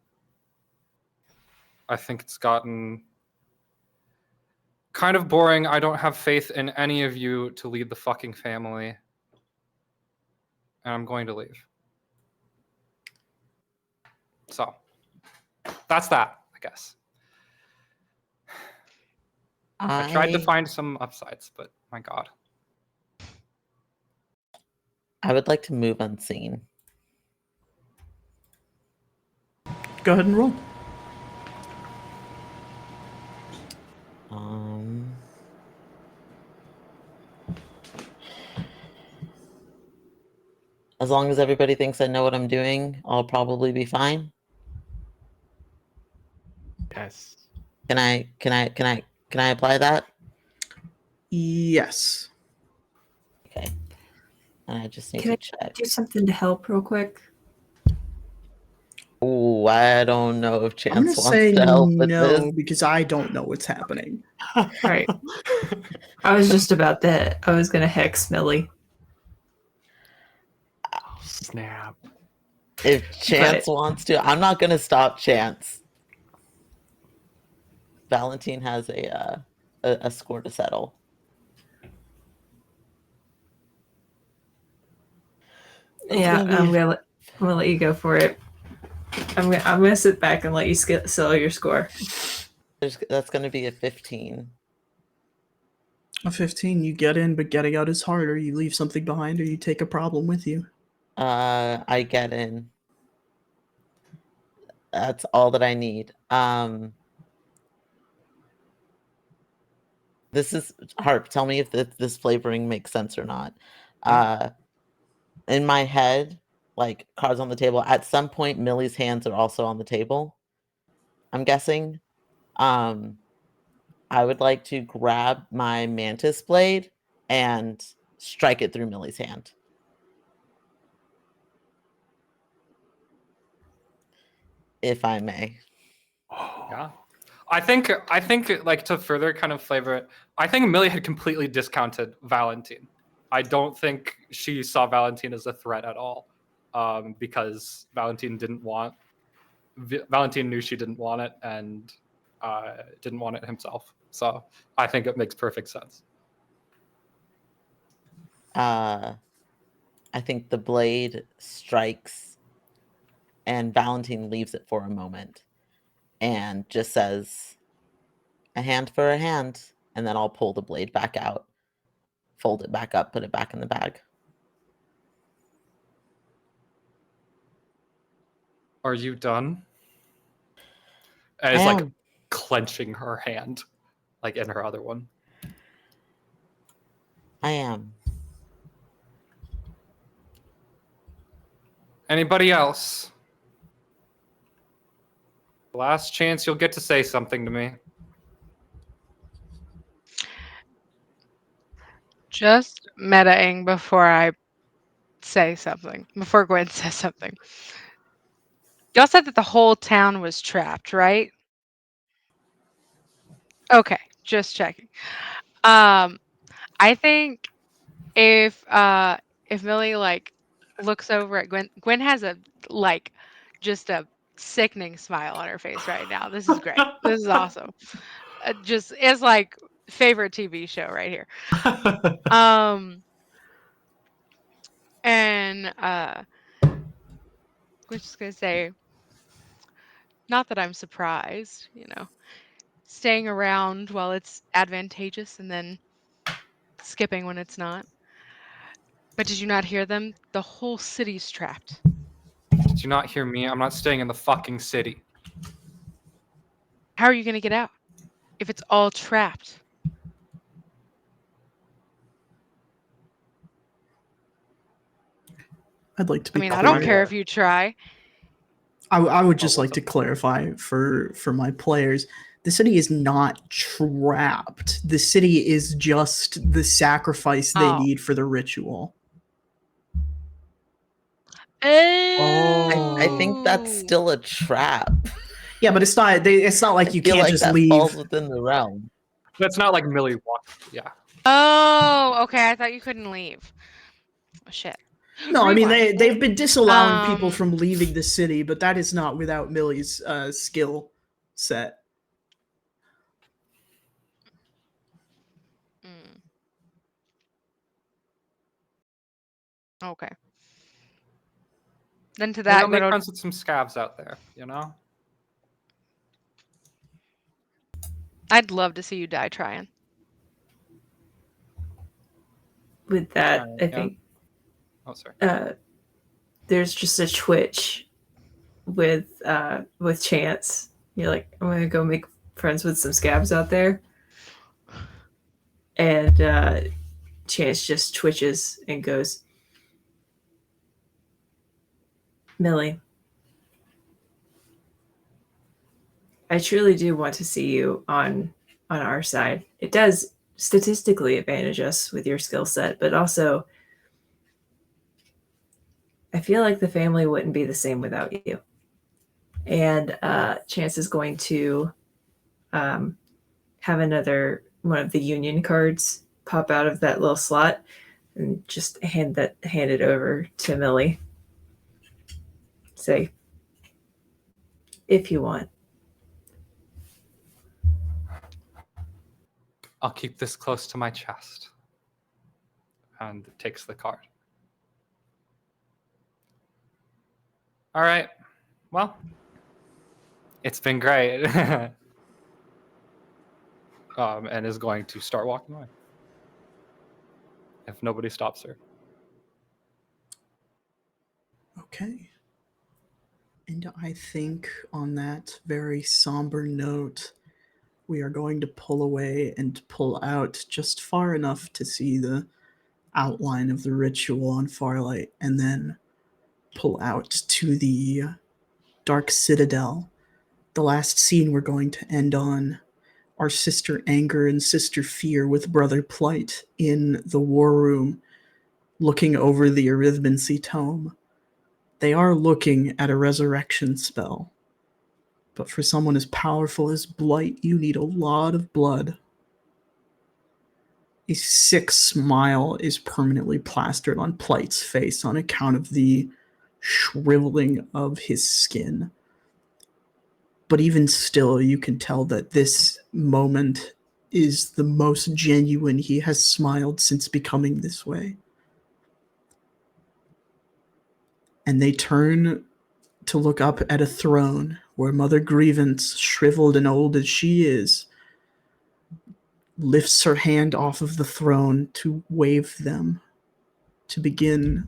I think it's gotten kind of boring. I don't have faith in any of you to lead the fucking family. And I'm going to leave. So, that's that, I guess. I tried to find some upsides, but my God. I would like to move unseen. Go ahead and roll. As long as everybody thinks I know what I'm doing, I'll probably be fine. Yes. Can I apply that? Yes. Okay. And I just need Can to I check. do something to help real quick? Ooh, I don't know if I'm gonna Chance wants say to help with no this. because I don't know what's happening. Right. I was just about that. I was going to hex Millie. Oh, snap. If Chance But- wants to, I'm not gonna stop Chance. Valentine has a score to settle. It's Yeah, gonna be- I'm gonna let you go for it. I'm gonna sit back and let you settle your score. That's gonna be a 15. A 15, you get in, but getting out is harder. You leave something behind or you take a problem with you. I get in. That's all that I need. This is Harp. Tell me if this flavoring makes sense or not. In my head, like cards on the table. At some point, Millie's hands are also on the table. I'm guessing. I would like to grab my mantis blade and strike it through Millie's hand. If I may. Yeah. I think like to further kind of flavor it, I think Millie had completely discounted Valentine. I don't think she saw Valentine as a threat at all, because Valentine knew she didn't want it and didn't want it himself. So I think it makes perfect sense. I think the blade strikes and Valentine leaves it for a moment and just says, "A hand for a hand," and then I'll pull the blade back out, fold it back up, put it back in the bag. Are you done? And it's like clenching her hand, like in her other one. I am. Anybody else? Last chance you'll get to say something to me. Just metaing before I say something. Before Gwen says something. Y'all said that the whole town was trapped, right? Okay, just checking. Um, I think if Millie like looks over at Gwen has a like just a sickening smile on her face right now. This is great. This is awesome. Just it's like favorite TV show right here. Um, and was just gonna say, not that I'm surprised, staying around while it's advantageous and then skipping when it's not. But did you not hear them? The whole city's trapped. Did you not hear me? I'm not staying in the fucking city. How are you gonna get out if it's all trapped? I'd like to I be mean, I clear. don't care if you try. I would just Oh, like what's to clarify for my players. The city is not trapped. The city is just the sacrifice they Oh. need for the ritual. I think that's Oh. still a trap. Yeah, but it's not. It's not like I you feel can't like just that leave. falls within the realm. That's not like Millie walked. Yeah. Oh, okay. I thought you couldn't leave. Oh, shit. No, I mean Rewind. they've been disallowing people Um, from leaving the city, but that is not without Millie's skill set. mm. Okay. Then to Maybe that I'll make good old friends with some scavs out there, you know? I'd love to see you die trying. With that, Alright, I yeah. think Oh, sorry. there's just a twitch with Chance. You're like, I'm gonna go make friends with some scabs out there, and Chance just twitches and goes, Millie, I truly do want to see you on our side. It does statistically advantage us with your skill set, but also I feel like the family wouldn't be the same without you. And Chance is going to have another one of the union cards pop out of that little slot and just hand it over to Millie. Say, if you want. I'll keep this close to my chest. And it takes the card. All right. Well, it's been great. And is going to start walking away. If nobody stops her. Okay. And I think on that very somber note, we are going to pull away and pull out just far enough to see the outline of the ritual on Farlight, and then pull out to the Dark Citadel. The last scene we're going to end on are Sister Anger and Sister Fear with Brother Plight in the war room, looking over the Arithmancy tome. They are looking at a resurrection spell. But for someone as powerful as Blight, you need a lot of blood. A sick smile is permanently plastered on Plight's face on account of the shriveling of his skin. But even still, you can tell that this moment is the most genuine he has smiled since becoming this way. And they turn to look up at a throne where Mother Grievance, shriveled and old as she is, lifts her hand off of the throne to wave them to begin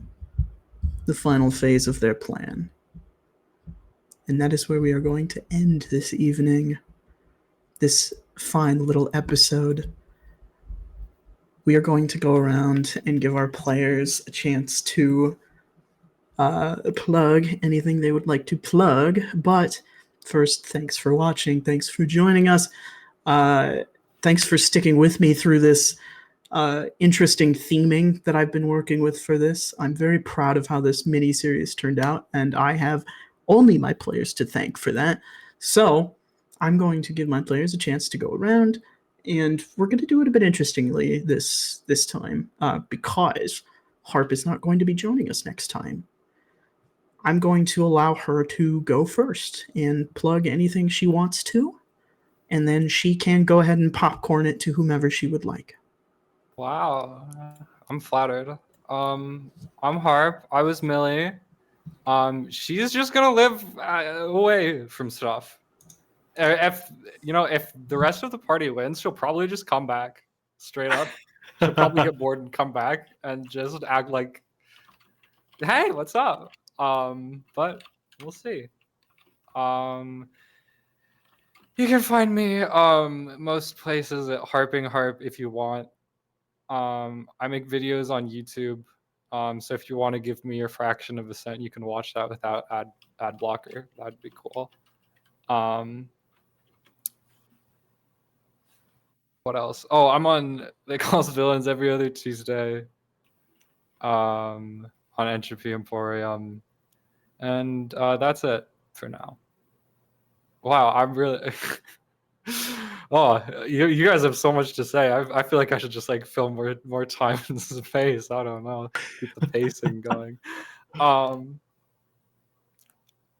the final phase of their plan. And that is where we are going to end this evening, this fine little episode. We are going to go around and give our players a chance to plug anything they would like to plug. But first, thanks for watching. Thanks for joining us. Thanks for sticking with me through this interesting theming that I've been working with for this. I'm very proud of how this mini-series turned out, and I have only my players to thank for that. So I'm going to give my players a chance to go around, and we're going to do it a bit interestingly this time, because Harp is not going to be joining us next time. I'm going to allow her to go first and plug anything she wants to, and then she can go ahead and popcorn it to whomever she would like. Wow, I'm flattered. I'm Harp. I was Millie. She's just gonna live away from stuff. If the rest of the party wins, she'll probably just come back straight up. She'll probably get bored and come back and just act like, "Hey, what's up?" But we'll see. You can find me most places at Harping Harp if you want. I make videos on YouTube. So if you want to give me your fraction of a cent, you can watch that without ad blocker. That'd be cool. What else? Oh, I'm on They Call Us Villains every other Tuesday. On Entropy Emporium. And that's it for now. Wow, I'm really Oh, you guys have so much to say. I feel like I should just like fill more time in space. I don't know. Keep the pacing going.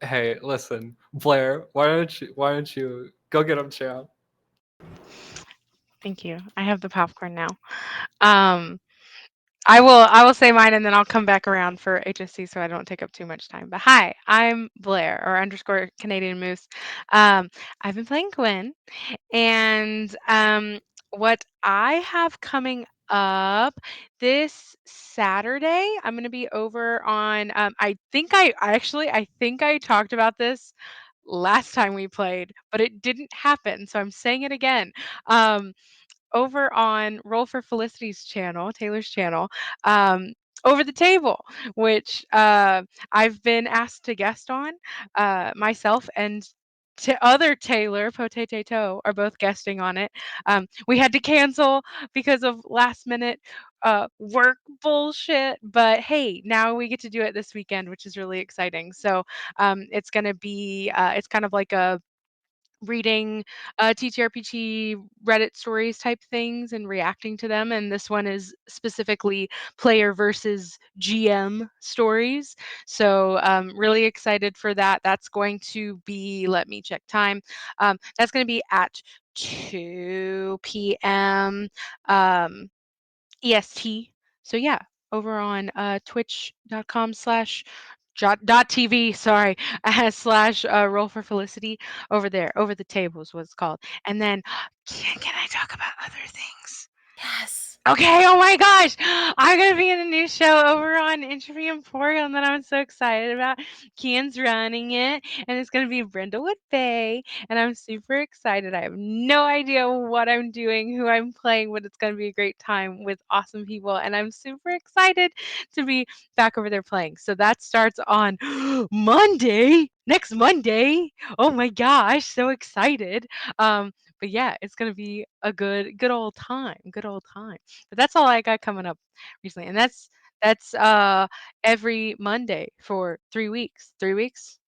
Hey, listen, Blair, why don't you go get him, champ? Thank you. I have the popcorn now. I will say mine and then I'll come back around for HSC so I don't take up too much time. But hi, I'm Blair or underscore Canadian Moose. I've been playing Gwen, and what I have coming up this Saturday, I'm going to be over on. I think I talked about this last time we played, but it didn't happen, so I'm saying it again. Over on Roll for Felicity's channel, Taylor's channel, Over the Table, which I've been asked to guest on. Myself and other Taylor, Potato, are both guesting on it. We had to cancel because of last minute work bullshit, but hey, now we get to do it this weekend, which is really exciting. So it's going to be, it's kind of like a reading TTRPG Reddit stories type things and reacting to them. And this one is specifically player versus GM stories. So really excited for that. That's going to be, let me check time. That's going to be at 2 p.m. EST. So yeah, over on twitch.com/.tv, sorry, slash Roll for Felicity over there. Over the Table is what it's called. And then, can I talk about other things? Yes. Okay, oh my gosh, I'm gonna be in a new show over on Entropy Emporium that I'm so excited about. Kian's running it, and it's gonna be Brindlewood Bay, and I'm super excited. I have no idea what I'm doing, who I'm playing, but it's gonna be a great time with awesome people, and I'm super excited to be back over there playing. So that starts on Monday, next Monday. Oh my gosh, so excited. But yeah, it's gonna be a good old time. Good old time. But that's all I got coming up recently. And that's every Monday for 3 weeks. 3 weeks?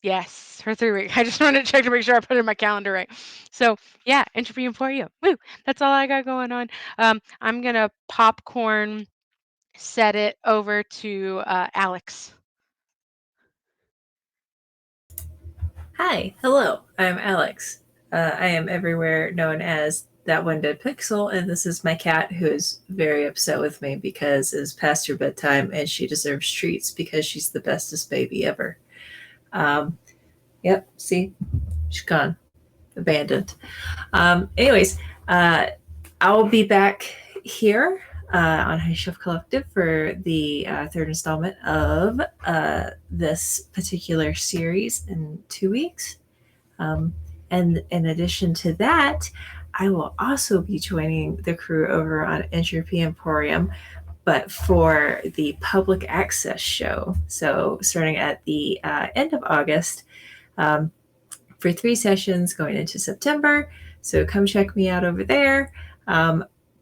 Yes, for 3 weeks. I just wanted to check to make sure I put it in my calendar right. So yeah, Entropy Emporium. Woo! That's all I got going on. I'm gonna popcorn set it over to Alex. Hi, hello, I'm Alex. I am everywhere known as That One Dead Pixel, and this is my cat who is very upset with me because it's past her bedtime and she deserves treats because she's the bestest baby ever. Yep, see, she's gone, abandoned. Anyways, I'll be back here on High Shelf Collective for the third installment of this particular series in 2 weeks. And in addition to that, I will also be joining the crew over on Entropy Emporium, but for the public access show. So starting at the end of August for 3 sessions going into September. So come check me out over there.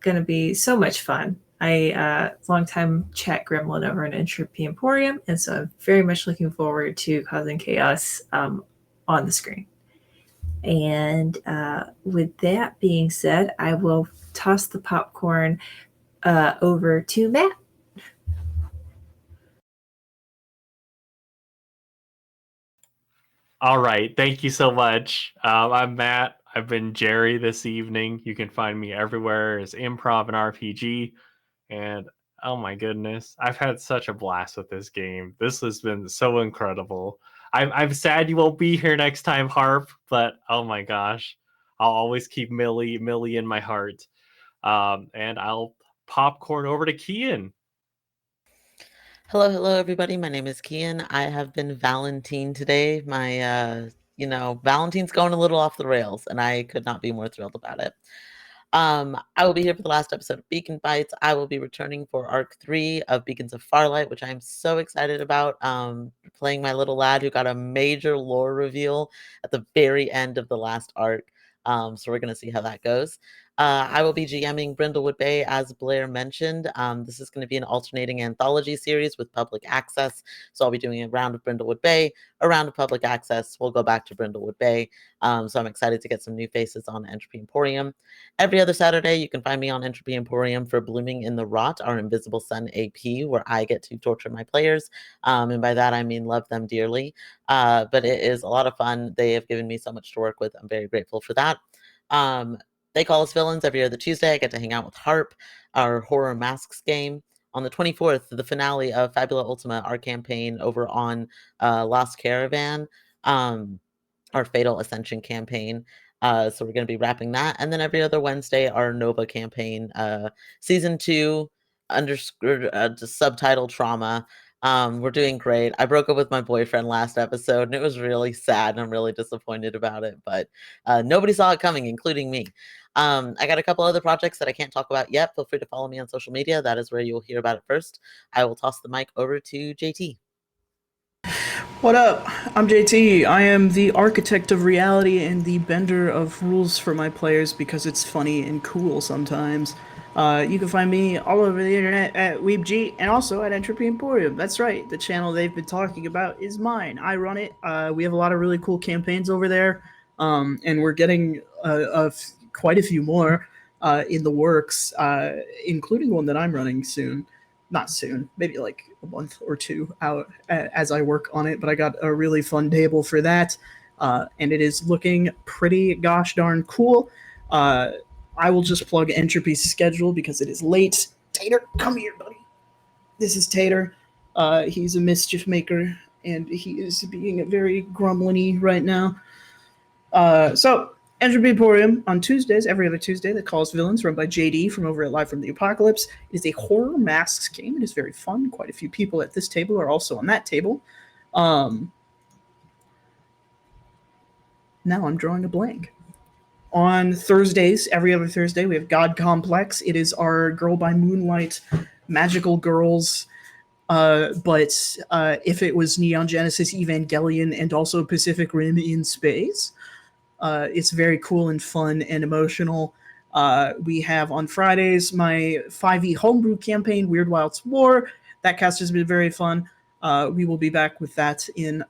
going to be so much fun. I longtime chat gremlin over in Entropy Emporium, and so I'm very much looking forward to causing chaos on the screen. And with that being said, I will toss the popcorn over to Matt. All right. Thank you so much. I'm Matt. I've been Jerry this evening. You can find me everywhere as Improv and RPG. And oh my goodness, I've had such a blast with this game. This has been so incredible. I'm sad you won't be here next time, Harp, but oh my gosh, I'll always keep Millie in my heart. And I'll popcorn over to Kian. Hello, everybody. My name is Kian. I have been Valentine today. My, Valentine's going a little off the rails, and I could not be more thrilled about it. I will be here for the last episode of Beacon Bites. I will be returning for Arc 3 of Beacons of Farlight, which I'm so excited about. Playing my little lad who got a major lore reveal at the very end of the last arc. So we're going to see how that goes. I will be GMing Brindlewood Bay, as Blair mentioned. This is going to be an alternating anthology series with public access. So I'll be doing a round of Brindlewood Bay, a round of public access. We'll go back to Brindlewood Bay. So I'm excited to get some new faces on Entropy Emporium. Every other Saturday, you can find me on Entropy Emporium for Blooming in the Rot, our Invisible Sun AP, where I get to torture my players. And by that, I mean love them dearly. But it is a lot of fun. They have given me so much to work with. I'm very grateful for that. They Call Us Villains every other Tuesday. I get to hang out with Harp, our horror masks game. On the 24th, the finale of Fabula Ultima, our campaign over on Lost Caravan, our Fatal Ascension campaign. So we're going to be wrapping that. And then every other Wednesday, our Nova campaign, Season 2, subtitle Trauma. We're doing great. I broke up with my boyfriend last episode, and it was really sad, and I'm really disappointed about it. But nobody saw it coming, including me. I got a couple other projects that I can't talk about yet. Feel free to follow me on social media. That is where you'll hear about it first. I will toss the mic over to JT. What up? I'm JT. I am the architect of reality and the bender of rules for my players because it's funny and cool sometimes. You can find me all over the internet at WeebG and also at Entropy Emporium. That's right, the channel they've been talking about is mine. I run it. We have a lot of really cool campaigns over there, and we're getting quite a few more in the works, including one that I'm running soon. Not soon, maybe like a month or two out as I work on it, but I got a really fun table for that, and it is looking pretty gosh darn cool. I will just plug Entropy's schedule because it is late. Tater, come here, buddy. This is Tater. He's a mischief maker, and he is being very grumbly right now. So Entropy Emporium on Tuesdays, every other Tuesday, that calls villains, run by JD from over at Live from the Apocalypse. It is a horror masks game. It is very fun. Quite a few people at this table are also on that table. Now I'm drawing a blank. On Thursdays, every other Thursday, we have God Complex. It is our Girl by Moonlight magical girls. But if it was Neon Genesis Evangelion and also Pacific Rim in space. It's very cool and fun and emotional. We have on Fridays my 5e homebrew campaign, Weird Wilds War. That cast has been very fun. We will be back with that in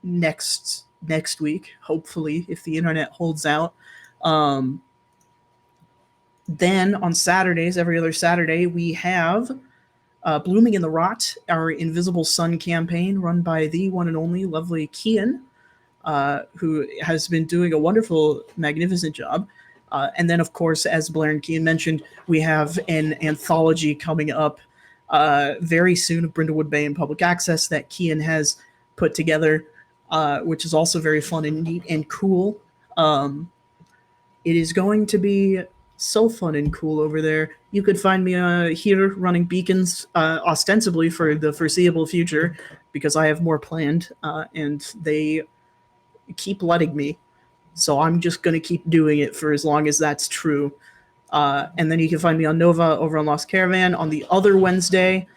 next week, hopefully, if the internet holds out. Then on Saturdays, every other Saturday, we have Blooming in the Rot, our Invisible Sun campaign, run by the one and only lovely Kian. Who has been doing a wonderful, magnificent job. And then, of course, as Blair and Kian mentioned, we have an anthology coming up very soon of Brindlewood Bay in public access that Kian has put together, which is also very fun and neat and cool. It is going to be so fun and cool over there. You could find me here running beacons ostensibly for the foreseeable future because I have more planned, and they keep letting me, so I'm just going to keep doing it for as long as that's true. And then you can find me on Nova over on Lost Caravan on the other Wednesday.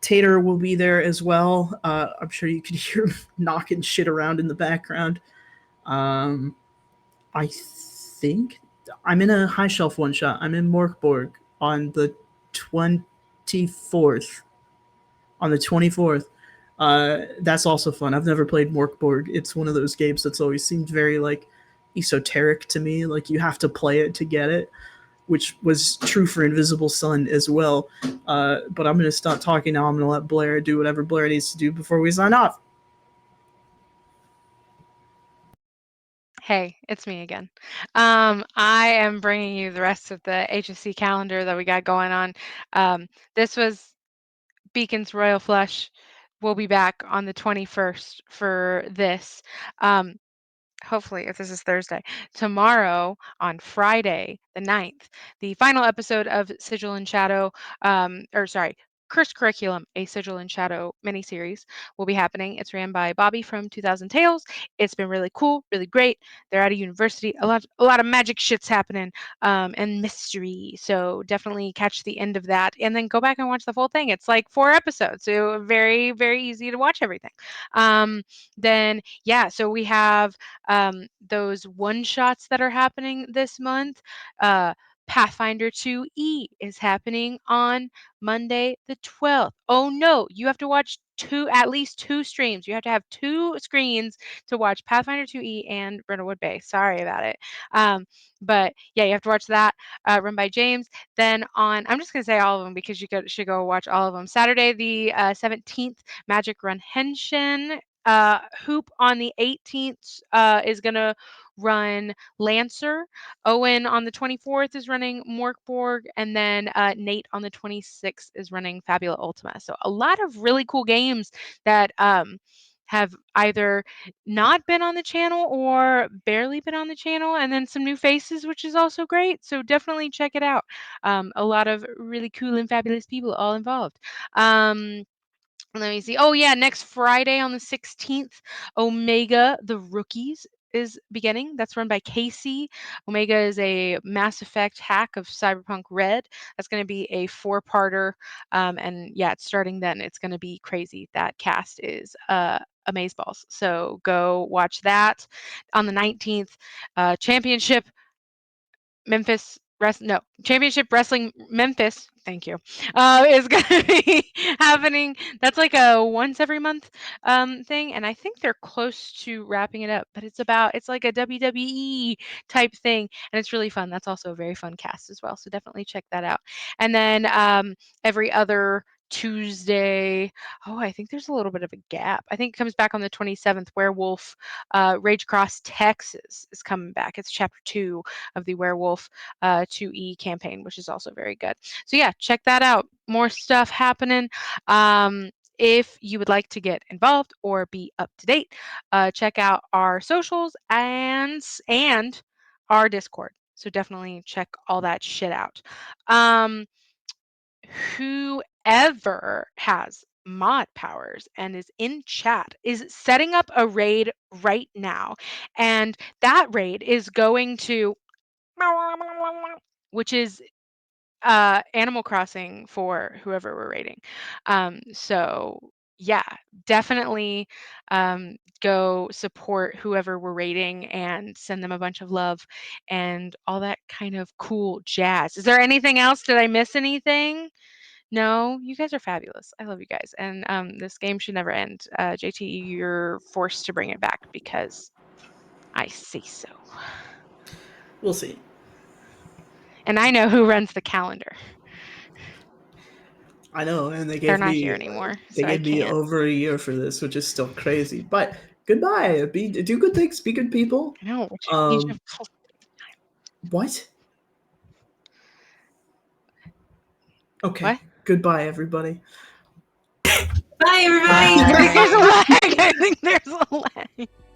Tater will be there as well. I'm sure you could hear him knocking shit around in the background. I think I'm in a high shelf one shot. I'm in Morkborg on the 24th. On the 24th. That's also fun. I've never played Morkborg. It's one of those games that's always seemed very like esoteric to me. Like you have to play it to get it, which was true for Invisible Sun as well. But I'm going to stop talking now. I'm going to let Blair do whatever Blair needs to do before we sign off. Hey, it's me again. I am bringing you the rest of the HSC calendar that we got going on. This was Beacon's Royal Flush. We'll be back on the 21st for this. Hopefully, if this is Thursday, tomorrow on Friday, the 9th, the final episode of Sigil and Shadow, Cursed Curriculum, a Sigil and Shadow miniseries, will be happening. It's ran by Bobby from 2000 Tales. It's been really cool, really great. They're at a university. A lot of magic shit's happening, and mystery. So definitely catch the end of that, and then go back and watch the full thing. It's like 4 episodes, so very, very easy to watch everything. Then yeah, so we have those one shots that are happening this month. Pathfinder 2E is happening on Monday the 12th. Oh no, you have to watch at least 2 streams. You have to have 2 screens to watch Pathfinder 2E and Brindlewood Bay. Sorry about it. But yeah, you have to watch that, run by James. Then I'm just going to say all of them because you should go watch all of them. Saturday the 17th, Magic Run Henshin. Hoop on the 18th is going to run Lancer. Owen on the 24th is running Morkborg, and then Nate on the 26th is running Fabula Ultima. So a lot of really cool games that have either not been on the channel or barely been on the channel, and then some new faces, which is also great. So definitely check it out. A lot of really cool and fabulous people all involved. Let me see. Oh yeah, next Friday on the 16th, Omega the Rookies is beginning. That's run by Casey. Omega is a Mass Effect hack of Cyberpunk Red. That's going to be a 4-parter, and yeah, it's starting then. It's going to be crazy. That cast is amazeballs. So go watch that. On the 19th, Championship Wrestling Memphis, thank you, is going to be happening. That's like a once every month thing, and I think they're close to wrapping it up, but it's like a WWE type thing, and it's really fun. That's also a very fun cast as well, so definitely check that out. And then every other Tuesday, I think there's a little bit of a gap. I think it comes back on the 27th. Werewolf Rage Across Texas is coming back. It's chapter 2 of the Werewolf 2E campaign, which is also very good. So yeah, check that out. More stuff happening. If you would like to get involved or be up to date, check out our socials and our Discord. So definitely check all that shit out. Whoever has mod powers and is in chat is setting up a raid right now, and that raid is going to, which is Animal Crossing for whoever we're raiding. So yeah, definitely go support whoever we're raiding and send them a bunch of love and all that kind of cool jazz. Is there anything else? Did I miss anything? No, you guys are fabulous. I love you guys. And this game should never end. JT, you're forced to bring it back because I say so. We'll see. And I know who runs the calendar. I know, and they They're gave not me here anymore, they so I gave me can't. over a year for this, which is still crazy. But goodbye. Do good things. Be good people. I know. What? Okay. What? Goodbye, everybody. Bye, everybody. I think there's a lag. I think there's a lag.